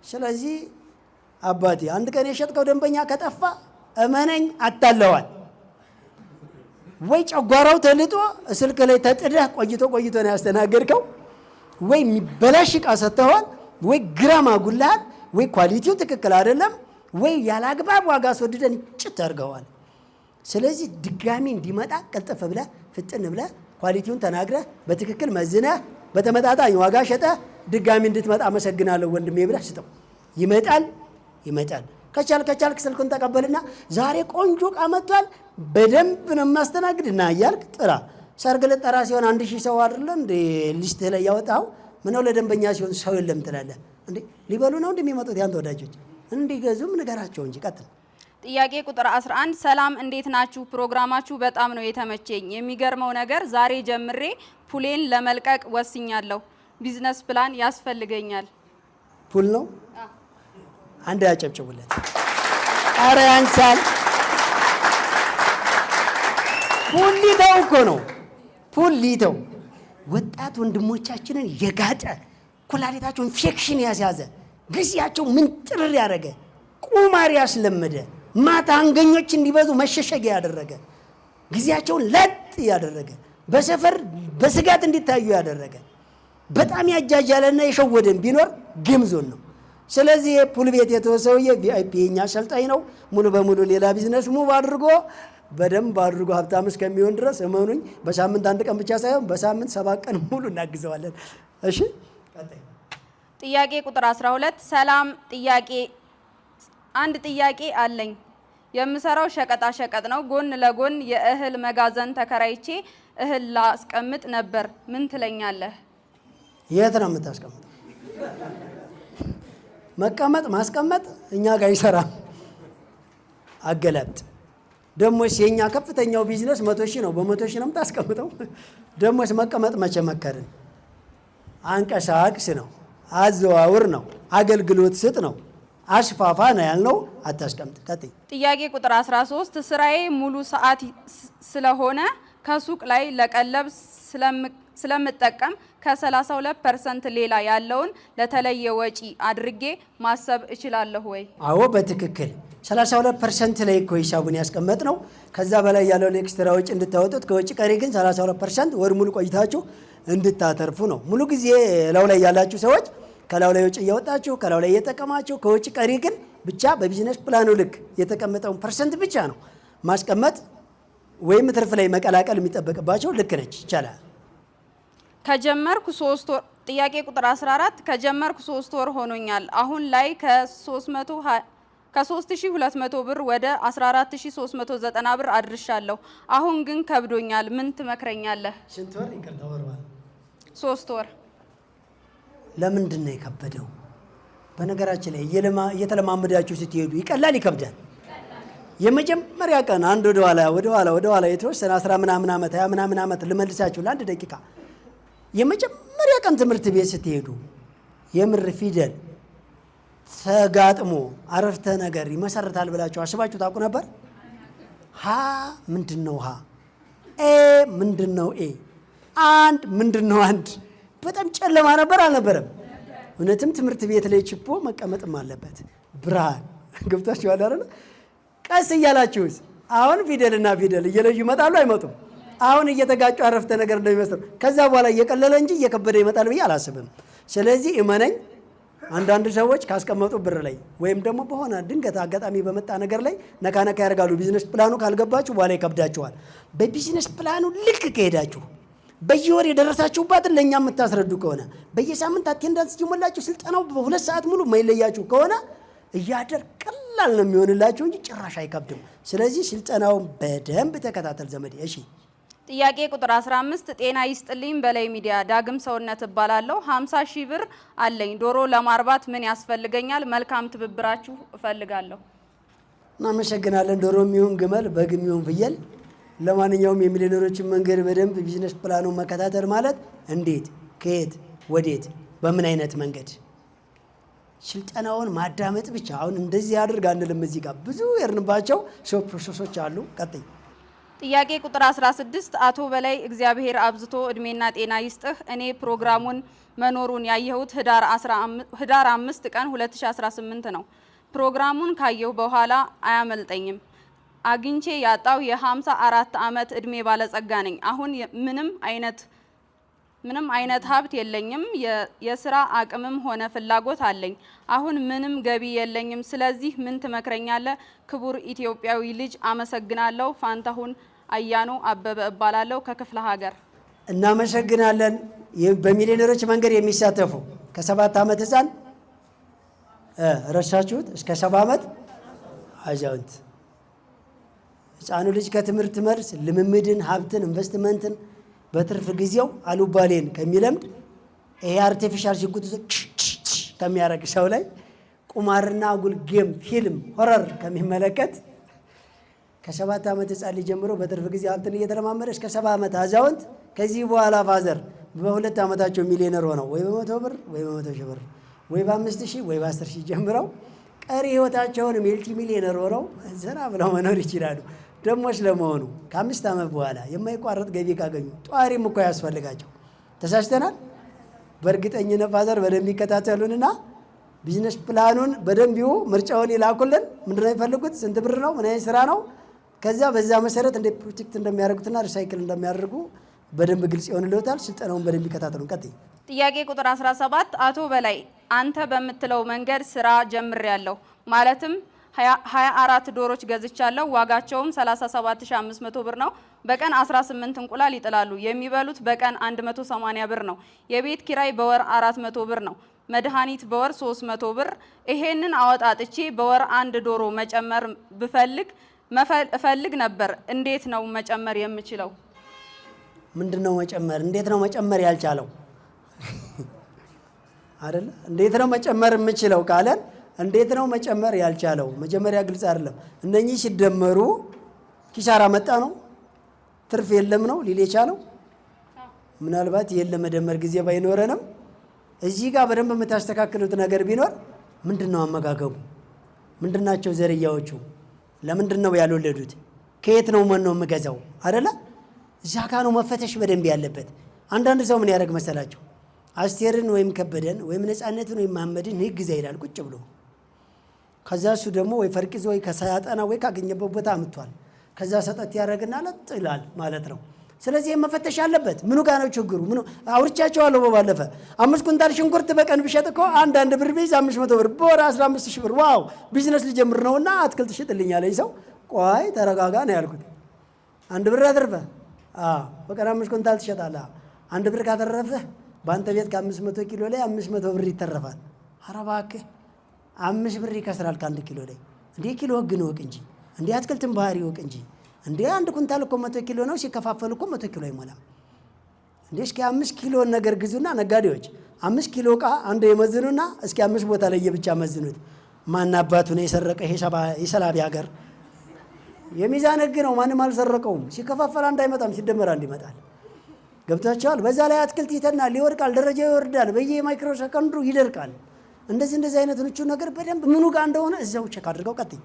ስለዚህ አባቴ አንድ ቀን የሸጥከው ደንበኛ ከጠፋ እመነኝ አታለዋል። ወይ ጨጓራው ተልጦ ስልክ ላይ ተጥደህ ቆይቶ ነው ያስተናገድከው፣ ወይ የሚበላሽ ዕቃ ሰጥተዋል፣ ወይ ግራም አጉልሃል፣ ወይ ኳሊቲው ትክክል አይደለም፣ ወይ ያላግባብ ዋጋ አስወድደን ጭት አድርገዋል። ስለዚህ ድጋሚ እንዲመጣ ቀልጠፍ ብለህ ፍጥን ብለህ ኳሊቲውን ተናግረህ በትክክል መዝነህ በተመጣጣኝ ዋጋ ሸጠህ ድጋሚ እንድትመጣ አመሰግናለሁ ወንድሜ ብለህ ስጠው። ይመጣል። ከቻልክ ስልኩን ተቀበልና ዛሬ ቆንጆ ዕቃ መጥቷል በደንብ ነው የማስተናግድ እና እያልክ ጥራ። ሰርግ ልጠራ ሲሆን 1000 ሰው አይደለ እንዴ ሊስት ላይ ያወጣው? ምነው ለደንበኛ ሲሆን ሰው የለም ትላለህ እንዴ? ሊበሉ ነው እንደሚመጡት ያንተ ወዳጆች እንዲገዙም ንገራቸው እንጂ። ቀጥል። ጥያቄ ቁጥር 11 ሰላም እንዴት ናችሁ? ፕሮግራማችሁ በጣም ነው የተመቸኝ። የሚገርመው ነገር ዛሬ ጀምሬ ፑሌን ለመልቀቅ ወስኛለሁ። ቢዝነስ ፕላን ያስፈልገኛል። ፑል ነው አንድ ያጨብጭቡለት። አረ ያንሳል። ፑል ሊተው እኮ ነው። ፑል ሊተው ወጣት ወንድሞቻችንን የጋጠ ኩላሊታቸውን ኢንፌክሽን ያስያዘ ጊዜያቸው ምን ጥርር ያደረገ ቁማር ያስለመደ ማታ አንገኞች እንዲበዙ መሸሸጊያ ያደረገ ጊዜያቸውን ለጥ ያደረገ በሰፈር በስጋት እንዲታዩ ያደረገ በጣም ያጃጃለና የሸወደን ቢኖር ግምዞን ነው። ስለዚህ የፑል ቤት የተወሰውየ ቪአይፒ የኛ አሰልጣኝ ነው። ሙሉ በሙሉ ሌላ ቢዝነስ ሙቭ አድርጎ በደንብ አድርጎ ሀብታም እስከሚሆን ድረስ እመኑኝ በሳምንት 1 ቀን ብቻ ሳይሆን በሳምንት 7 ቀን ሙሉ እናግዘዋለን። እሺ ጥያቄ ቁጥር 12 ሰላም አንድ ጥያቄ አለኝ። የምሰራው ሸቀጣ ሸቀጥ ነው። ጎን ለጎን የእህል መጋዘን ተከራይቼ እህል ላስቀምጥ ነበር። ምን ትለኛለህ? የት ነው የምታስቀምጠው? መቀመጥ ማስቀመጥ እኛ ጋር አይሰራም። አገላብጥ። ደሞስ የኛ ከፍተኛው ቢዝነስ 100 ሺህ ነው። በ100 ሺህ ነው የምታስቀምጠው። ደሞስ መቀመጥ መቼ መከርን? አንቀሳቅስ ነው፣ አዘዋውር ነው፣ አገልግሎት ስጥ ነው፣ አስፋፋ ነው ያልነው። አታስቀምጥ። ቀጥይ። ጥያቄ ቁጥር 13 ስራዬ ሙሉ ሰዓት ስለሆነ ከሱቅ ላይ ለቀለብ ስለምጠቀም ከ32% ሌላ ያለውን ለተለየ ወጪ አድርጌ ማሰብ እችላለሁ ወይ? አዎ በትክክል 32% ላይ እኮ ሂሳቡን ያስቀመጥ ነው። ከዛ በላይ ያለውን ኤክስትራ ወጪ እንድታወጡት፣ ከወጪ ቀሪ ግን 32% ወር ሙሉ ቆይታችሁ እንድታተርፉ ነው። ሙሉ ጊዜ ላው ላይ ያላችሁ ሰዎች ከላው ላይ ወጪ እያወጣችሁ ከላው ላይ እየተጠቀማችሁ፣ ከወጪ ቀሪ ግን ብቻ በቢዝነስ ፕላኑ ልክ የተቀመጠውን ፐርሰንት ብቻ ነው ማስቀመጥ ወይም ትርፍ ላይ መቀላቀል የሚጠበቅባቸው። ልክ ነች፣ ይቻላል። ከጀመርኩ 3 ወር። ጥያቄ ቁጥር 14 ከጀመርኩ 3 ወር ሆኖኛል። አሁን ላይ ከ3200 ብር ወደ 14390 ብር አድርሻለሁ። አሁን ግን ከብዶኛል። ምን ትመክረኛለህ? ስንት ወር? ይቅርታ፣ ወር 3 ወር። ለምንድን ነው የከበደው? በነገራችን ላይ እየተለማመዳችሁ ስትሄዱ ይቀላል ይከብዳል? የመጀመሪያ ቀን አንድ ወደኋላ የተወሰነ 10 ምናምን ዓመት 20 ምናምን ዓመት ልመልሳችሁ ለአንድ ደቂቃ። የመጀመሪያ ቀን ትምህርት ቤት ስትሄዱ የምር ፊደል ተጋጥሞ አረፍተ ነገር ይመሰርታል ብላችሁ አስባችሁ ታውቁ ነበር? ሀ ምንድነው ሀ? ኤ ምንድነው ኤ? አንድ ምንድነው አንድ? በጣም ጨለማ ነበር አልነበረም? እውነትም ትምህርት ቤት ላይ ችቦ መቀመጥም አለበት። ብርሃን ገብታችኋል አይደል? ቀስ እያላችሁስ አሁን ፊደልና ፊደል እየለዩ ይመጣሉ አይመጡም? አሁን እየተጋጩ አረፍተ ነገር እንደሚመስሉ ከዛ በኋላ እየቀለለ እንጂ እየከበደ ይመጣል ብዬ አላስብም። ስለዚህ እመነኝ፣ አንዳንድ ሰዎች ካስቀመጡ ብር ላይ ወይም ደግሞ በሆነ ድንገት አጋጣሚ በመጣ ነገር ላይ ነካ ነካ ያደርጋሉ። ቢዝነስ ፕላኑ ካልገባችሁ በኋላ ይከብዳችኋል። በቢዝነስ ፕላኑ ልክ ከሄዳችሁ በየወር የደረሳችሁባትን ለእኛ የምታስረዱ ከሆነ በየሳምንት አቴንዳንስ እየሞላችሁ ስልጠናው በ2 ሰዓት ሙሉ የማይለያችሁ ከሆነ እያደር ቀላል ነው የሚሆንላችሁ እንጂ ጭራሽ አይከብድም። ስለዚህ ስልጠናውን በደንብ ተከታተል ዘመዴ። እሺ። ጥያቄ ቁጥር 15 ጤና ይስጥልኝ በላይ ሚዲያ ዳግም ሰውነት እባላለሁ። 50 ሺህ ብር አለኝ። ዶሮ ለማርባት ምን ያስፈልገኛል? መልካም ትብብራችሁ እፈልጋለሁ። እናመሰግናለን። ዶሮ የሚሆን ግመል፣ በግ የሚሆን ፍየል፣ ለማንኛውም የሚሊዮነሮችን መንገድ በደንብ ቢዝነስ ፕላኑን መከታተል ማለት እንዴት፣ ከየት፣ ወዴት፣ በምን አይነት መንገድ ስልጠናውን ማዳመጥ ብቻ። አሁን እንደዚህ አድርግ አንልም። እዚህ ጋር ብዙ የርንባቸው ሰው ፕሮሰሶች አሉ። ቀጥይ። ጥያቄ ቁጥር 16 አቶ በላይ እግዚአብሔር አብዝቶ እድሜና ጤና ይስጥህ። እኔ ፕሮግራሙን መኖሩን ያየሁት ህዳር 5 ቀን 2018 ነው። ፕሮግራሙን ካየሁ በኋላ አያመልጠኝም። አግኝቼ ያጣው የ54 ዓመት እድሜ ባለጸጋ ነኝ። አሁን ምንም አይነት ሀብት የለኝም። የስራ አቅምም ሆነ ፍላጎት አለኝ። አሁን ምንም ገቢ የለኝም። ስለዚህ ምን ትመክረኛለህ? ክቡር ኢትዮጵያዊ ልጅ። አመሰግናለሁ። ፋንታሁን አያኖ አበበ እባላለሁ ከክፍለ ሀገር። እናመሰግናለን። በሚሊዮነሮች መንገድ የሚሳተፉ ከ7 ዓመት ህፃን ረሳችሁት እስከ 70 ዓመት አዛውንት። ህፃኑ ልጅ ከትምህርት መልስ ልምምድን፣ ሀብትን፣ ኢንቨስትመንትን በትርፍ ጊዜው አሉባሌን ከሚለምድ ይሄ አርቲፊሻል ሽጉጥ ከሚያረግ ሰው ላይ ቁማርና አጉል ጌም፣ ፊልም፣ ሆረር ከሚመለከት ከ7 ዓመት ህፃን ልጅ ጀምሮ በትርፍ ጊዜ ሀብትን እየተለማመደ እስከ 70 ዓመት አዛውንት ከዚህ በኋላ ፋዘር በ2 ዓመታቸው ሚሊዮነር ሆነው ወይ በ100 ብር ወይ በ100 ሺህ ብር ወይ በ5 ሺህ ወይ በ10 ሺህ ጀምረው ቀሪ ህይወታቸውን መልቲ ሚሊዮነር ሆነው ዘና ብለው መኖር ይችላሉ። ደሞች ለመሆኑ ከ5 ዓመት በኋላ የማይቋረጥ ገቢ ካገኙ ጧሪም እኮ ያስፈልጋቸው። ተሳስተናል። በእርግጠኝነት ፋዘር በደንብ ይከታተሉንና ቢዝነስ ፕላኑን በደንብ ምርጫውን ይላኩልን። ምንድነው የሚፈልጉት? ስንት ብር ነው? ምን አይነት ስራ ነው? ከዛ በዛ መሰረት እንደ ፕሮጀክት እንደሚያደርጉትና ሪሳይክል እንደሚያደርጉ በደንብ ግልጽ ይሆንልዎታል። ስልጠናውን በደንብ ይከታተሉን። ቀጥይ። ጥያቄ ቁጥር 17 አቶ በላይ አንተ በምትለው መንገድ ስራ ጀምሬያለሁ። ማለትም 24 ዶሮች ገዝቻለሁ። ዋጋቸውም 37500 ብር ነው። በቀን 18 እንቁላል ይጥላሉ። የሚበሉት በቀን 180 ብር ነው። የቤት ኪራይ በወር 400 ብር ነው። መድኃኒት በወር 300 ብር። ይሄንን አወጣጥቼ በወር 1 ዶሮ መጨመር እፈልግ ነበር። እንዴት ነው መጨመር የምችለው? ምንድነው መጨመር? እንዴት ነው መጨመር ያልቻለው? አይደለ? እንዴት ነው መጨመር የምችለው ካለን እንዴት ነው መጨመር ያልቻለው? መጀመሪያ ግልጽ አይደለም። እነኚህ ሲደመሩ ኪሳራ መጣ ነው ትርፍ የለም ነው ሊል የቻለው? ምናልባት ይሄን ለመደመር ጊዜ ባይኖረንም እዚህ ጋር በደንብ የምታስተካክሉት ነገር ቢኖር ምንድነው አመጋገቡ? ምንድናቸው ዘርያዎቹ? ለምንድን ነው ያልወለዱት? ከየት ነው መኖ የምገዛው? አይደለ? እዛ ጋ ነው መፈተሽ በደንብ ያለበት። አንዳንድ ሰው ምን ያደርግ መሰላቸው? አስቴርን ወይም ከበደን ወይም ነፃነትን ወይም መሐመድን ህግ ይዛ ይላል ቁጭ ብሎ። ከዛ እሱ ደግሞ ወይ ፈርቂዞ ወይ ከሳያጠና ወይ ካገኘበት ቦታ አምጥቷል። ከዛ ሰጠት ያደርግና ለጥ ይላል ማለት ነው። ስለዚህ መፈተሽ ያለበት ምኑ ጋር ነው ችግሩ? ምኑ አውርቻቸዋለሁ በባለፈ 5 ኩንታል ሽንኩርት በቀን ብሸጥ እኮ አንድ ብር ቢይዝ 500 ብር በወር 15000 ብር ዋው ቢዝነስ ልጀምር ነውና አትክልት ሽጥልኝ አለኝ ሰው። ቆይ ተረጋጋ ነው ያልኩት። 1 ብር አትርፈ በቀን 5 ኩንታል ትሸጣለህ። 1 ብር ካተረፈህ በአንተ ቤት ከ500 ኪሎ ላይ 500 ብር ይተረፋል። ኧረ እባክህ 5 ብር ይከስራል ከ1 ኪሎ ላይ። እንዴ ኪሎ ህግን ወቅ እንጂ እንዴ አትክልትን ባህሪ ወቅ እንጂ እንዴ 1 ኩንታል እኮ 100 ኪሎ ነው። ሲከፋፈል እኮ 100 ኪሎ አይሞላም። እንዴ እስኪ 5 ኪሎ ነገር ግዙና ነጋዴዎች 5 ኪሎ ዕቃ አንድ የመዝኑና እስኪ 5 ቦታ ላይ ብቻ መዝኑት። ማን አባቱ ነው የሰረቀ? የሰላቢ ሀገር የሚዛን ህግ ነው። ማንም አልሰረቀውም። ሲከፋፈል አንድ አይመጣም፣ ሲደመር አንድ ይመጣል። ገብታችኋል? በዛ ላይ አትክልት ይተናል፣ ይወድቃል፣ ደረጃው ይወርዳል፣ በየማይክሮ ሰከንዱ ይደርቃል። እንደዚህ አይነት ንቹ ነገር በደንብ ምኑ ጋር እንደሆነ እዛው ቼክ አድርገው ቀጥይ።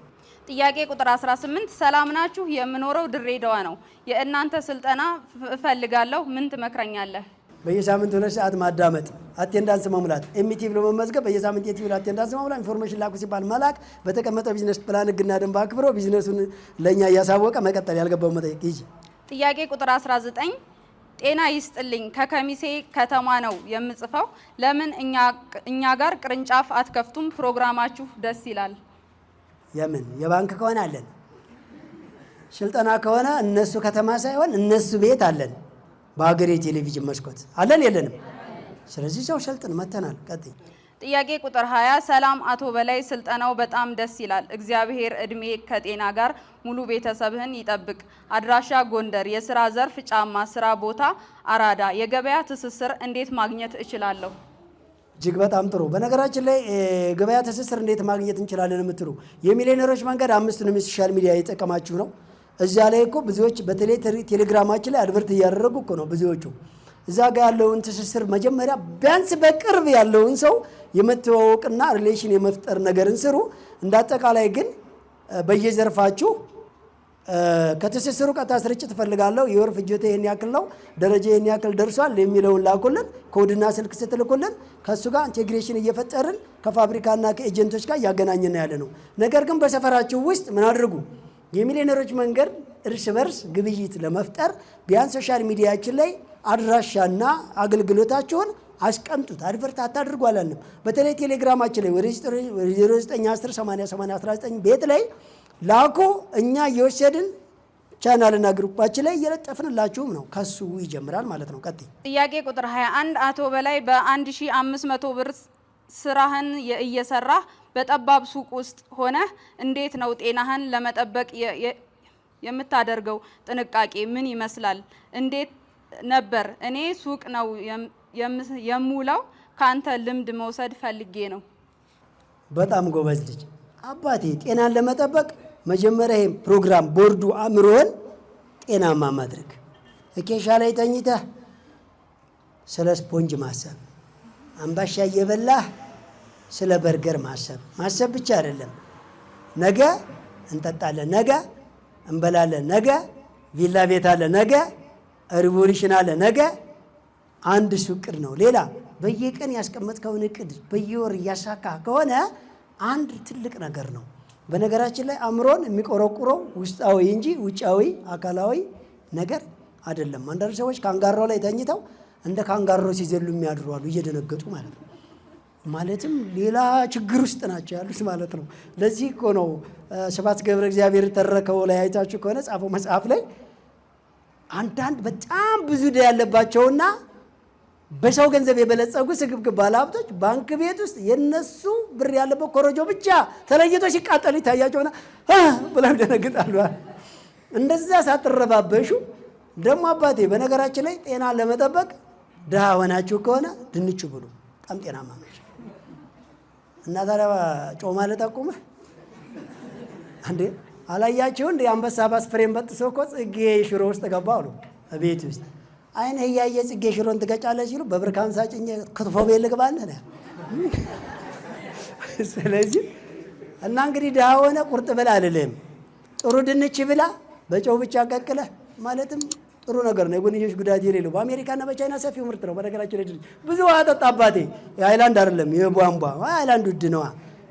ጥያቄ ቁጥር 18 ሰላም ናችሁ? የምኖረው ድሬዳዋ ነው። የእናንተ ስልጠና እፈልጋለሁ። ምን ትመክረኛለህ? በየሳምንቱ 2 ሰዓት ማዳመጥ፣ አቴንዳንስ መሙላት፣ ኤምቲ ብሎ መመዝገብ፣ በየሳምንቱ የቲቪ አቴንዳንስ መሙላት፣ ኢንፎርሜሽን ላኩ ሲባል መላክ፣ በተቀመጠው ቢዝነስ ፕላን ህግና ደንብ አክብሮ ቢዝነሱን ለኛ እያሳወቀ መቀጠል፣ ያልገባው መጠየቅ ይጂ። ጥያቄ ቁጥር 19 ጤና ይስጥልኝ ከከሚሴ ከተማ ነው የምጽፈው። ለምን እኛ ጋር ቅርንጫፍ አትከፍቱም? ፕሮግራማችሁ ደስ ይላል። የምን የባንክ ከሆነ አለን፣ ስልጠና ከሆነ እነሱ ከተማ ሳይሆን እነሱ ቤት አለን። በሀገሬ ቴሌቪዥን መስኮት አለን የለንም? ስለዚህ ሰው ሰልጥን መተናል። ቀጥይ። ጥያቄ ቁጥር 20 ሰላም አቶ በላይ ስልጠናው በጣም ደስ ይላል። እግዚአብሔር እድሜ ከጤና ጋር ሙሉ ቤተሰብህን ይጠብቅ። አድራሻ ጎንደር፣ የስራ ዘርፍ ጫማ ስራ ቦታ አራዳ። የገበያ ትስስር እንዴት ማግኘት እችላለሁ? እጅግ በጣም ጥሩ። በነገራችን ላይ ገበያ ትስስር እንዴት ማግኘት እንችላለን የምትሉ የሚሊዮነሮች መንገድ 5ቱንም ሶሻል ሚዲያ እየጠቀማችሁ ነው። እዛ ላይ እኮ ብዙዎች በተለይ ቴሌግራማችን ላይ አድቨርት እያደረጉ እኮ ነው ብዙዎቹ። እዛ ጋር ያለውን ትስስር መጀመሪያ ቢያንስ በቅርብ ያለውን ሰው የመተዋወቅና ሪሌሽን የመፍጠር ነገርን ስሩ። እንዳጠቃላይ ግን በየዘርፋችሁ ከትስስሩ ቀጥታ ስርጭት እፈልጋለሁ፣ የወር ፍጆታ ይሄን ያክል ነው፣ ደረጃ ይሄን ያክል ደርሷል የሚለውን ላኩልን። ኮድና ስልክ ስትልኩልን ከእሱ ጋር ኢንቴግሬሽን እየፈጠርን ከፋብሪካና ከኤጀንቶች ጋር እያገናኘን ያለ ነው። ነገር ግን በሰፈራችሁ ውስጥ ምን አድርጉ? የሚሊዮነሮች መንገድ እርስ በርስ ግብይት ለመፍጠር ቢያንስ ሶሻል ሚዲያችን ላይ አድራሻና አገልግሎታችሁን አስቀምጡት። አድቨርት አታድርጉ አላልንም። በተለይ ቴሌግራማችን ላይ ወደ 910808019 ቤት ላይ ላኩ። እኛ እየወሰድን ቻናልና ግሩፓችን ላይ እየለጠፍንላችሁም ነው። ከሱ ይጀምራል ማለት ነው። ቀጥይ። ጥያቄ ቁጥር 21 አቶ በላይ በ1500 ብር ስራህን እየሰራህ በጠባብ ሱቅ ውስጥ ሆነህ እንዴት ነው ጤናህን ለመጠበቅ የምታደርገው ጥንቃቄ ምን ይመስላል? እንዴት ነበር? እኔ ሱቅ ነው የምውለው። ካንተ ልምድ መውሰድ ፈልጌ ነው። በጣም ጎበዝ ልጅ አባቴ። ጤናን ለመጠበቅ መጀመሪያ ይሄን ፕሮግራም ቦርዱ አእምሮህን ጤናማ ማድረግ። እኬሻ ላይ ተኝተህ ስለ ስፖንጅ ማሰብ፣ አምባሻ እየበላህ ስለ በርገር ማሰብ ብቻ አይደለም። ነገ እንጠጣለን፣ ነገ እንበላለን፣ ነገ ቪላ ቤት አለ፣ ነገ ሪቮሉሽን አለ፣ ነገ አንድ ሱ እቅድ ነው። ሌላ በየቀን ያስቀመጥከውን እቅድ በየወር እያሳካ ከሆነ አንድ ትልቅ ነገር ነው። በነገራችን ላይ አእምሮን የሚቆረቁረው ውስጣዊ እንጂ ውጫዊ አካላዊ ነገር አይደለም። አንዳንድ ሰዎች ካንጋሮ ላይ ተኝተው እንደ ካንጋሮ ሲዘሉ የሚያድሩ አሉ፣ እየደነገጡ ማለት ነው። ማለትም ሌላ ችግር ውስጥ ናቸው ያሉት ማለት ነው። ለዚህ እኮ ነው ስብሐት ገብረ እግዚአብሔር ተረከው ላይ አይታችሁ ከሆነ ጻፈው መጽሐፍ ላይ አንዳንድ በጣም ብዙ ዕዳ ያለባቸውና በሰው ገንዘብ የበለጸጉ ስግብግብ ባለሀብቶች ባንክ ቤት ውስጥ የነሱ ብር ያለበት ኮረጆ ብቻ ተለይቶ ሲቃጠል ይታያቸውና ብለው ደነግጣሉ። እንደዛ ሳትረባበሹ ደግሞ አባቴ በነገራችን ላይ ጤና ለመጠበቅ ድሃ ሆናችሁ ከሆነ ድንች ብሉ፣ በጣም ጤናማ ነው። እና ታዲያ ጮማ ለጠቁመህ እንዴ አላያችሁ እንዴ? አንበሳ ባስ ፍሬም በጥሶ እኮ ጽጌ ሽሮ ውስጥ ገባ አሉ ቤት ውስጥ። አይነህ እያየ ጽጌ ሽሮን ትገጫለህ ሲሉ በብር 50 ጭኜ ክትፎ ቤት ልግባለህ ነው። ስለዚህ እና እንግዲህ ድሃ ሆነ ቁርጥ ብላ አልልህም። ጥሩ ድንች ብላ በጨው ብቻ ቀቅለህ ማለትም ጥሩ ነገር ነው። የጎንዮሽ ጉዳት የሌለው በአሜሪካና በቻይና ሰፊው ምርት ነው። በነገራችን ላይ ብዙ ውሃ ጠጣ አባቴ። የሃይላንድ አይደለም የቧንቧ ሃይላንድ ውድ ነዋ።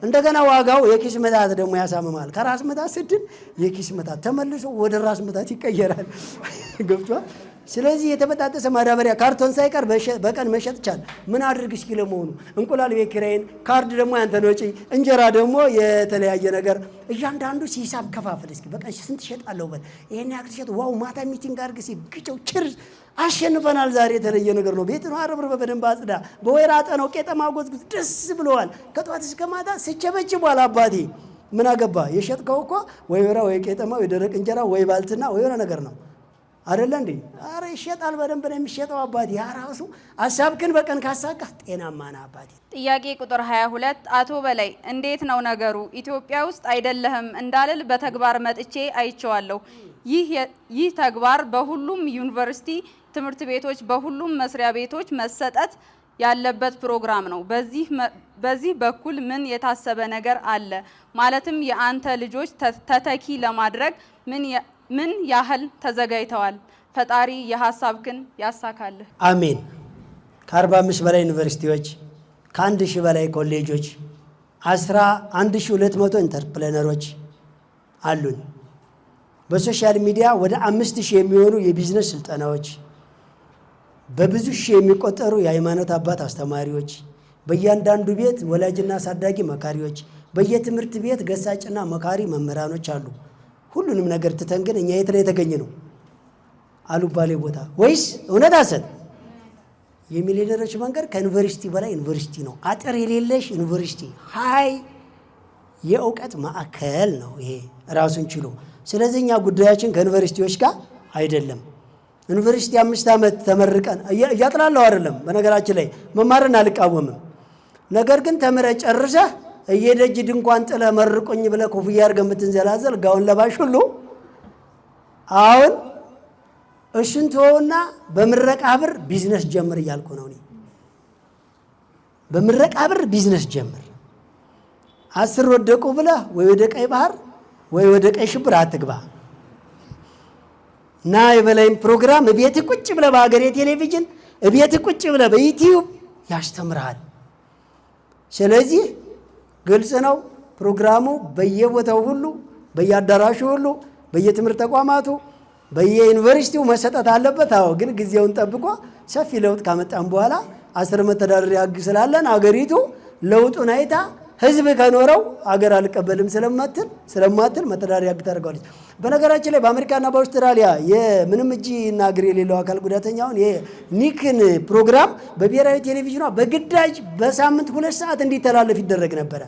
እንደገና ዋጋው የኪስ ምታት ደግሞ ያሳምማል። ከራስ ምታት ስድን የኪስ ምታት ተመልሶ ወደ ራስ ምታት ይቀየራል። ገብቷል። ስለዚህ የተበጣጠሰ ማዳበሪያ ካርቶን ሳይቀር በቀን መሸጥ ይቻላል። ምን አድርግ እስኪ ለመሆኑ እንቁላል ቤት ኪራይን፣ ካርድ ደግሞ ያንተን ወጪ፣ እንጀራ ደግሞ የተለያየ ነገር እያንዳንዱ ሲሳብ ከፋፍል እስኪ በቀን ስንት እሸጣለሁ በል። ይሄን ያክል ሸጥ ዋው ማታ ሚቲንግ አድርግ እስኪ ግጨው ችርስ አሸንፈናል። ዛሬ የተለየ ነገር ነው። ቤት ነው አረብር በደንብ አጽዳ፣ በወይራ ጠነው ቄጠማ ጎዝጉዝ፣ ደስ ብለዋል። ከጧት እስከ ማታ ስቸበችቧል። አባቴ ምን አገባ? የሸጥከው እኮ ወይ ወይራ ወይ ቄጠማ ወይ ደረቅ እንጀራ ወይ ባልትና ወይ የሆነ ነገር ነው አይደለ እንዴ? አረ ይሸጣል፣ በደንብ ነው የሚሸጠው አባቴ። ያ ራሱ ሐሳብክን በቀን ካሳካ ጤናማ ነህ አባቴ። ጥያቄ ቁጥር 22 አቶ በላይ እንዴት ነው ነገሩ? ኢትዮጵያ ውስጥ አይደለህም እንዳልል በተግባር መጥቼ አይቼዋለሁ። ይህ ተግባር በሁሉም ዩኒቨርሲቲ ትምህርት ቤቶች፣ በሁሉም መስሪያ ቤቶች መሰጠት ያለበት ፕሮግራም ነው። በዚህ በኩል ምን የታሰበ ነገር አለ? ማለትም የአንተ ልጆች ተተኪ ለማድረግ ምን ያህል ተዘጋጅተዋል? ፈጣሪ የሐሳብክን ያሳካልህ። አሜን። ከ45 በላይ ዩኒቨርሲቲዎች፣ ከ1000 በላይ ኮሌጆች፣ 11200 ኢንተርፕረነሮች አሉን። በሶሻል ሚዲያ ወደ 5000 የሚሆኑ የቢዝነስ ስልጠናዎች፣ በብዙ ሺህ የሚቆጠሩ የሃይማኖት አባት አስተማሪዎች፣ በእያንዳንዱ ቤት ወላጅና አሳዳጊ መካሪዎች፣ በየትምህርት ቤት ገሳጭና መካሪ መምህራኖች አሉ። ሁሉንም ነገር ትተን ግን እኛ የት ላይ የተገኘ ነው? አሉባሌ ቦታ ወይስ እውነት አሰጥ? የሚሊዮነሮች መንገድ ከዩኒቨርሲቲ በላይ ዩኒቨርሲቲ ነው። አጥር የሌለሽ ዩኒቨርሲቲ ሃይ የእውቀት ማዕከል ነው ይሄ ራሱን ችሎ። ስለዚህ እኛ ጉዳያችን ከዩኒቨርሲቲዎች ጋር አይደለም። ዩኒቨርሲቲ 5 ዓመት ተመርቀን እያጥላለሁ አይደለም። በነገራችን ላይ መማርን አልቃወምም። ነገር ግን ተምረ ጨርሰህ እየደጅ ድንኳን ጥለ መርቆኝ ብለ ኮፍያ አድርገህ የምትንዘላዘል ጋውን ለባሽ ሁሉ አሁን እሱን ተወውና በምረቃ ብር ቢዝነስ ጀምር እያልኩ ነው እኔ። በምረቃ ብር ቢዝነስ ጀምር። 10 ወደቁ ብለ ወይ ወደ ቀይ ባህር ወይ ወደ ቀይ ሽብር አትግባ። እና የበላይም ፕሮግራም እቤት ቁጭ ብለ በሀገሬ ቴሌቪዥን እቤት ቁጭ ብለ በዩቲዩብ ያስተምራል። ስለዚህ ግልጽ ነው ፕሮግራሙ በየቦታው ሁሉ በየአዳራሹ ሁሉ በየትምህርት ተቋማቱ በየዩኒቨርሲቲው መሰጠት አለበት። አዎ ግን ጊዜውን ጠብቆ ሰፊ ለውጥ ካመጣን በኋላ 10 መተዳደሪያ ሕግ ስላለን አገሪቱ ለውጡን አይታ ህዝብ ከኖረው አገር አልቀበልም ስለማትል መተዳደሪያ ሕግ ታደርጋለች። በነገራችን ላይ በአሜሪካና በአውስትራሊያ የምንም እጅ እና እግር የሌለው አካል ጉዳተኛውን የኒክን ፕሮግራም በብሔራዊ ቴሌቪዥኗ በግዳጅ በሳምንት 2 ሰዓት እንዲተላለፍ ይደረግ ነበረ።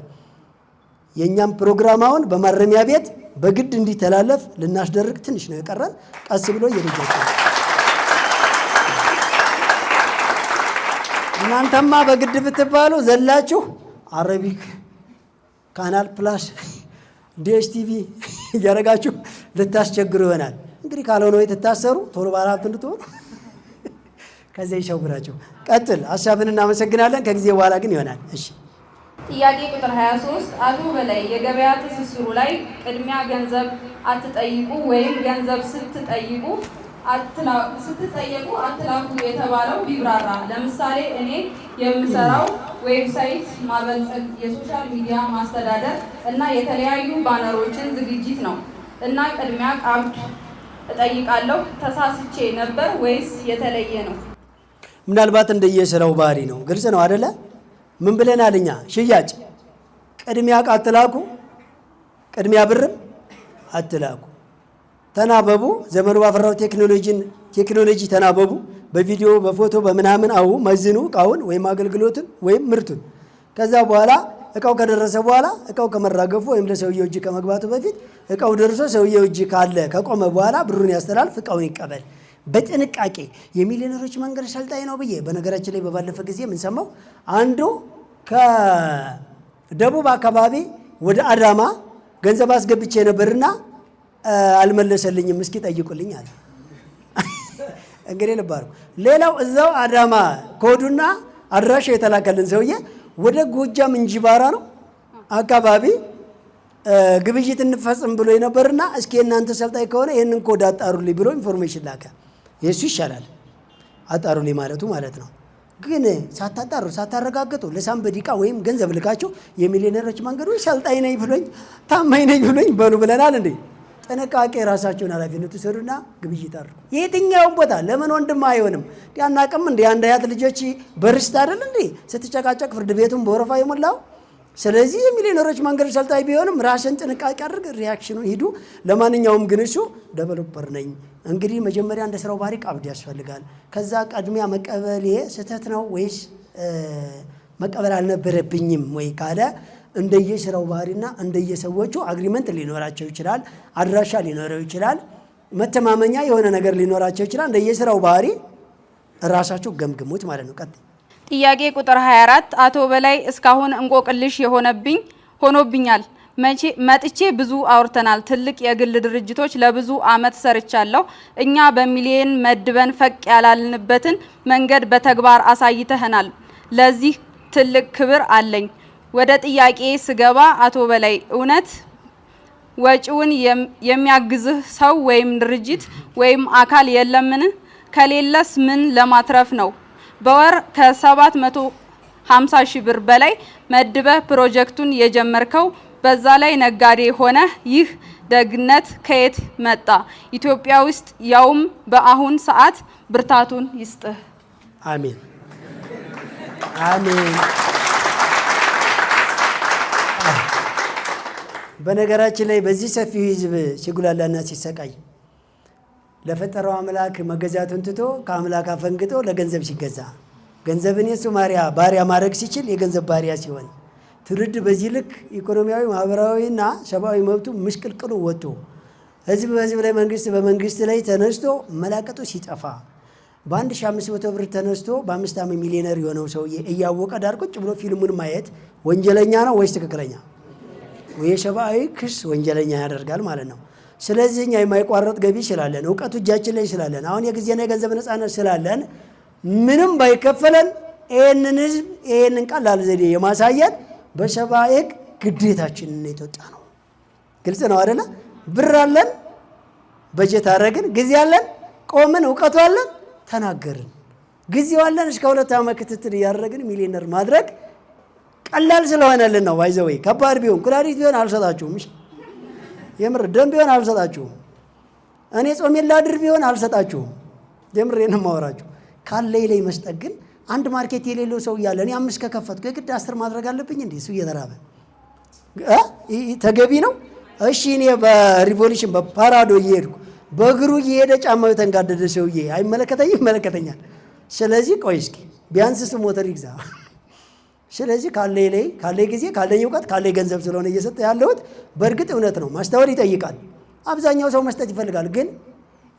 የእኛም ፕሮግራም አሁን በማረሚያ ቤት በግድ እንዲተላለፍ ልናስደርግ ትንሽ ነው የቀረን። ቀስ ብሎ እየደጃቸው እናንተማ በግድ ብትባሉ ዘላችሁ አረቢክ ካናል ፕላስ ዲኤስቲቪ እያደረጋችሁ ልታስቸግሩ ይሆናል። እንግዲህ ካልሆነ ወይ ትታሰሩ ቶሎ ባለሀብት እንድትሆኑ ከዚያ ይሸውራቸው። ቀጥል። ሀሳብን እናመሰግናለን። ከጊዜ በኋላ ግን ይሆናል። እሺ። ጥያቄ ቁጥር 23 አቶ በላይ የገበያ ትስስሩ ላይ ቅድሚያ ገንዘብ አትጠይቁ ወይም ገንዘብ ስትጠየቁ አትላኩ የተባለው ቢብራራ። ለምሳሌ እኔ የምሰራው ዌብሳይት ማበልጸግ፣ የሶሻል ሚዲያ ማስተዳደር እና የተለያዩ ባነሮችን ዝግጅት ነው እና ቅድሚያ ቀብድ እጠይቃለሁ። ተሳስቼ ነበር ወይስ የተለየ ነው? ምናልባት እንደየስራው ባህሪ ነው። ግልጽ ነው አይደለ? ምን ብለናል እኛ? ሽያጭ ቅድሚያ ዕቃ አትላኩ፣ ቅድሚያ ብርም አትላኩ። ተናበቡ። ዘመኑ ባፈራው ቴክኖሎጂ ተናበቡ። በቪዲዮ በፎቶ በምናምን አው መዝኑ እቃውን ወይም አገልግሎትን ወይም ምርቱን። ከዛ በኋላ እቃው ከደረሰ በኋላ እቃው ከመራገፉ ወይም ለሰውየው እጅ ከመግባቱ በፊት እቃው ደርሶ ሰውየው እጅ ካለ ከቆመ በኋላ ብሩን ያስተላልፍ፣ እቃውን ይቀበል። በጥንቃቄ የሚሊዮነሮች መንገድ ሰልጣኝ ነው ብዬ በነገራችን ላይ በባለፈ ጊዜ የምንሰማው አንዱ ከደቡብ አካባቢ ወደ አዳማ ገንዘብ አስገብቼ ነበርና አልመለሰልኝም፣ እስኪ ጠይቁልኝ አለ። እንግዲህ ልባሩ ሌላው እዛው አዳማ ኮዱና አድራሻ የተላከልን ሰውዬ ወደ ጎጃም እንጂባራ ነው አካባቢ ግብይት እንፈጽም ብሎ ነበርና እስኪ እናንተ ሰልጣኝ ከሆነ ይሄንን ኮድ አጣሩልኝ ብሎ ኢንፎርሜሽን ላከ። የሱ ይሻላል አጣሩልኝ ማለቱ ማለት ነው። ግን ሳታጣሩ ሳታረጋግጡ ለሳምበዲቃ ወይም ገንዘብ ልካችሁ የሚሊዮነሮች መንገዶች ሰልጣኝ ነኝ ብሎኝ ታማኝ ነኝ ብሎኝ በሉ ብለናል እንዴ። ጥንቃቄ ራሳችሁን ኃላፊነት ወስዱና ግብይት አድርጉ። የትኛውም ቦታ ለምን ወንድም አይሆንም ያናቅም እንዴ? አንድ አያት ልጆች በርስት አይደል እንዴ ስትጨቃጨቅ ፍርድ ቤቱን በወረፋ የሞላው። ስለዚህ የሚሊዮነሮች መንገድ ሰልጣኝ ቢሆንም ራስን ጥንቃቄ አድርግ፣ ሪያክሽኑ ሂዱ። ለማንኛውም ግን እሱ ዴቨሎፐር ነኝ እንግዲህ መጀመሪያ እንደ ስራው ባህሪ ቀብድ ያስፈልጋል። ከዛ ቀድሚያ መቀበል ስህተት ነው ወይስ መቀበል አልነበረብኝም ወይ ካለ እንደየስራው ባህሪና እንደየሰዎቹ አግሪመንት ሊኖራቸው ይችላል፣ አድራሻ ሊኖረው ይችላል፣ መተማመኛ የሆነ ነገር ሊኖራቸው ይችላል። እንደየስራው ባህሪ ራሳቸው ገምግሙት ማለት ነው። ቀጥ ጥያቄ ቁጥር 24 አቶ በላይ እስካሁን እንቆቅልሽ ሆኖብኛል። መጥቼ ብዙ አውርተናል። ትልቅ የግል ድርጅቶች ለብዙ አመት ሰርቻለሁ። እኛ በሚሊዮን መድበን ፈቅ ያላልንበትን መንገድ በተግባር አሳይተህናል። ለዚህ ትልቅ ክብር አለኝ። ወደ ጥያቄ ስገባ አቶ በላይ እውነት ወጪውን የሚያግዝህ ሰው ወይም ድርጅት ወይም አካል የለምን? ከሌለስ ምን ለማትረፍ ነው? በወር ከ750 ሺህ ብር በላይ መድበህ ፕሮጀክቱን የጀመርከው በዛ ላይ ነጋዴ ሆነ። ይህ ደግነት ከየት መጣ? ኢትዮጵያ ውስጥ ያውም በአሁን ሰዓት ብርታቱን ይስጥህ። አሜን አሜን። በነገራችን ላይ በዚህ ሰፊው ህዝብ ሲጉላላና ሲሰቃይ ለፈጠረው አምላክ መገዛቱን ትቶ ከአምላክ አፈንግጦ ለገንዘብ ሲገዛ ገንዘብን የሱ ባሪያ ማድረግ ሲችል የገንዘብ ባሪያ ሲሆን ትውልድ በዚህ ልክ ኢኮኖሚያዊ ማህበራዊና ሰብአዊ መብቱ ምስቅልቅሉ ወጥቶ ህዝብ በህዝብ ላይ መንግስት በመንግስት ላይ ተነስቶ መላቀጡ ሲጠፋ በ1500 ብር ተነስቶ በ5 ዓመት ሚሊዮነር የሆነው ሰውዬ እያወቀ ዳር ቁጭ ብሎ ፊልሙን ማየት ወንጀለኛ ነው ወይስ ትክክለኛ? የሰብአዊ ክስ ወንጀለኛ ያደርጋል ማለት ነው። ስለዚህ እኛ የማይቋረጥ ገቢ ስላለን እውቀቱ እጃችን ላይ ስላለን አሁን የጊዜና የገንዘብ ነፃነት ስላለን ምንም ባይከፈለን ይህንን ህዝብ ይህንን ቀላል ዘዴ የማሳየት በሰብአዊ ህግ ግዴታችንን የተወጣ ነው። ግልጽ ነው አይደለ? ብር አለን፣ በጀት አደረግን፣ ጊዜ አለን፣ ቆምን፣ እውቀቱ አለን፣ ተናገርን፣ ጊዜው አለን። እስከ 2 ዓመት ክትትል እያደረግን ሚሊዮነር ማድረግ ቀላል ስለሆነልን ነው። ባይዘወይ ከባድ ቢሆን ኩላሊት ቢሆን አልሰጣችሁም። እሺ የምር ደም ቢሆን አልሰጣችሁም። እኔ ጾሜን ላድር ቢሆን አልሰጣችሁም። የምሬን ማወራችሁ ካለኝ ላይ መስጠት ግን አንድ ማርኬት የሌለው ሰው እያለ እኔ 5 ከከፈትኩ የግድ 10 ማድረግ አለብኝ እንዴ? እሱ እየተራበ ተገቢ ነው? እሺ እኔ በሪቮሉሽን በፓራዶ እየሄድኩ በእግሩ እየሄደ ጫማው የተንጋደደ ሰውዬ አይመለከተኝም? ይመለከተኛል። ስለዚህ ቆይ እስኪ ቢያንስ እሱ ሞተር ይግዛ። ስለዚህ ካለኝ ጊዜ ካለኝ እውቀት ካለኝ ገንዘብ ስለሆነ እየሰጠ ያለሁት በእርግጥ እውነት ነው። ማስተዋል ይጠይቃል። አብዛኛው ሰው መስጠት ይፈልጋል ግን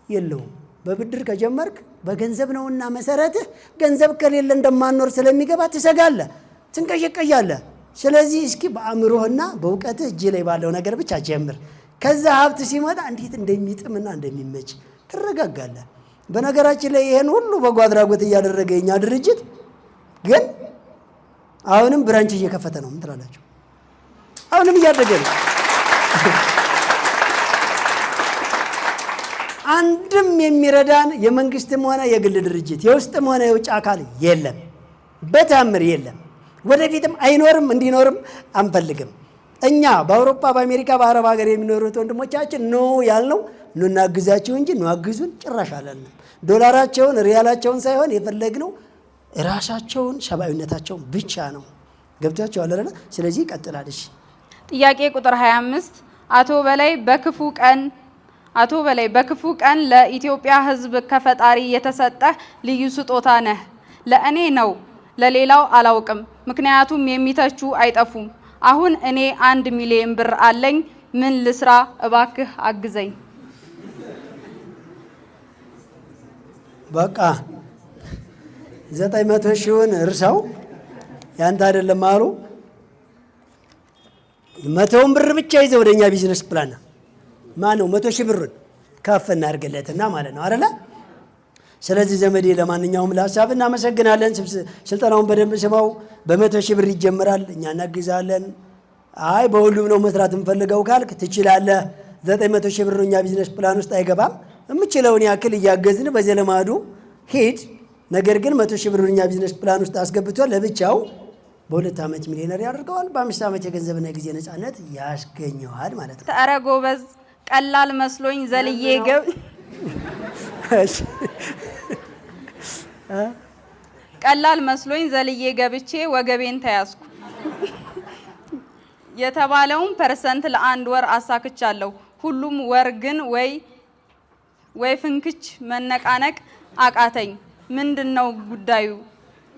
የለውም። በብድር ከጀመርክ በገንዘብ ነውና መሰረትህ ገንዘብ ከሌለ እንደማኖር ስለሚገባ ትሰጋለህ፣ ትንቀሸቀያለህ። ስለዚህ እስኪ በአእምሮህና በእውቀትህ እጅ ላይ ባለው ነገር ብቻ ጀምር። ከዛ ሀብት ሲመጣ እንዴት እንደሚጥምና እንደሚመች ትረጋጋለህ። በነገራችን ላይ ይሄን ሁሉ በጎ አድራጎት እያደረገ የኛ ድርጅት ግን አሁንም ብራንች እየከፈተ ነው። ምን ትላላችሁ? አሁንም እያደገ ነው። አንድም የሚረዳን የመንግስትም ሆነ የግል ድርጅት የውስጥም ሆነ የውጭ አካል የለም፣ በታምር የለም፣ ወደፊትም አይኖርም፣ እንዲኖርም አንፈልግም። እኛ በአውሮፓ በአሜሪካ በአረብ ሀገር የሚኖሩት ወንድሞቻችን ኖ ያልነው ኑ እናግዛችሁ እንጂ ኑ አግዙን ጭራሽ አላልንም። ዶላራቸውን ሪያላቸውን ሳይሆን የፈለግነው ራሳቸውን ሰብአዊነታቸውን ብቻ ነው። ገብቷቸዋል አይደል? ስለዚህ ይቀጥላል። እሺ ጥያቄ ቁጥር 25 አቶ በላይ በክፉ ቀን ለኢትዮጵያ ሕዝብ ከፈጣሪ የተሰጠ ልዩ ስጦታ ነህ። ለእኔ ነው፣ ለሌላው አላውቅም። ምክንያቱም የሚተቹ አይጠፉም። አሁን እኔ 1 ሚሊዮን ብር አለኝ። ምን ልስራ? እባክህ አግዘኝ። በቃ 900 ሺውን እርሳው ያንተ አይደለም አሉ። 100ውን ብር ብቻ ይዘህ ወደኛ ቢዝነስ ፕላን ማነው 100 ሺህ ብሩን ከፍ እናድርግለትና ማለት ነው አይደለ? ስለዚህ ዘመዴ ለማንኛውም ለሀሳብ እናመሰግናለን። ስልጠናውን በደንብ ስማው። በ100 ሺህ ብር ይጀምራል። እኛ እናግዛለን። አይ በሁሉም ነው መስራት የምፈልገው ካልክ ትችላለህ። 900 ሺህ ብር እኛ ቢዝነስ ፕላን ውስጥ አይገባም። የምችለውን ያክል እያገዝን በዘለማዱ ሂድ። ነገር ግን 100 ሺህ ብር እኛ ቢዝነስ ፕላን ውስጥ አስገብቶ ለብቻው በ2 ዓመት ሚሊዮነር ያደርገዋል። በ5 ዓመት የገንዘብና ጊዜ ነፃነት ያስገኘዋል ማለት ነው። ኧረ ጎበዝ፣ ቀላል መስሎኝ ዘልዬ ቀላል መስሎኝ ዘልዬ ገብቼ ወገቤን ተያዝኩ። የተባለውን ፐርሰንት ለ1 ወር አሳክቻለሁ። ሁሉም ወር ግን ወይ ፍንክች መነቃነቅ አቃተኝ። ምንድነው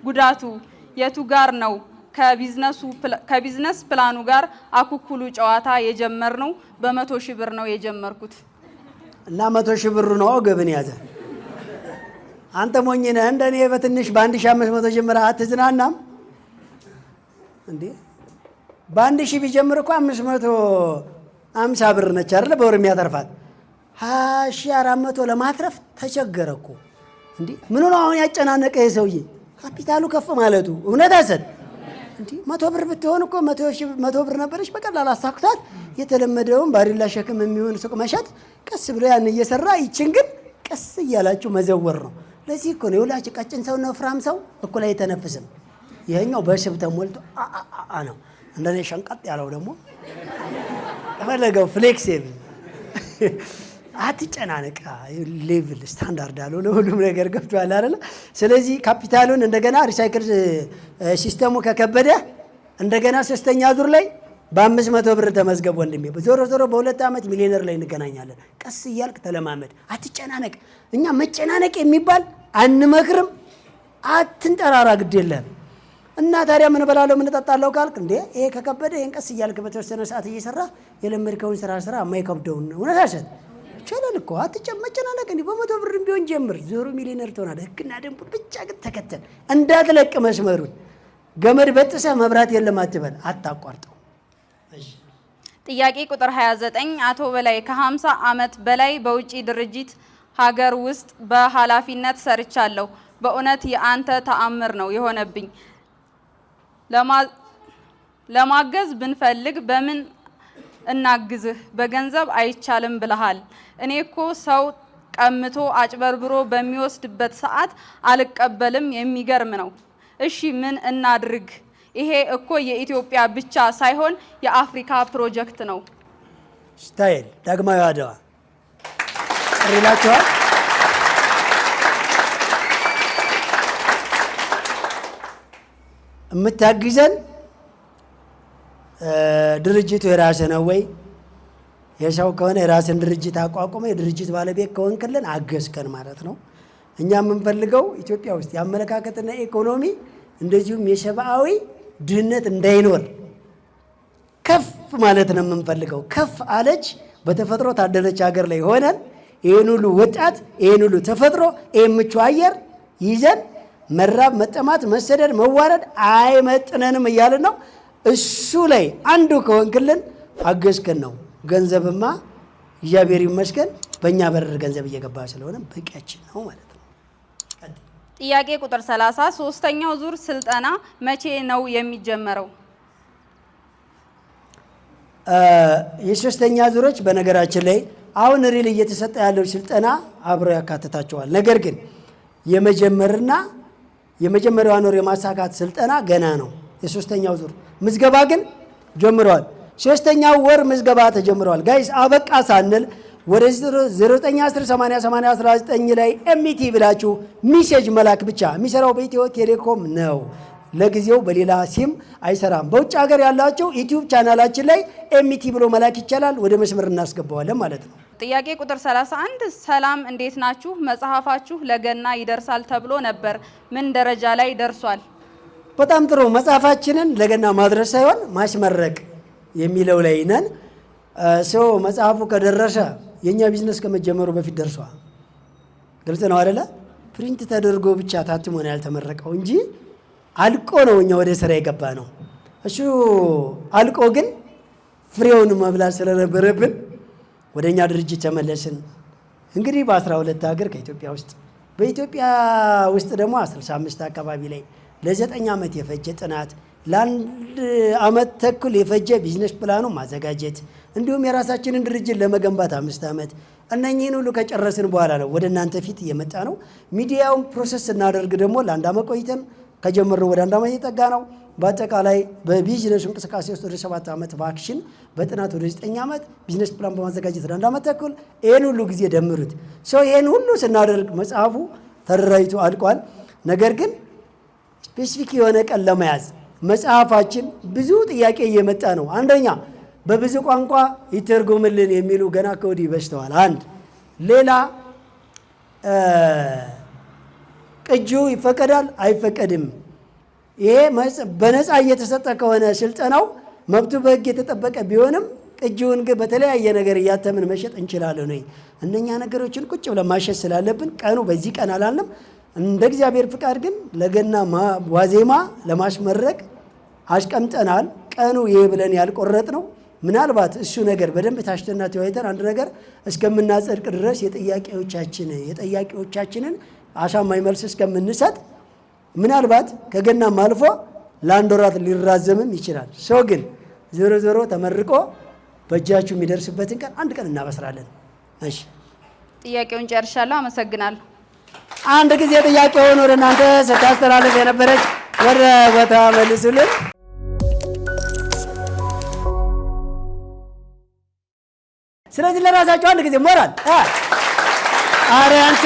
ጉዳቱ የቱ ጋር ነው? ከቢዝነስ ፕላኑ ጋር አኩኩሉ ጨዋታ የጀመርነው በ100 ሺህ ብር ነው የጀመርኩት እና 100 ሺህ ብሩ ነው ወገብን ያዘ። አንተ ሞኝ ነህ እንደኔ በትንሽ በ1500 ጀምረህ አትዝናናም እንዴ? በ1000 ቢጀምር እኮ 550 ብር ነች አይደል በወር የሚያተርፋት። 2400 ለማትረፍ ተቸገረ እኮ እንዴ! ምን ነው አሁን ያጨናነቀ ሰውዬ? ካፒታሉ ከፍ ማለቱ እውነት አሰድ እንዴ! 100 ብር ብትሆን እኮ 100 ብር ነበረች በቀላል አሳክቷት የተለመደውን ባሪላ ሸክም የሚሆን ሱቅ መሸጥ ቀስ ብሎ ያን እየሰራ ይችን ግን ቀስ እያላችሁ መዘወር ነው። ለዚህ እኮ ነው የሁላችሁ ቀጭን ሰው ነው ፍራም ሰው እኩል አይተነፍስም። ይሄኛው በሽብ ተሞልቶ ነው። እንደኔ ሸንቀጥ ያለው ደግሞ ተፈለገው ፍሌክሲብል አትጨናነቅ። ሌቭል ስታንዳርድ አለው ለሁሉም ነገር ገብቷል አይደል? ስለዚህ ካፒታሉን እንደገና ሪሳይክል ሲስተሙ ከከበደ እንደገና 3ኛ ዙር ላይ በ500 ብር ተመዝገብ ወንድሜ። ዞሮ ዞሮ በ2 ዓመት ሚሊዮነር ላይ እንገናኛለን። ቀስ እያልክ ተለማመድ፣ አትጨናነቅ። እኛ መጨናነቅ የሚባል አንመክርም። አትንጠራራ፣ ግድ የለም እና ታዲያ ምን በላለው ምን ጠጣለው ካልክ እንዴ ይሄ ከከበደ ይሄን ቀስ እያልክ በተወሰነ ሰዓት እየሰራ የለመድከውን ስራ የማይከብደውን እውነት አሰት ይችላል እኮ አትጨመጨናነቅ። እንዴ በ100 ብር ቢሆን ጀምር፣ ዞሮ ሚሊዮነር ትሆናለህ። ህግና ደንቡን ብቻ ግን ተከተል፣ እንዳትለቅ መስመሩን። ገመድ በጥሰህ መብራት የለም አትበል፣ አታቋርጠው። ጥያቄ ቁጥር 29 አቶ በላይ ከ50 ዓመት በላይ በውጪ ድርጅት ሀገር ውስጥ በኃላፊነት ሰርቻለሁ። በእውነት የአንተ ተአምር ነው የሆነብኝ። ለማገዝ ብንፈልግ በምን እናግዝህ? በገንዘብ አይቻልም ብለሃል። እኔ እኮ ሰው ቀምቶ አጭበርብሮ በሚወስድበት ሰዓት አልቀበልም። የሚገርም ነው። እሺ ምን እናድርግ? ይሄ እኮ የኢትዮጵያ ብቻ ሳይሆን የአፍሪካ ፕሮጀክት ነው። ስታይል ዳግማዊ አድዋ ይላችኋል። የምታግዘን ድርጅቱ የራስህ ነው ወይ? የሰው ከሆነ የራስን ድርጅት አቋቁመ የድርጅት ባለቤት ከሆንክልን አገዝከን ማለት ነው። እኛ የምንፈልገው ኢትዮጵያ ውስጥ የአመለካከትና ኢኮኖሚ እንደዚሁም የሰብአዊ ድህነት እንዳይኖር ከፍ ማለት ነው የምንፈልገው። ከፍ አለች በተፈጥሮ ታደለች ሀገር ላይ ሆነን ይህን ሁሉ ወጣት ይህን ሁሉ ተፈጥሮ ይህን ምቹ አየር ይዘን መራብ፣ መጠማት፣ መሰደድ፣ መዋረድ አይመጥነንም እያልን ነው። እሱ ላይ አንዱ ከሆንክልን አገዝከን ነው። ገንዘብማ እግዚአብሔር ይመስገን በእኛ በረር ገንዘብ እየገባ ስለሆነ በቂያችን ነው ማለት ነው። ጥያቄ ቁጥር 30 ሶስተኛው ዙር ስልጠና መቼ ነው የሚጀመረው? የሶስተኛ ዙሮች በነገራችን ላይ አሁን ሪል እየተሰጠ ያለው ስልጠና አብሮ ያካትታቸዋል። ነገር ግን የመጀመሪያውን ወር የማሳካት ስልጠና ገና ነው። የሶስተኛው ዙር ምዝገባ ግን ጀምረዋል። ሶስተኛው ወር ምዝገባ ተጀምረዋል። ጋይስ አበቃ ሳንል ወደ 0910808019 ላይ ኤምቲ ብላችሁ ሚሴጅ መላክ ብቻ። የሚሰራው በኢትዮ ቴሌኮም ነው። ለጊዜው በሌላ ሲም አይሰራም። በውጭ ሀገር ያላችሁ ዩቲዩብ ቻናላችን ላይ ኤምቲ ብሎ መላክ ይቻላል። ወደ መስመር እናስገባዋለን ማለት ነው። ጥያቄ ቁጥር 31 ሰላም እንዴት ናችሁ? መጽሐፋችሁ ለገና ይደርሳል ተብሎ ነበር። ምን ደረጃ ላይ ደርሷል? በጣም ጥሩ። መጽሐፋችንን ለገና ማድረስ ሳይሆን ማስመረቅ የሚለው ላይ ነን። ሰው መጽሐፉ ከደረሰ የኛ ቢዝነስ ከመጀመሩ በፊት ደርሷል። ግልጽ ነው አይደለ? ፕሪንት ተደርጎ ብቻ ታትሞ ነው ያልተመረቀው እንጂ አልቆ ነው እኛ ወደ ስራ የገባ ነው። እሱ አልቆ ግን ፍሬውን መብላት ስለነበረብን ወደ እኛ ድርጅት ተመለስን። እንግዲህ በ12 ሀገር ከኢትዮጵያ ውስጥ በኢትዮጵያ ውስጥ ደግሞ 65 አካባቢ ላይ ለ9 ዓመት የፈጀ ጥናት ለአንድ ዓመት ተኩል የፈጀ ቢዝነስ ፕላኑ ማዘጋጀት እንዲሁም የራሳችንን ድርጅት ለመገንባት 5 ዓመት እነኚህን ሁሉ ከጨረስን በኋላ ነው ወደ እናንተ ፊት እየመጣ ነው። ሚዲያውን ፕሮሰስ ስናደርግ ደግሞ ለአንድ ዓመት ቆይተን ከጀመረው ወደ 1 ዓመት እየጠጋ ነው። በአጠቃላይ በቢዝነሱ እንቅስቃሴ ውስጥ ወደ 7 ዓመት በአክሽን በጥናት ወደ 9 ዓመት ቢዝነስ ፕላን በማዘጋጀት ወደ 1 ዓመት ተኩል ይህን ሁሉ ጊዜ ደምሩት። ይህን ሁሉ ስናደርግ መጽሐፉ ተደራጅቶ አልቋል። ነገር ግን ስፔሲፊክ የሆነ ቀን ለመያዝ መጽሐፋችን ብዙ ጥያቄ እየመጣ ነው። አንደኛ በብዙ ቋንቋ ይተርጎምልን የሚሉ ገና ከወዲህ በዝተዋል። አንድ ሌላ ቅጂው ይፈቀዳል አይፈቀድም። ይሄ በነፃ እየተሰጠ ከሆነ ስልጠናው መብቱ በሕግ የተጠበቀ ቢሆንም ቅጂውን ግን በተለያየ ነገር እያተምን መሸጥ እንችላለን ወይ? እነኛ ነገሮችን ቁጭ ብለን ማሸጥ ስላለብን ቀኑ በዚህ ቀን አላልንም። እንደ እግዚአብሔር ፍቃድ ግን ለገና ዋዜማ ለማስመረቅ አስቀምጠናል። ቀኑ ይሄ ብለን ያልቆረጥ ነው። ምናልባት እሱ ነገር በደንብ ታሽተና ተወያይተን አንድ ነገር እስከምናጸድቅ ድረስ የጠያቂዎቻችንን አሳማኝ መልስ እስከምንሰጥ ምናልባት ከገናም አልፎ ለአንድ ወራት ሊራዘምም ይችላል። ግን ዞሮ ዞሮ ተመርቆ በእጃችሁ የሚደርስበትን ቀን አንድ ቀን እናበስራለን። እሺ፣ ጥያቄውን ጨርሻለሁ። አመሰግናለሁ። አንድ ጊዜ ጥያቄውን ወደ እናንተ ስታስተላልፍ የነበረች ወደ ቦታ መልሱልን። ስለዚህ ለራሳቸው አንድ ጊዜ ሞራል አሪያንሳ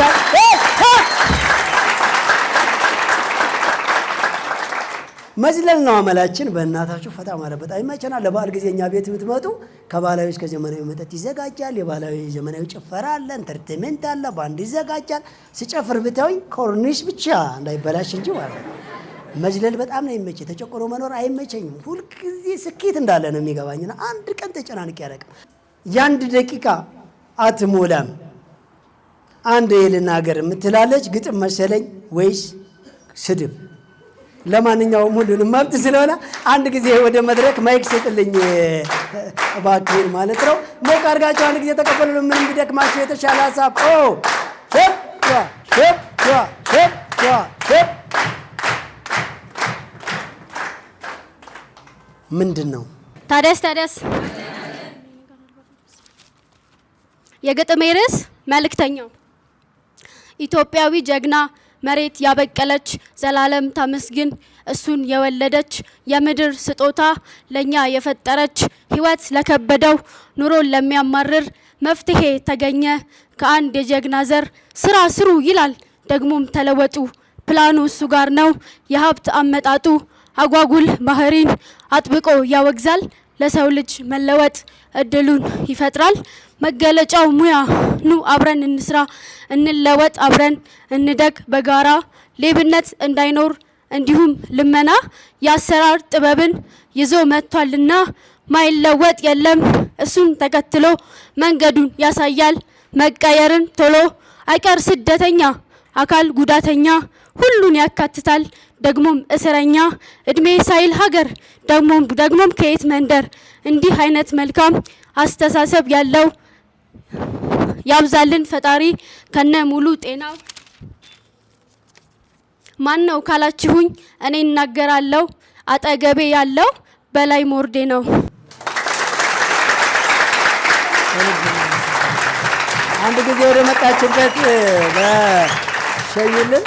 መዝለል ነው አመላችን። በእናታችሁ ፈታ ማለት በጣም ይመቸናል። ለበዓል ጊዜ እኛ ቤት የምትመጡ ከባህላዊ እስከ ዘመናዊ መጠጥ ይዘጋጃል። የባህላዊ ዘመናዊ ጭፈራ አለ፣ ኢንተርቴንመንት አለ፣ ባንድ ይዘጋጃል። ስጨፍር ብታዩኝ ኮርኒስ ብቻ እንዳይበላሽ እንጂ ማለት ነው። መዝለል በጣም ነው የሚመቸኝ። ተጨቆኖ መኖር አይመቸኝም። ሁልጊዜ ስኬት እንዳለ ነው የሚገባኝና አንድ ቀን ተጨናንቄ አላውቅም። የአንድ ደቂቃ አትሞላም። አንድ ልናገር የምትላለች ግጥም መሰለኝ ወይስ ስድብ? ለማንኛውም ሁሉንም መብት ስለሆነ አንድ ጊዜ ወደ መድረክ ማይክ ስጥልኝ እባክህን ማለት ነው። ሞቅ አድርጋችሁ አንድ ጊዜ ተቀበሉ። ምን ቢደክማችሁ የተሻለ ሀሳብ ምንድን ነው? ታዲያስ የግጥሜ ርዕስ መልእክተኛው። ኢትዮጵያዊ ጀግና መሬት ያበቀለች ዘላለም ታመስግን እሱን የወለደች የምድር ስጦታ ለኛ የፈጠረች ሕይወት ለከበደው ኑሮን ለሚያማርር መፍትሄ ተገኘ ከአንድ የጀግና ዘር። ስራ ስሩ ይላል ደግሞም ተለወጡ ፕላኑ እሱ ጋር ነው የሀብት አመጣጡ። አጓጉል ባህሪን አጥብቆ ያወግዛል ለሰው ልጅ መለወጥ እድሉን ይፈጥራል። መገለጫው ሙያ ኑ አብረን እንስራ እንለወጥ አብረን እንደግ በጋራ። ሌብነት እንዳይኖር እንዲሁም ልመና የአሰራር ጥበብን ይዞ መጥቷልና ማይለወጥ የለም እሱን ተከትሎ መንገዱን ያሳያል መቀየርን ቶሎ። አይቀር ስደተኛ አካል ጉዳተኛ ሁሉን ያካትታል ደግሞም እስረኛ እድሜ ሳይል ሀገር ደግሞም ከየት መንደር እንዲህ አይነት መልካም አስተሳሰብ ያለው ያብዛልን ፈጣሪ ከነ ሙሉ ጤናው። ማን ነው ካላችሁኝ እኔ እናገራለሁ አጠገቤ ያለው በላይ ሞርዴ ነው። አንድ ጊዜ ወደ መጣችበት በሸይልን።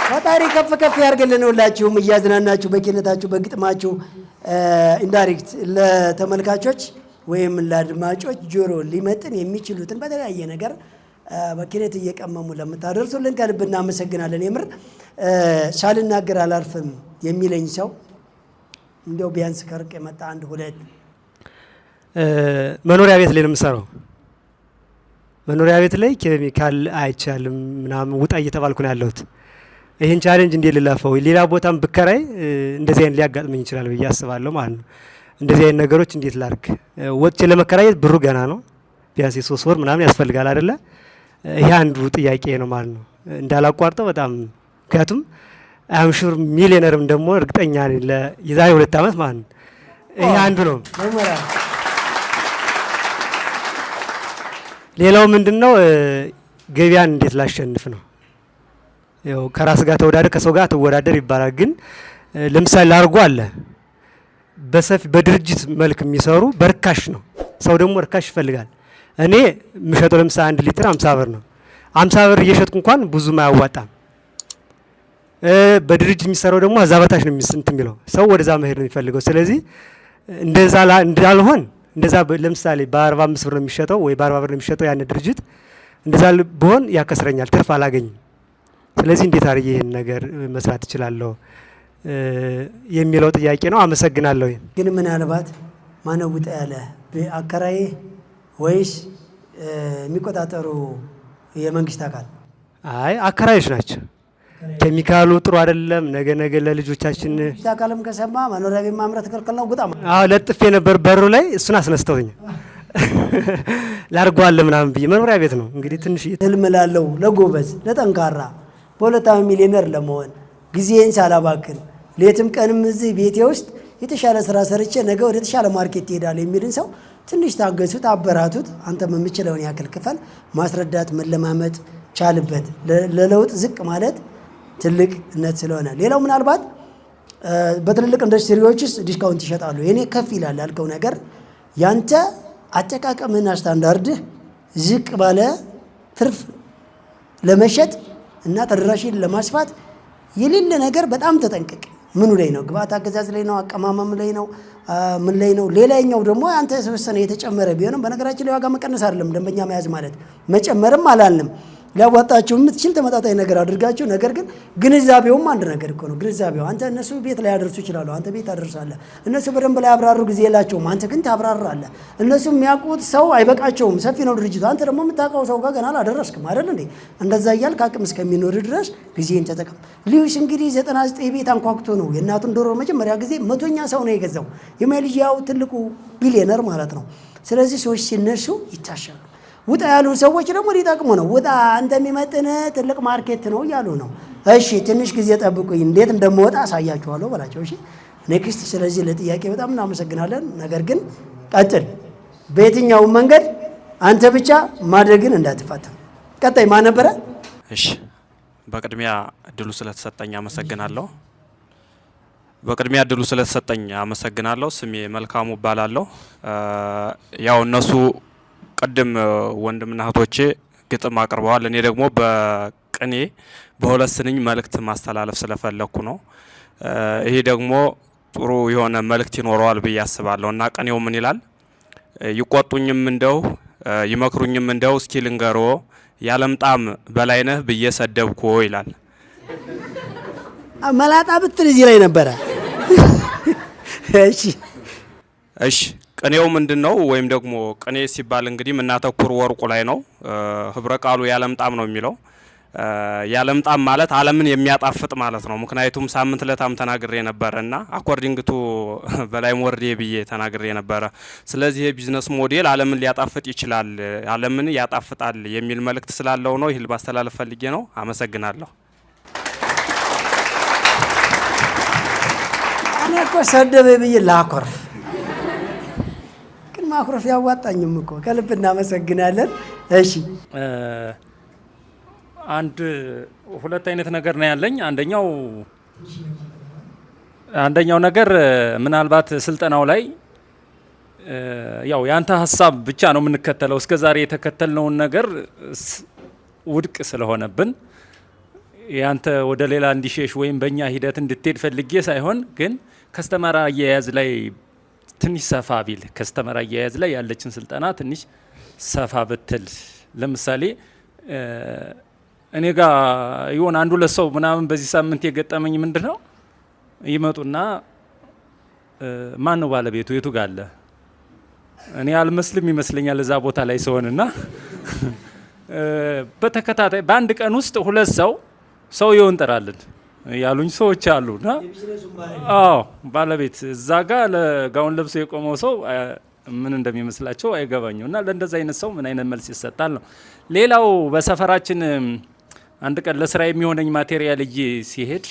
ፈጣሪ ከፍ ከፍ ያርገልን። ሁላችሁም እያዝናናችሁ በኪነታችሁ በግጥማችሁ ኢንዳይሬክት ለተመልካቾች ወይም ለአድማጮች ጆሮ ሊመጥን የሚችሉትን በተለያየ ነገር በኪነት እየቀመሙ ለምታደርሱልን ከልብ እናመሰግናለን። የምር ሳልናገር አላርፍም የሚለኝ ሰው እንዲያው ቢያንስ ከርቅ የመጣ አንድ ሁለት። መኖሪያ ቤት ላይ ነው የምሰራው። መኖሪያ ቤት ላይ ኬሚካል አይቻልም ምናምን ውጣ እየተባልኩ ነው ያለሁት። ይህን ቻሌንጅ እንዴት ልለፈው? ሌላ ቦታም ብከራይ እንደዚህ አይነት ሊያጋጥመኝ ይችላል ብዬ አስባለሁ ማለት ነው። እንደዚህ አይነት ነገሮች እንዴት ላድርግ? ወጥቼ ለመከራየት ብሩ ገና ነው። ቢያንስ 3 ወር ምናምን ያስፈልጋል አይደለ? ይሄ አንዱ ጥያቄ ነው ማለት ነው እንዳላቋርጠው በጣም ምክንያቱም አምሹር ሚሊዮነርም ደግሞ እርግጠኛ ነኝ የዛሬ 2 ዓመት ማለት ነው። ይሄ አንዱ ነው። ሌላው ምንድነው ገበያን እንዴት ላሸንፍ ነው። ያው ከራስ ጋር ተወዳደር ከሰው ጋር ተወዳደር ይባላል። ግን ለምሳሌ ላርጎ አለ በሰፊ በድርጅት መልክ የሚሰሩ በርካሽ ነው። ሰው ደግሞ ርካሽ ይፈልጋል። እኔ የምሸጠው ለምሳሌ 1 ሊትር 50 ብር ነው። 50 ብር እየሸጥኩ እንኳን ብዙም አያዋጣም። በድርጅት የሚሰራው ደግሞ እዛ በታች ነው የሚለው ሰው ወደዛ መሄድ ነው የሚፈልገው። ስለዚህ እንደዛ እንዳልሆን እንደዛ ለምሳሌ በ45 ብር ነው የሚሸጠው ወይ በ40 ብር ነው የሚሸጠው ያን ድርጅት እንደዛ ብሆን ያከስረኛል፣ ትርፍ አላገኝም። ስለዚህ እንዴት አድርጌ ይሄን ነገር መስራት እችላለሁ የሚለው ጥያቄ ነው። አመሰግናለሁ። ግን ምናልባት ማነው ውጣ ያለ አከራዬ ወይስ የሚቆጣጠሩ የመንግስት አካል? አይ አከራዮች ናቸው። ኬሚካሉ ጥሩ አይደለም። ነገ ለልጆቻችን አካልም ከሰማ መኖሪያ ቤት ማምረት ክልክል ነው። ጉጣማ ለጥፌ ነበር በሩ ላይ እሱን አስነስተውኝ ላርጓል ምናምን ብዬ መኖሪያ ቤት ነው እንግዲህ ትንሽ ህልም ላለው ለጎበዝ ለጠንካራ በ2 ዓመት ሚሊዮነር ለመሆን ጊዜን ሳላባክን ሌትም ቀንም እዚህ ቤቴ ውስጥ የተሻለ ስራ ሰርቼ ነገ ወደ ተሻለ ማርኬት ይሄዳል የሚልን ሰው ትንሽ ታገሱት፣ አበራቱት። አንተም የምችለውን ያክል ክፈል፣ ማስረዳት መለማመጥ ቻልበት። ለለውጥ ዝቅ ማለት ትልቅነት ስለሆነ ሌላው ምናልባት በትልልቅ ኢንዱስትሪዎች ውስጥ ዲስካውንት ይሸጣሉ። የኔ ከፍ ይላል ያልከው ነገር ያንተ አጠቃቀምና ስታንዳርድህ ዝቅ ባለ ትርፍ ለመሸጥ እና ተደራሽን ለማስፋት የሌለ ነገር በጣም ተጠንቀቅ። ምኑ ላይ ነው? ግብአት አገዛዝ ላይ ነው? አቀማመም ላይ ነው? ምን ላይ ነው? ሌላኛው ደግሞ አንተ የተወሰነ የተጨመረ ቢሆንም በነገራችን ላይ ዋጋ መቀነስ አይደለም ደንበኛ መያዝ ማለት መጨመርም አላልንም። ሊያዋጣቸው የምትችል ተመጣጣኝ ነገር አድርጋቸው። ነገር ግን ግንዛቤውም አንድ ነገር እኮ ነው። ግንዛቤው አንተ እነሱ ቤት ላይ ያደርሱ ይችላሉ፣ አንተ ቤት አደርሳለህ። እነሱ በደንብ ላይ ያብራሩ ጊዜ የላቸውም፣ አንተ ግን ታብራራለህ። እነሱ የሚያውቁት ሰው አይበቃቸውም፣ ሰፊ ነው ድርጅቱ። አንተ ደግሞ የምታውቀው ሰው ጋር ገና አላደረስክም አይደል እንዴ? እንደዛ እያልክ አቅም እስከሚኖር ድረስ ጊዜን ተጠቀም። ሊዩስ እንግዲህ 99 ቤት አንኳኩቶ ነው የእናቱን ዶሮ መጀመሪያ ጊዜ 100ኛ ሰው ነው የገዛው። የማይልጂያው ትልቁ ቢሊዮነር ማለት ነው። ስለዚህ ሰዎች ሲነሱ ይታሻሉ። ውጣ ያሉ ሰዎች ደግሞ ሊጠቅሙ ነው። ውጣ አንተ የሚመጥን ትልቅ ማርኬት ነው እያሉ ነው። እሺ ትንሽ ጊዜ ጠብቁኝ፣ እንዴት እንደምወጣ አሳያችኋለሁ በላቸው። እሺ ኔክስት። ስለዚህ ለጥያቄ በጣም እናመሰግናለን። ነገር ግን ቀጥል፣ በየትኛውም መንገድ አንተ ብቻ ማድረግን እንዳትፋታ። ቀጣይ ማን ነበረ? እሺ በቅድሚያ እድሉ ስለተሰጠኝ አመሰግናለሁ። ስሜ መልካሙ እባላለሁ። ያው እነሱ ቅድም ወንድምና እህቶቼ ግጥም አቅርበዋል። እኔ ደግሞ በቅኔ በሁለት ስንኝ መልእክት ማስተላለፍ ስለፈለኩ ነው። ይሄ ደግሞ ጥሩ የሆነ መልእክት ይኖረዋል ብዬ አስባለሁ እና ቅኔው ምን ይላል? ይቆጡኝም እንደው ይመክሩኝም እንደው እስኪ ልንገሮ ያለምጣም በላይነህ ብዬ ሰደብኩ ይላል። መላጣ ብትል እዚህ ላይ ነበረ። እሺ ቅኔው ምንድነው? ወይም ደግሞ ቅኔ ሲባል እንግዲህ የምናተኩር ወርቁ ላይ ነው። ህብረ ቃሉ ያለምጣም ነው የሚለው። ያለምጣም ማለት ዓለምን የሚያጣፍጥ ማለት ነው። ምክንያቱም ሳምንት ለታም ተናግሬ ነበረና አኮርዲንግ ቱ በላይ ሞርዴ ብዬ ተናግሬ ነበረ። ስለዚህ የቢዝነስ ሞዴል ዓለምን ሊያጣፍጥ ይችላል፣ ዓለምን ያጣፍጣል የሚል መልእክት ስላለው ነው። ይህል ማስተላለፍ ፈልጌ ነው። አመሰግናለሁ። እኔ እኮ ሰደበ ብዬ ላኮርፍ ማኩረፍ ያዋጣኝም እኮ ከልብ እናመሰግናለን። እሺ ሁለት አይነት ነገር ነው ያለኝ። አንደኛው ነገር ምናልባት ስልጠናው ላይ ያው ያንተ ሀሳብ ብቻ ነው የምንከተለው። እስከዛሬ የተከተልነውን ነገር ውድቅ ስለሆነብን ያንተ ወደ ሌላ እንዲሸሽ ወይም በእኛ ሂደት እንድትሄድ ፈልጌ ሳይሆን ግን ከስተመር አያያዝ ላይ ትንሽ ሰፋ ቢል ከስተመር አያያዝ ላይ ያለችን ስልጠና ትንሽ ሰፋ ብትል። ለምሳሌ እኔ ጋር ይሆን አንዱ ለሰው ምናምን በዚህ ሳምንት የገጠመኝ ምንድነው? ይመጡና ማን ነው ባለቤቱ የቱ ጋር አለ? እኔ አልመስልም ይመስለኛል እዛ ቦታ ላይ ሰውንና በተከታታይ በአንድ ቀን ውስጥ 2 ሰው ይወንጠራልን ያሉኝ ሰዎች አሉና አዎ ባለቤት እዛ ጋር ለጋውን ለብሶ የቆመው ሰው ምን እንደሚመስላቸው አይገባኝም። እና ለእንደዛ አይነት ሰው ምን አይነት መልስ ይሰጣል ነው። ሌላው በሰፈራችን አንድ ቀን ለስራ የሚሆነኝ ማቴሪያል እዬ ሲሄድ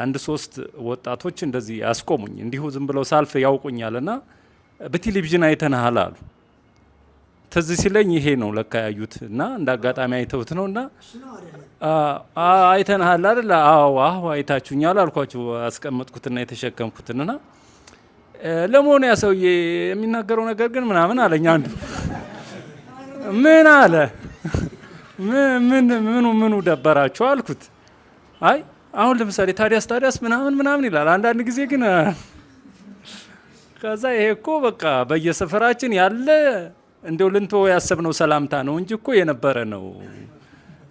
አንድ 3 ወጣቶች እንደዚህ አስቆሙኝ። እንዲሁ ዝም ብለው ሳልፍ ያውቁኛልና በቴሌቪዥን አይተናሃል አሉ። ትዝ ሲለኝ ይሄ ነው ለካ ያዩት እና እንደ አጋጣሚ አይተውት ነውና አይተናሃል አይደል? አዎ አይታችሁኛል አልኳቸው። አስቀመጥኩትና የተሸከምኩትና ለመሆኑ ያ ሰውዬ የሚናገረው ነገር ግን ምናምን አለኝ። አንዱ ምን አለ? ምኑ ደበራችሁ አልኩት። አይ አሁን ለምሳሌ ታዲያስ ምናምን ይላል አንዳንድ ጊዜ ግን ከዛ ይሄ እኮ በቃ በየሰፈራችን ያለ እንደው ልንተወው ያሰብነው ሰላምታ ነው እንጂ እኮ የነበረ ነው።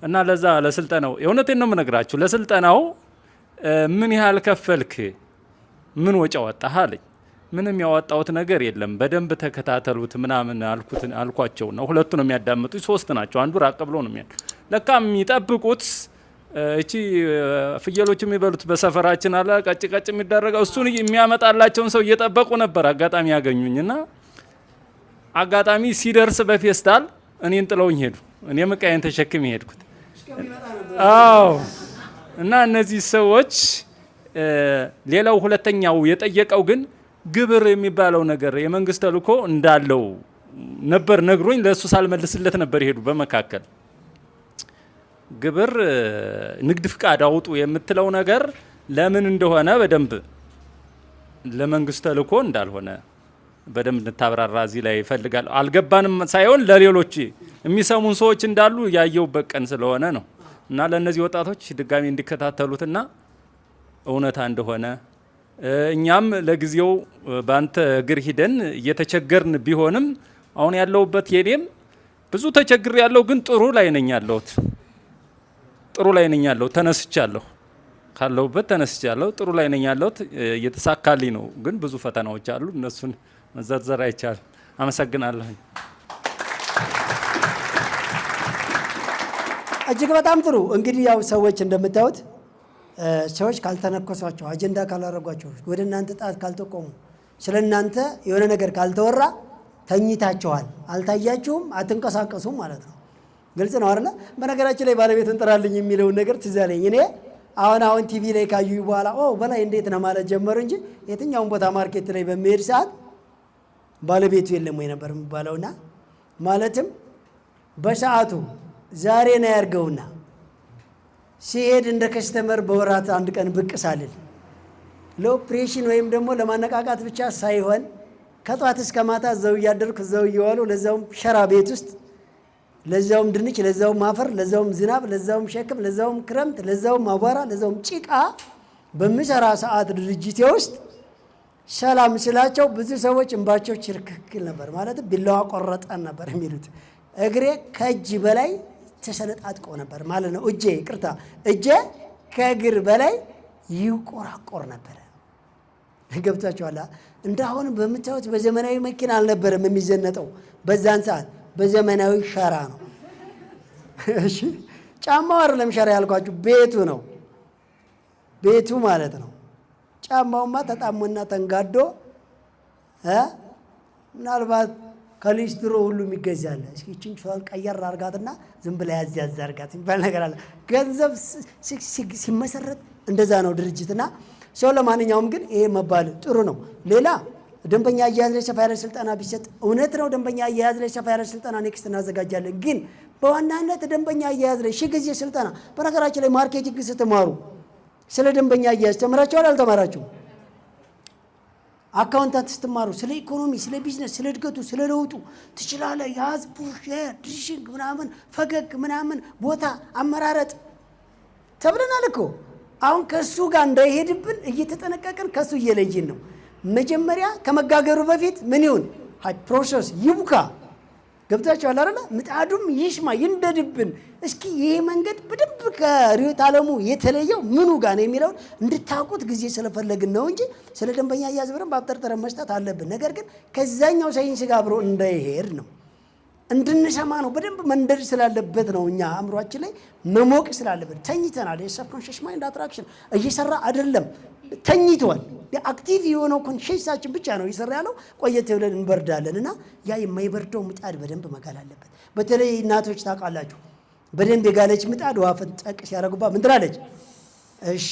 እና ለዛ ለስልጠናው የእውነቴን ነው የምነግራችሁ፣ ለስልጠናው ምን ያህል ከፈልክ፣ ምን ወጪ አወጣህ አለኝ። ምንም ያወጣሁት ነገር የለም፣ በደንብ ተከታተሉት ምናምን አልኳቸው ነው። ሁለቱ ነው የሚያዳምጡት፣ 3 ናቸው። አንዱ ራቅ ብሎ ነው የሚያድ ለካ የሚጠብቁት እቺ ፍየሎች የሚበሉት በሰፈራችን አለ ቀጭ የሚደረገው እሱን የሚያመጣላቸውን ሰው እየጠበቁ ነበር። አጋጣሚ ያገኙኝና አጋጣሚ ሲደርስ በፌስታል እኔን ጥለውኝ ሄዱ። እኔ መቃየን ተሸክሜ ሄድኩት። አዎ። እና እነዚህ ሰዎች ሌላው ሁለተኛው የጠየቀው ግን ግብር የሚባለው ነገር የመንግስት ተልእኮ እንዳለው ነበር ነግሮኝ፣ ለሱ ሳልመልስለት ነበር ሄዱ። በመካከል ግብር ንግድ ፍቃድ አውጡ የምትለው ነገር ለምን እንደሆነ በደንብ ለመንግስት ተልእኮ እንዳልሆነ በደንብ እንድታብራራ እዚህ ላይ ይፈልጋል። አልገባንም ሳይሆን ለሌሎች የሚሰሙን ሰዎች እንዳሉ ያየውበት ቀን ስለሆነ ነው። እና ለነዚህ ወጣቶች ድጋሚ እንዲከታተሉትና እውነታ እንደሆነ እኛም ለጊዜው ባንተ እግር ሂደን እየተቸገርን ቢሆንም አሁን ያለውበት የኔም ብዙ ተቸግር ያለው ግን ጥሩ ላይ ነኝ ያለሁት ተነስቻለሁ። ካለውበት ተነስቻለሁ። ጥሩ ላይ ነኝ ያለሁት እየተሳካልኝ ነው። ግን ብዙ ፈተናዎች አሉ። እነሱን መዘርዘር አይቻልም። አመሰግናለሁ። እጅግ በጣም ጥሩ። እንግዲህ ያው ሰዎች እንደምታዩት ሰዎች ካልተነከሷቸው፣ አጀንዳ ካላረጓቸው፣ ወደ እናንተ ጣት ካልተቆሙ፣ ስለ እናንተ የሆነ ነገር ካልተወራ ተኝታችኋል፣ አልታያችሁም፣ አትንቀሳቀሱም ማለት ነው። ግልጽ ነው አይደል? በነገራችን ላይ ባለቤት እንጥራልኝ የሚለውን ነገር ትዝ አለኝ። እኔ አሁን ቲቪ ላይ ካዩ በኋላ በላይ እንዴት ነው ማለት ጀመሩ እንጂ የትኛውን ቦታ ማርኬት ላይ በሚሄድ ሰዓት ባለቤቱ የለም ወይ ነበር የሚባለውና ማለትም በሰዓቱ ዛሬ ነው ያርገውና ሲሄድ እንደ ከስተመር በወራት አንድ ቀን ብቅ ሳልል ለኦፕሬሽን ወይም ደግሞ ለማነቃቃት ብቻ ሳይሆን ከጧት እስከ ማታ እዛው እያደርኩ እዛው እየዋሉ ለዛውም ሸራ ቤት ውስጥ ለዛውም ድንች፣ ለዛውም አፈር፣ ለዛውም ዝናብ፣ ለዛውም ሸክም፣ ለዛውም ክረምት፣ ለዛውም አቧራ፣ ለዛውም ጭቃ በሚሰራ ሰዓት ድርጅቴ ውስጥ ሰላም ስላቸው ብዙ ሰዎች እንባቸው ችርክክል ነበር። ማለት ቢላዋ ቆረጠን ነበር የሚሉት። እግሬ ከእጅ በላይ ተሰነጣጥቆ ነበር ማለት ነው። እጄ ከእግር በላይ ይቆራቆር ነበር። ገብታችኋል? እንዳሁን በምታዩት በዘመናዊ መኪና አልነበረም የሚዘነጠው። በዛን ሰዓት በዘመናዊ ሸራ ነው። እሺ፣ ጫማው አይደለም ሸራ ያልኳችሁ፣ ቤቱ ነው። ቤቱ ማለት ነው። ጫማውማ ተጣሞና ተንጋዶ ምናልባት ከሊስትሮ ሁሉ የሚገዛል። እስኪ እቺን ቀየር አርጋትና ዝም ብላ ያዝ አርጋት የሚባል ነገር አለ። ገንዘብ ሲመሰረት እንደዛ ነው ድርጅትና ሰው። ለማንኛውም ግን ይሄ መባል ጥሩ ነው። ሌላ ደንበኛ አያያዝ ላይ ሰፋ ያለ ስልጠና ቢሰጥ እውነት ነው። ደንበኛ አያያዝ ላይ ሰፋ ያለ ስልጠና ኔክስት እናዘጋጃለን። ግን በዋናነት ደንበኛ አያያዝ ላይ ጊዜ ስልጠና። በነገራችን ላይ ማርኬቲንግ ስትማሩ ስለ ደንበኛ አያያዝ ተምራችኋል አልተማራችሁም? አካውንታንት ስትማሩ ስለ ኢኮኖሚ፣ ስለ ቢዝነስ፣ ስለ እድገቱ፣ ስለ ለውጡ ትችላለህ። ያዝ ፑሽ ድሪሽንግ ምናምን ፈገግ ምናምን ቦታ አመራረጥ ተብለናል እኮ። አሁን ከሱ ጋር እንዳይሄድብን እየተጠነቀቅን ከሱ እየለይን ነው። መጀመሪያ ከመጋገሩ በፊት ምን ይሁን ፕሮሰስ ይቡካ። ገብታችኋል አይደል? ምጣዱም ይሽማ ይንደድብን። እስኪ ይሄ መንገድ በደንብ ከሪዮት ዓለሙ የተለየው ምኑ ጋር ነው የሚለውን እንድታውቁት ጊዜ ስለፈለግን ነው እንጂ ስለ ደንበኛ አያያዝ ብለን በአብጠርጥረን መስጠት አለብን። ነገር ግን ከዛኛው ሳይንስ ጋር አብሮ እንዳይሄድ ነው። እንድንሰማ ነው። በደንብ መንደድ ስላለበት ነው። እኛ አእምሯችን ላይ መሞቅ ስላለበት ተኝተናል። የሰብኮንሽስ ማይንድ አትራክሽን እየሰራ አይደለም፣ ተኝቷል። አክቲቭ የሆነው ኮንሽሳችን ብቻ ነው እየሰራ ያለው። ቆየት ብለን እንበርዳለን እና ያ የማይበርደው ምጣድ በደንብ መጋል አለበት። በተለይ እናቶች ታውቃላችሁ፣ በደንብ የጋለች ምጣድ ውሃ ፈንጠቅ ሲያደርጉባት ምን ትላለች? እሺ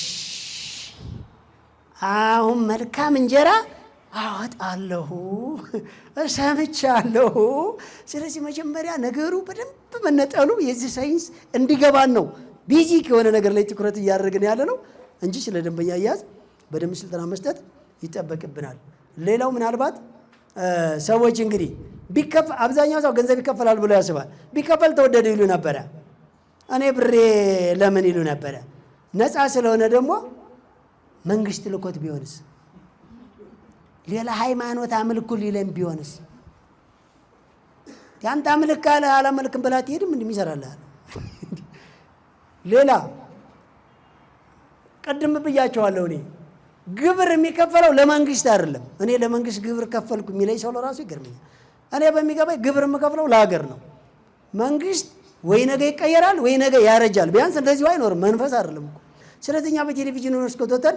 አሁን መልካም እንጀራ አወጣለሁ ሰምቻለሁ። ስለዚህ መጀመሪያ ነገሩ በደንብ መነጠሉ የዚህ ሳይንስ እንዲገባን ነው። ቤዚክ የሆነ ነገር ላይ ትኩረት እያደረግን ያለ ነው እንጂ ስለ ደንበኛ አያያዝ በደንብ ስልጠና መስጠት ይጠበቅብናል። ሌላው ምናልባት ሰዎች እንግዲህ አብዛኛው ሰው ገንዘብ ይከፈላል ብሎ ያስባል። ቢከፈል ተወደደ ይሉ ነበረ። እኔ ብሬ ለምን ይሉ ነበረ። ነፃ ስለሆነ ደግሞ መንግስት ልኮት ቢሆንስ? ሌላ ሃይማኖት አምልኩ ሊለን ቢሆንስ? ያንተ አምልክ ካለ አላመልክም ብላ ትሄድም እንደሚሰራልህ። ሌላ ቀድም ብያቸዋለሁ። እኔ ግብር የሚከፈለው ለመንግስት አይደለም። እኔ ለመንግስት ግብር ከፈልኩ የሚለኝ ሰው ለራሱ ይገርመኛል። እኔ በሚገባኝ ግብር የምከፍለው ለሀገር ነው። መንግስት ወይ ነገ ይቀየራል ወይ ነገ ያረጃል። ቢያንስ እንደዚሁ አይኖርም። መንፈስ አይደለም እኮ። ስለዚህ እኛ በቴሌቪዥን መስኮቶተን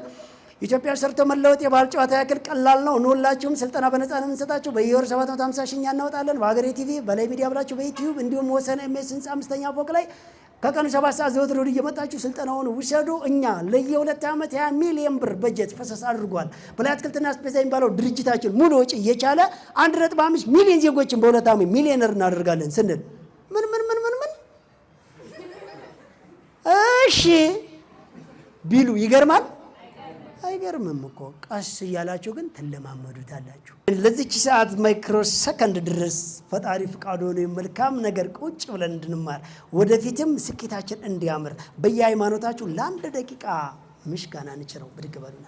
ኢትዮጵያ ሰርቶ መለወጥ የባህል ጨዋታ ያክል ቀላል ነው። እንሁላችሁም ስልጠና በነፃ ነው የምንሰጣችሁ። በየወር 750 ሺህ እናወጣለን። በሀገሬ ቲቪ፣ በላይ ሚዲያ ብላችሁ በዩቲዩብ እንዲሁም ወሰን ኤምኤስ ህንፃ 5ኛ ፎቅ ላይ ከቀኑ 7 ሰዓት ዘወትር ወደ እየመጣችሁ ስልጠናውን ውሰዱ። እኛ ለየ2 ዓመት 20 ሚሊዮን ብር በጀት ፈሰስ አድርጓል። በላይ አትክልትና ስፔሳ የሚባለው ድርጅታችን ሙሉ ወጪ እየቻለ 1.5 ሚሊዮን ዜጎችን በ2 ዓመት ሚሊዮነር እናደርጋለን ስንል ምን እሺ ቢሉ ይገርማል። አይገርምም እኮ። ቀስ እያላችሁ ግን ትለማመዱታላችሁ። ለዚች ሰዓት ማይክሮ ሰከንድ ድረስ ፈጣሪ ፍቃዱ ሆኖ መልካም ነገር ቁጭ ብለን እንድንማር ወደፊትም ስኬታችን እንዲያምር በየሃይማኖታችሁ ለ1 ደቂቃ ምስጋና እንችረው። ብድግ በሉና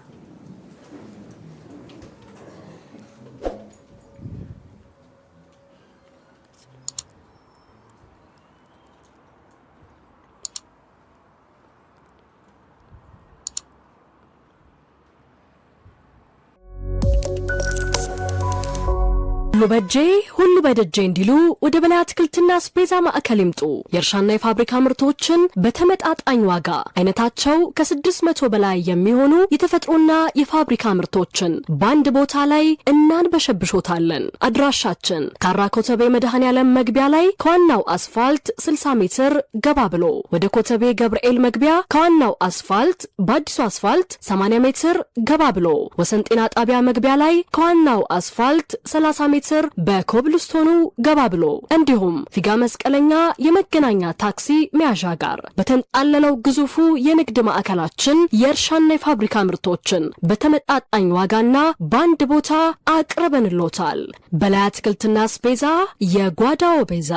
ሁሉ በእጄ ሁሉ በደጄ እንዲሉ ወደ በላይ አትክልትና አስቤዛ ማዕከል ይምጡ። የእርሻና የፋብሪካ ምርቶችን በተመጣጣኝ ዋጋ አይነታቸው ከ600 በላይ የሚሆኑ የተፈጥሮና የፋብሪካ ምርቶችን በአንድ ቦታ ላይ እናንበሸብሾታለን። አድራሻችን ካራ ኮተቤ መድኃኔዓለም መግቢያ ላይ ከዋናው አስፋልት 60 ሜትር ገባ ብሎ ወደ ኮተቤ ገብርኤል መግቢያ ከዋናው አስፋልት በአዲሱ አስፋልት 80 ሜትር ገባ ብሎ ወሰን ጤና ጣቢያ መግቢያ ላይ ከዋናው አስፋልት 30 ሜትር በኮብልስቶኑ ገባ ብሎ እንዲሁም ፊጋ መስቀለኛ የመገናኛ ታክሲ መያዣ ጋር በተንጣለለው ግዙፉ የንግድ ማዕከላችን የእርሻና የፋብሪካ ምርቶችን በተመጣጣኝ ዋጋና በአንድ ቦታ አቅርበንሎታል። በላይ አትክልትና አስቤዛ የጓዳው ቤዛ